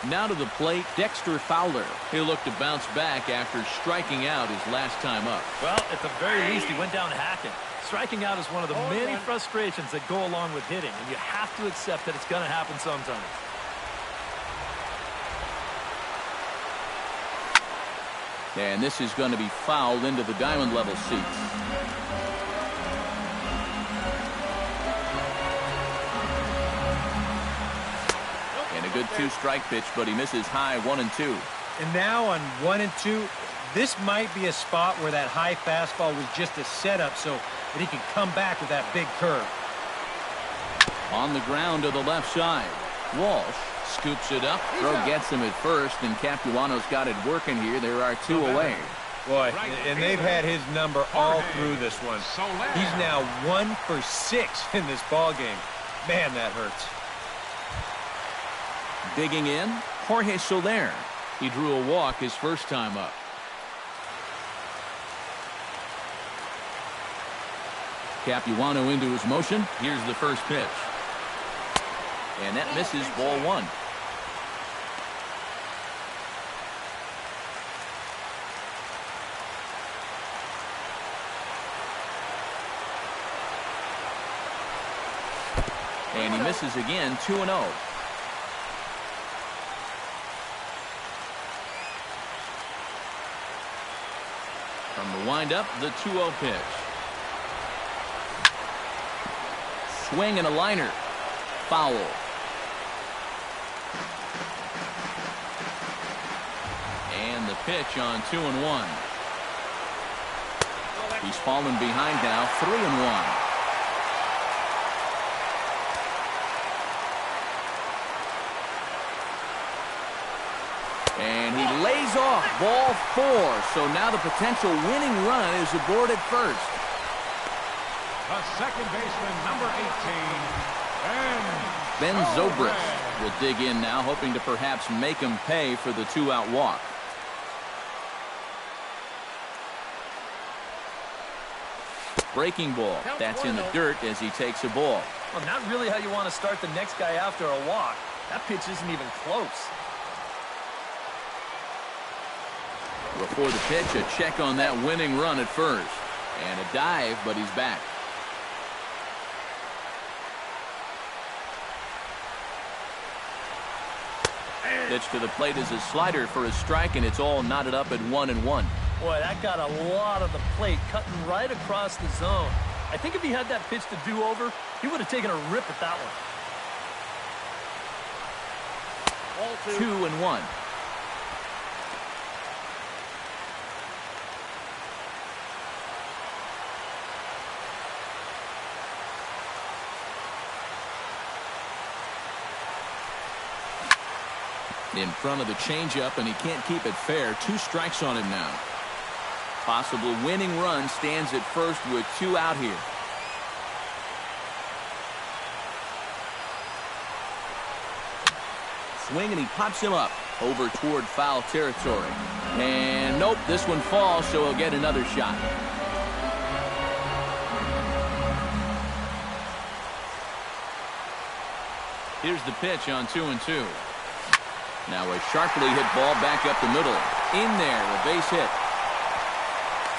Now to the plate, Dexter Fowler. He'll look to bounce back after striking out his last time up. Well, at the very least, he went down hacking. Striking out is one of the many frustrations that go along with hitting, and you have to accept that it's going to happen sometime. And this is going to be fouled into the diamond level seats. And a good 2-strike pitch, but he misses high 1-2. And now on 1-2, this might be a spot where that high fastball was just a setup so that he can come back with that big curve. On the ground to the left side. Walsh scoops it up. Throw gets him at first, and Capuano's got it working here. There are 2 away. Boy, and they've had his number all through this one. He's now 1 for 6 in this ball game. Man, that hurts. Digging in, Jorge Soler. He drew a walk his first time up. Capuano into his motion. Here's the first pitch. And that misses, ball 1. And he misses again, 2-0. From the windup, the 2-0 pitch. Swing and a liner. Foul. And the pitch on 2-1. He's fallen behind now, 3-1. And he lays off, ball 4. So now the potential winning run is aboard at first. The second baseman, number 18, Ben Zobrist will dig in now, hoping to perhaps make him pay for the 2-out walk. Breaking ball. That's in the dirt as he takes a ball. Well, not really how you want to start the next guy after a walk. That pitch isn't even close. Before the pitch, a check on that winning run at first. And a dive, but he's back. Pitch to the plate is a slider for a strike, and it's all knotted up at 1-1. Boy, that got a lot of the plate, cutting right across the zone. I think if he had that pitch to do over, he would have taken a rip at that one. 2-1. In front of the changeup, and he can't keep it fair. 2 strikes on him now. Possible winning run stands at first with 2 out here. Swing, and he pops him up over toward foul territory. And nope, this one falls, so he'll get another shot. Here's the pitch on 2-2. Now a sharply hit ball back up the middle. In there, a base hit.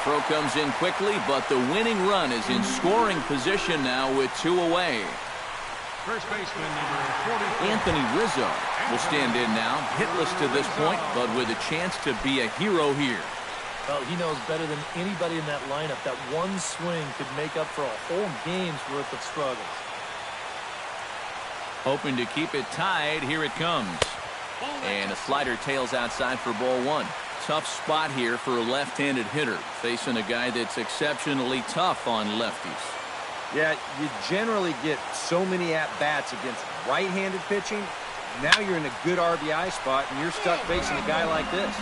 Throw comes in quickly, but the winning run is in scoring position now with 2 away. first baseman, number 44. Anthony Rizzo will stand in now, hitless to this point, but with a chance to be a hero here. Well, he knows better than anybody in that lineup that one swing could make up for a whole game's worth of struggles. Hoping to keep it tied. Here it comes. And a slider tails outside for ball one. Tough spot here for a left-handed hitter, facing a guy that's exceptionally tough on lefties. Yeah, you generally get so many at-bats against right-handed pitching. Now you're in a good RBI spot, and you're stuck facing a guy like this.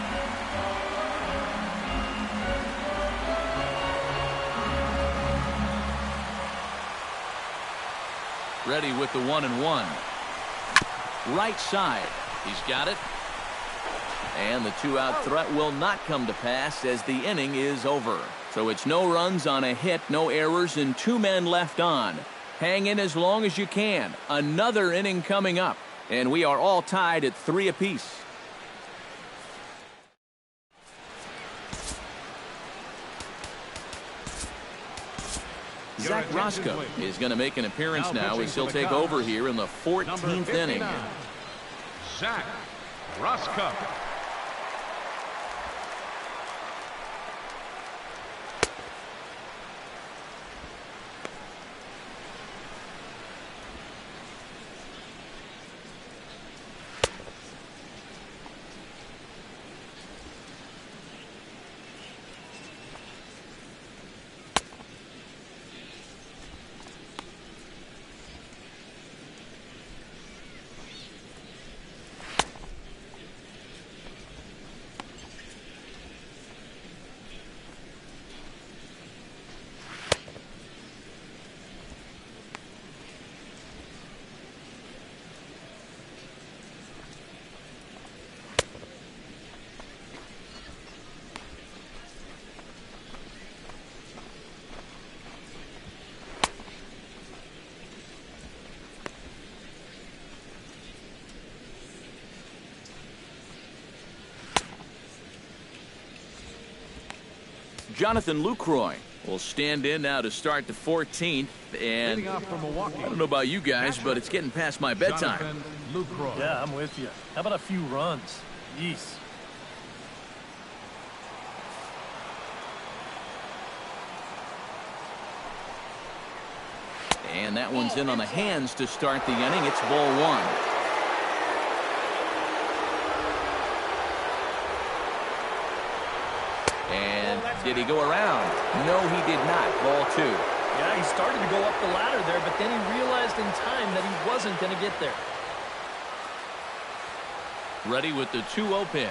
Ready with the 1-1. Right side. He's got it. And the two-out threat will not come to pass as the inning is over. So it's no runs on a hit, no errors, and 2 men left on. Hang in as long as you can. Another inning coming up. And we are all tied at 3 apiece. Zach Roscoe is going to make an appearance now as he'll take over here in the 14th inning. Zach Roscoe. Jonathan Lucroy will stand in now to start the 14th. And I don't know about you guys, but it's getting past my bedtime. Yeah, I'm with you. How about a few runs? Yeesh. And that one's in on the hands to start the inning. It's ball one. And did he go around? No, he did not. Ball two. Yeah, he started to go up the ladder there, but then he realized in time that he wasn't going to get there. Ready with the 2-0 pitch.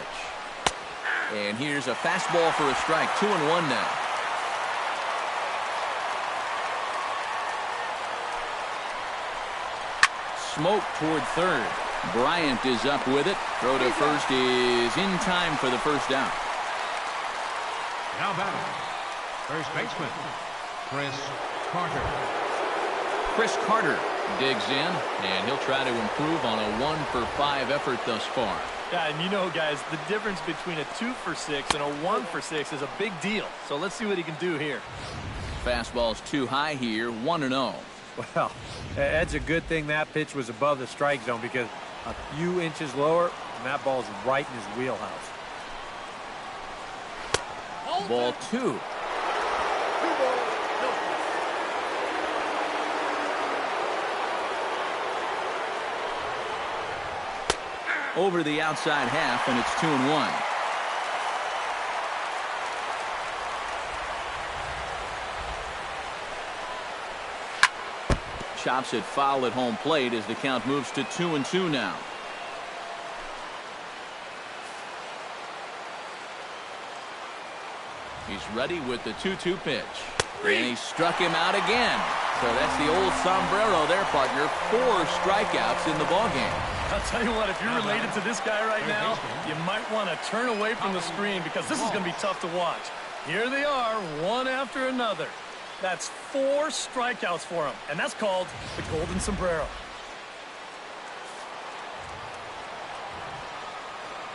And here's a fastball for a strike. 2-1 now. Smoke toward third. Bryant is up with it. Throw to first is in time for the first out. Now batting, first baseman, Chris Carter. Chris Carter digs in, and he'll try to improve on a 1-for-5 effort thus far. Yeah, and you know, guys, the difference between a 2-for-6 and a 1-for-6 is a big deal. So let's see what he can do here. Fastball's too high here, 1-0. Well, that's a good thing that pitch was above the strike zone, because a few inches lower, and that ball's right in his wheelhouse. Ball two. Over the outside half, and it's 2-1. Chops it foul at home plate as the count moves to 2-2 now. He's ready with the 2-2 pitch. And he struck him out again. So that's the old sombrero there, partner. 4 strikeouts in the ballgame. I'll tell you what, if you're related to this guy right now, you might want to turn away from the screen, because this is going to be tough to watch. Here they are, one after another. That's 4 strikeouts for him, and that's called the golden sombrero.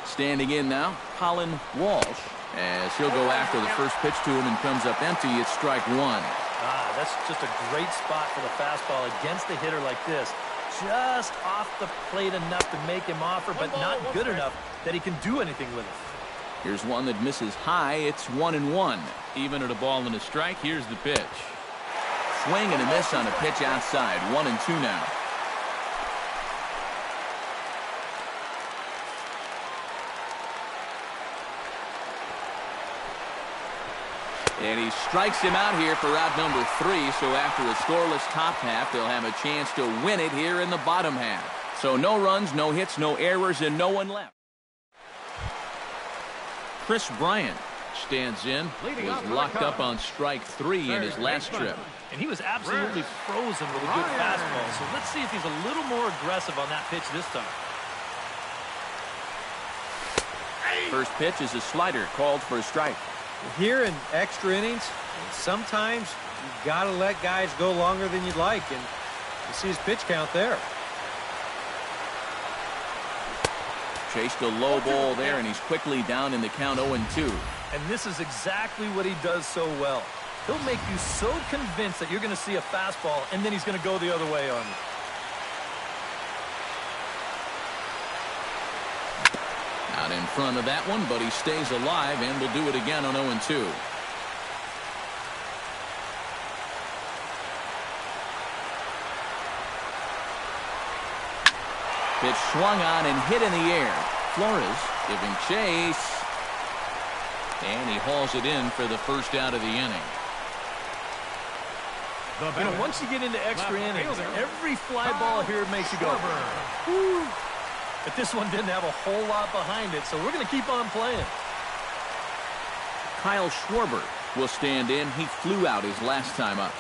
Standing in now, Colin Walsh, as he'll go after the first pitch to him and comes up empty. It's strike one. That's just a great spot for the fastball against a hitter like this. Just off the plate enough to make him offer, but not good enough that he can do anything with it. Here's one that misses high. It's 1-1. Even at a ball and a strike, here's the pitch. Swing and a miss on a pitch outside. 1-2 now. And he strikes him out here for out number 3. So after a scoreless top half, they'll have a chance to win it here in the bottom half. So no runs, no hits, no errors, and no one left. Chris Bryant stands in, was locked up on strike 3 in his last trip. And he was absolutely frozen with a good fastball. So let's see if he's a little more aggressive on that pitch this time. First pitch is a slider called for a strike. Here in extra innings, sometimes you got to let guys go longer than you'd like, and you see his pitch count there. Chased a low ball there, and he's quickly down in the count 0-2. And this is exactly what he does so well. He'll make you so convinced that you're going to see a fastball, and then he's going to go the other way on you. Out in front of that one, but he stays alive and will do it again on 0-2. Pitch swung on and hit in the air. Flores giving chase. And he hauls it in for the first out of the inning. You know, once you get into extra innings, every fly ball here makes you go, whoo. But this one didn't have a whole lot behind it, so we're going to keep on playing. Kyle Schwarber will stand in. He flew out his last time up.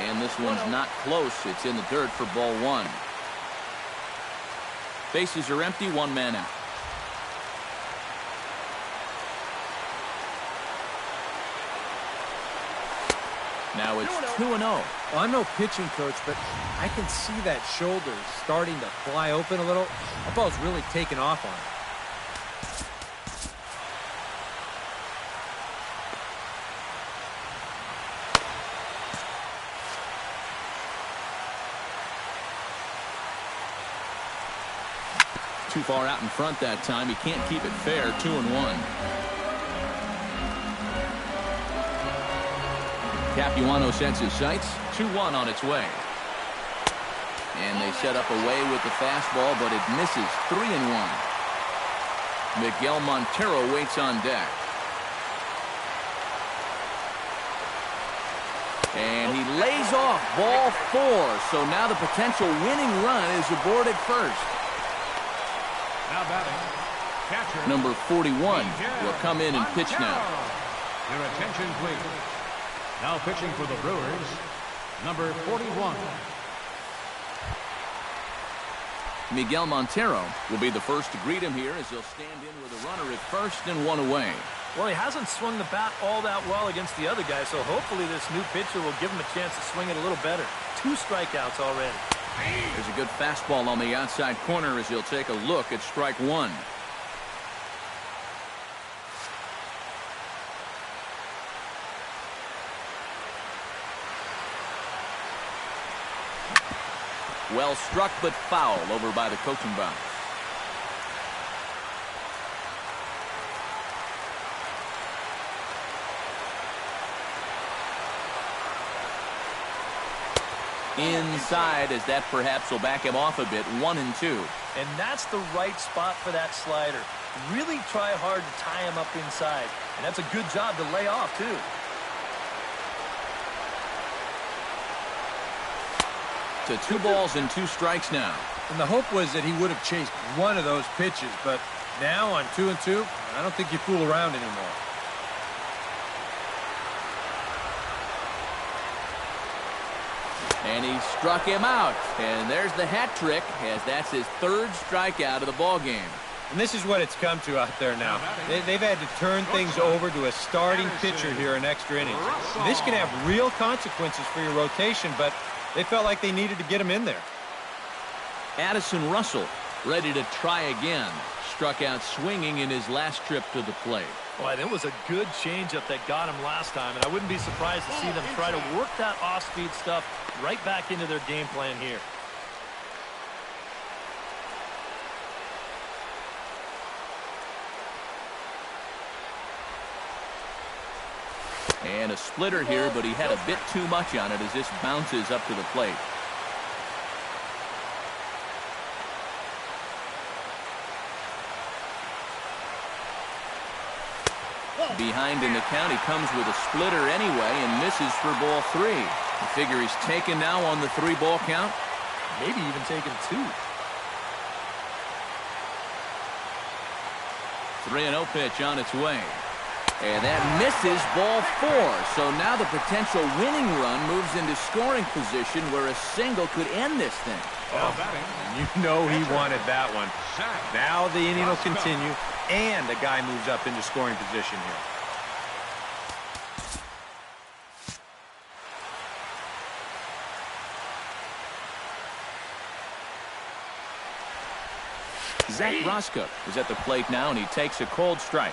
And this one's not close. It's in the dirt for ball 1. Bases are empty, 1 man out. Now it's 2-0. Well, I'm no pitching coach, but I can see that shoulder starting to fly open a little. That ball's really taken off on it. Too far out in front that time. He can't keep it fair. 2-1. Capuano sets his sights. 2-1 on its way. And they set up away with the fastball, but it misses. 3-1. Miguel Montero waits on deck. And he lays off ball 4. So now the potential winning run is aboard at first. Now batting, catcher Number 41 will come in and pitch now. Your attention, please. Now pitching for the Brewers, number 41. Miguel Montero will be the first to greet him here as he'll stand in with a runner at first and 1 away. Well, he hasn't swung the bat all that well against the other guy, so hopefully this new pitcher will give him a chance to swing it a little better. 2 strikeouts already. There's a good fastball on the outside corner as he'll take a look at strike 1. Well struck but foul over by the coaching box. Inside, as that perhaps will back him off a bit. 1-2. And that's the right spot for that slider. Really try hard to tie him up inside. And that's a good job to lay off, too. To 2 balls and 2 strikes now. And the hope was that he would have chased one of those pitches, but now on 2-2, I don't think you fool around anymore. And he struck him out. And there's the hat trick, as that's his 3rd strikeout of the ball game. And this is what it's come to out there now. They've had to turn things over to a starting pitcher here in extra innings. And this can have real consequences for your rotation, but they felt like they needed to get him in there. Addison Russell ready to try again. Struck out swinging in his last trip to the plate. Boy, that was a good changeup that got him last time, and I wouldn't be surprised to see them try to work that off-speed stuff right back into their game plan here. And a splitter here, but he had a bit too much on it as this bounces up to the plate. Behind in the count, he comes with a splitter anyway and misses for ball 3. I figure he's taken now on the 3-ball count. Maybe even taken 2. 3-0 pitch on its way. And that misses ball 4. So now the potential winning run moves into scoring position where a single could end this thing. Oh, you know he wanted that one. Now the inning will continue, and the guy moves up into scoring position here. Zach Roscoe is at the plate now, and he takes a cold strike.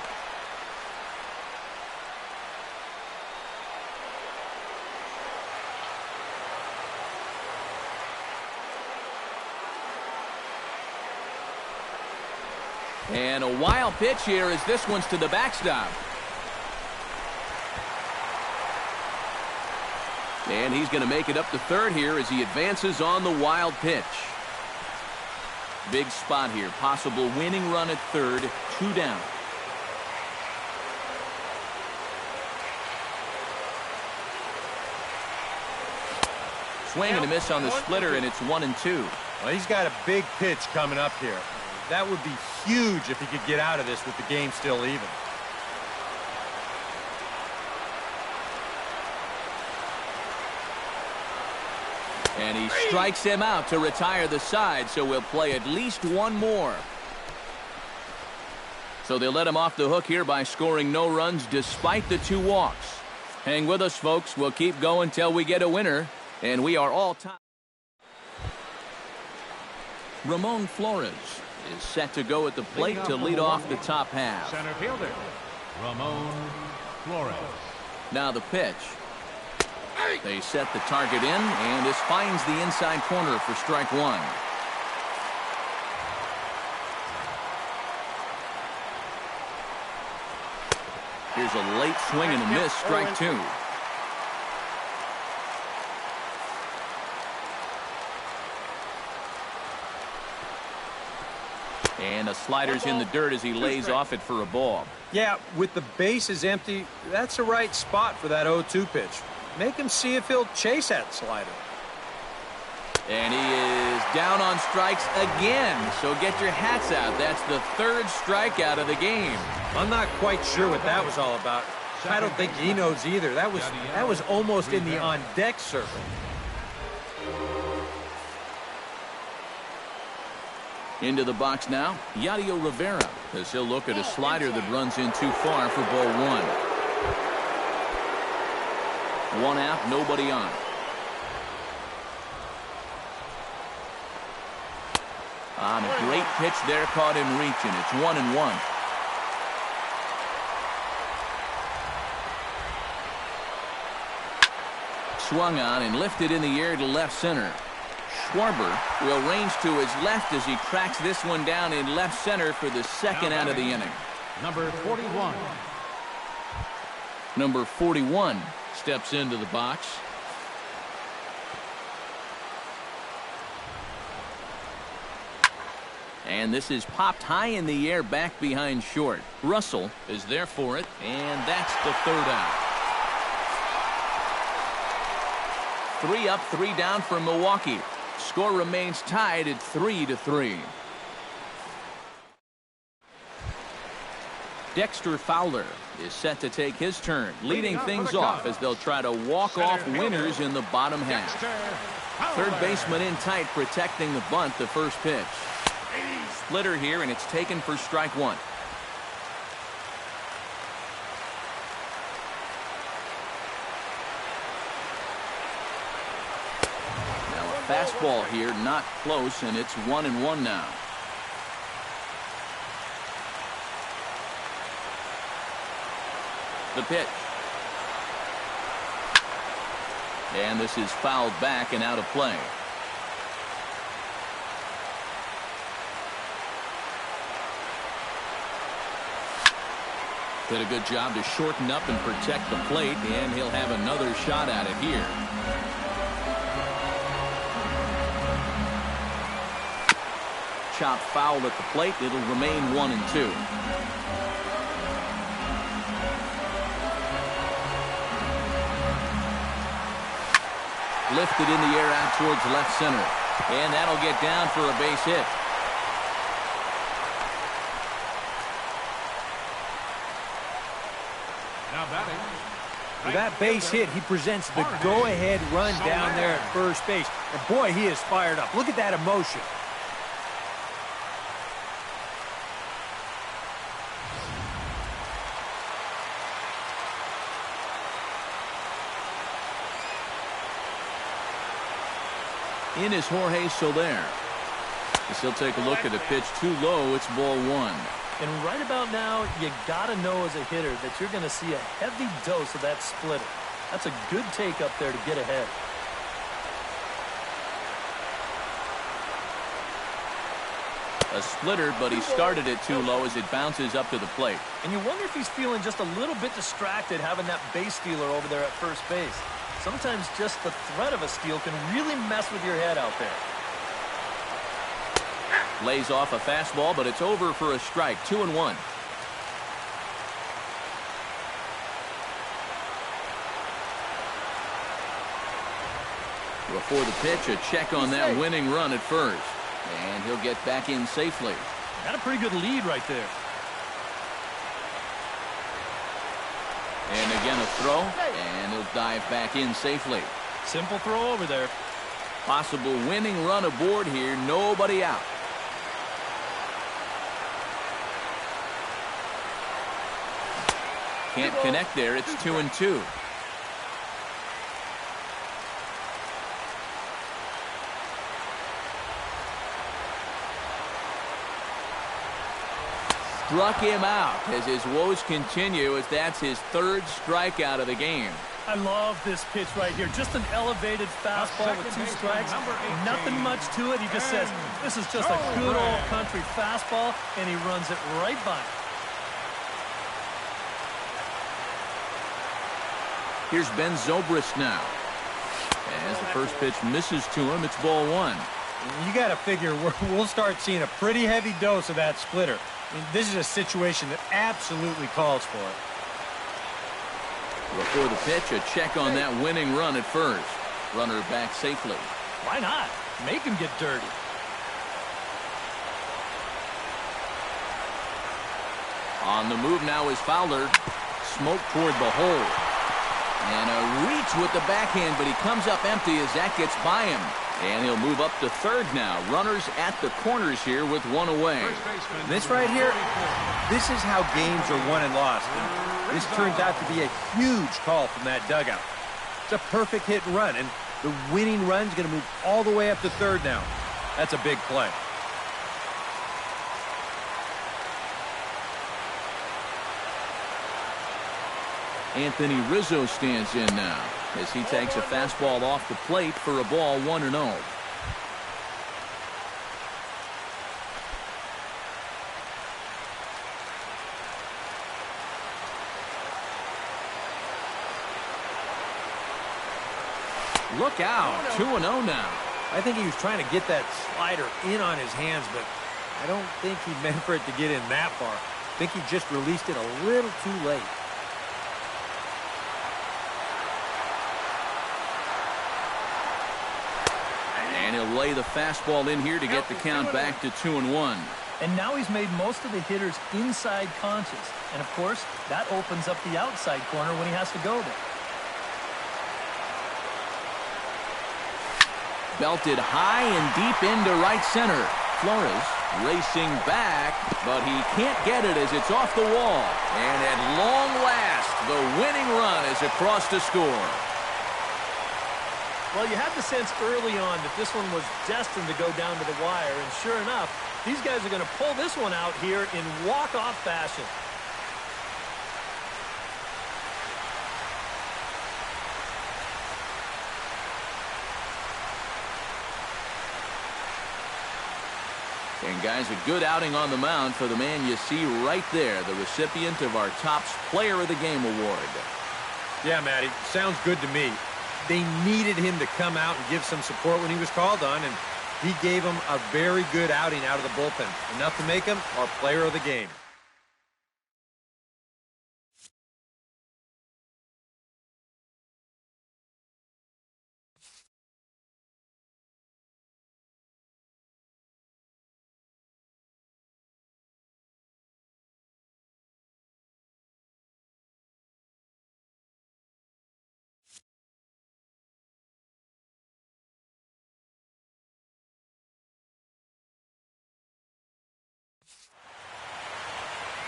And a wild pitch here as this one's to the backstop. And he's going to make it up to third here as he advances on the wild pitch. Big spot here. Possible winning run at third. 2 down. Swing and a miss on the splitter, and it's 1-2. Well, he's got a big pitch coming up here. That would be huge if he could get out of this with the game still even. And he strikes him out to retire the side, so we'll play at least one more. So they'll let him off the hook here by scoring no runs despite the 2 walks. Hang with us, folks. We'll keep going till we get a winner, and we are all tied. Ramon Flores is set to go at the plate to lead off the top half. Center fielder, Ramon Flores. Now the pitch. They set the target in, and this finds the inside corner for strike 1. Here's a late swing and a miss, strike 2. And a slider's in the dirt as he lays off it for a ball. Yeah, with the bases empty, that's the right spot for that 0-2 pitch. Make him see if he'll chase that slider. And he is down on strikes again, so get your hats out. That's the 3rd strikeout of the game. I'm not quite sure what that was all about. I don't think he knows either. That was almost in the on-deck circle. Into the box now, Yadier Rivera, as he'll look at a slider that runs in too far for ball 1. 1 out, nobody on. On a great pitch there, caught him reaching. It's 1-1. Swung on and lifted in the air to left center. Schwarber will range to his left as he tracks this one down in left center for the 2nd out of the inning. Number 41. Number 41 steps into the box. And this is popped high in the air back behind short. Russell is there for it, and that's the 3rd out. 3 up, 3 down for Milwaukee. Score remains tied at 3-3. Dexter Fowler is set to take his turn, leading things off as they'll try to walk off winners in the bottom half. 3rd baseman in tight, protecting the bunt, the first pitch. Splitter here, and it's taken for strike 1. Now a fastball here, not close, and it's 1-1 now. The pitch. And this is fouled back and out of play. Did a good job to shorten up and protect the plate, and he'll have another shot at it here. Chop foul at the plate. It'll remain 1-2. Lifted in the air out towards left center. And that'll get down for a base hit. Now batting. With that base hit, he presents the go-ahead run down there at first base. And boy, he is fired up. Look at that emotion. In is Jorge Soler. As he'll take a look at a pitch too low. It's ball 1. And right about now, you got to know as a hitter that you're going to see a heavy dose of that splitter. That's a good take up there to get ahead. A splitter, but he started it too low as it bounces up to the plate. And you wonder if he's feeling just a little bit distracted having that base stealer over there at first base. Sometimes just the threat of a steal can really mess with your head out there. Lays off a fastball, but it's over for a strike. 2-1. Before the pitch, a check on that winning run at first. And he'll get back in safely. Got a pretty good lead right there. And again a throw, and he'll dive back in safely. Simple throw over there. Possible winning run aboard here, nobody out. Can't connect there, it's 2-2. Struck him out as his woes continue, as that's his third strikeout of the game. I love this pitch right here. Just an elevated fastball with 2 strikes. Nothing much to it. He just says, this is just a good old country fastball, and he runs it right by him. Here's Ben Zobrist now. As the first pitch misses to him, it's ball 1. You got to figure we'll start seeing a pretty heavy dose of that splitter. I mean, this is a situation that absolutely calls for it. Before the pitch, a check on that winning run at first. Runner back safely. Why not? Make him get dirty. On the move now is Fowler. Smoke toward the hole. And a reach with the backhand, but he comes up empty as that gets by him. And he'll move up to third now. Runners at the corners here with 1 away. This right here, this is how games are won and lost. And this turns out to be a huge call from that dugout. It's a perfect hit and run, and the winning run's going to move all the way up to third now. That's a big play. Anthony Rizzo stands in now as he takes a fastball off the plate for a ball 1-0. Look out, 2-0 now. I think he was trying to get that slider in on his hands, but I don't think he meant for it to get in that far. I think he just released it a little too late. And he'll lay the fastball in here to get the count back to 2-1. And now he's made most of the hitters inside conscious. And, of course, that opens up the outside corner when he has to go there. Belted high and deep into right center. Flores racing back, but he can't get it as it's off the wall. And at long last, the winning run is across to score. Well, you had the sense early on that this one was destined to go down to the wire, and sure enough, these guys are going to pull this one out here in walk-off fashion. And guys, a good outing on the mound for the man you see right there, the recipient of our Topps Player of the Game award. Yeah, Matty, sounds good to me. They needed him to come out and give some support when he was called on, and he gave them a very good outing out of the bullpen. Enough to make him our Player of the Game.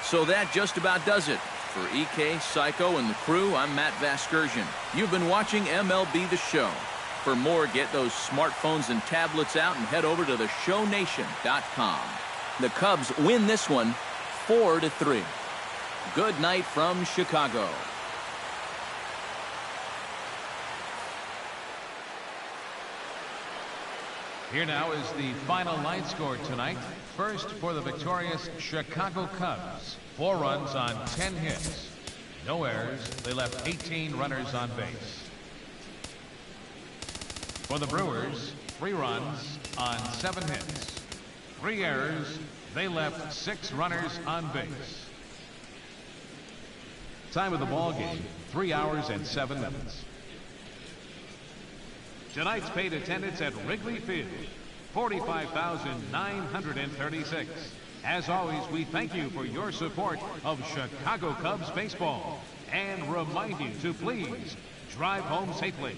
So that just about does it. For EK, Psycho, and the crew, I'm Matt Vasgersian. You've been watching MLB The Show. For more, get those smartphones and tablets out and head over to theshownation.com. The Cubs win this one 4-3. Good night from Chicago. Here now is the final line score tonight. First for the victorious Chicago Cubs. 4 runs on 10 hits. No errors. They left 18 runners on base. For the Brewers, 3 runs on 7 hits. 3 errors. They left 6 runners on base. Time of the ball game, 3 hours and 7 minutes. Tonight's paid attendance at Wrigley Field, 45,936. As always, we thank you for your support of Chicago Cubs baseball and remind you to please drive home safely.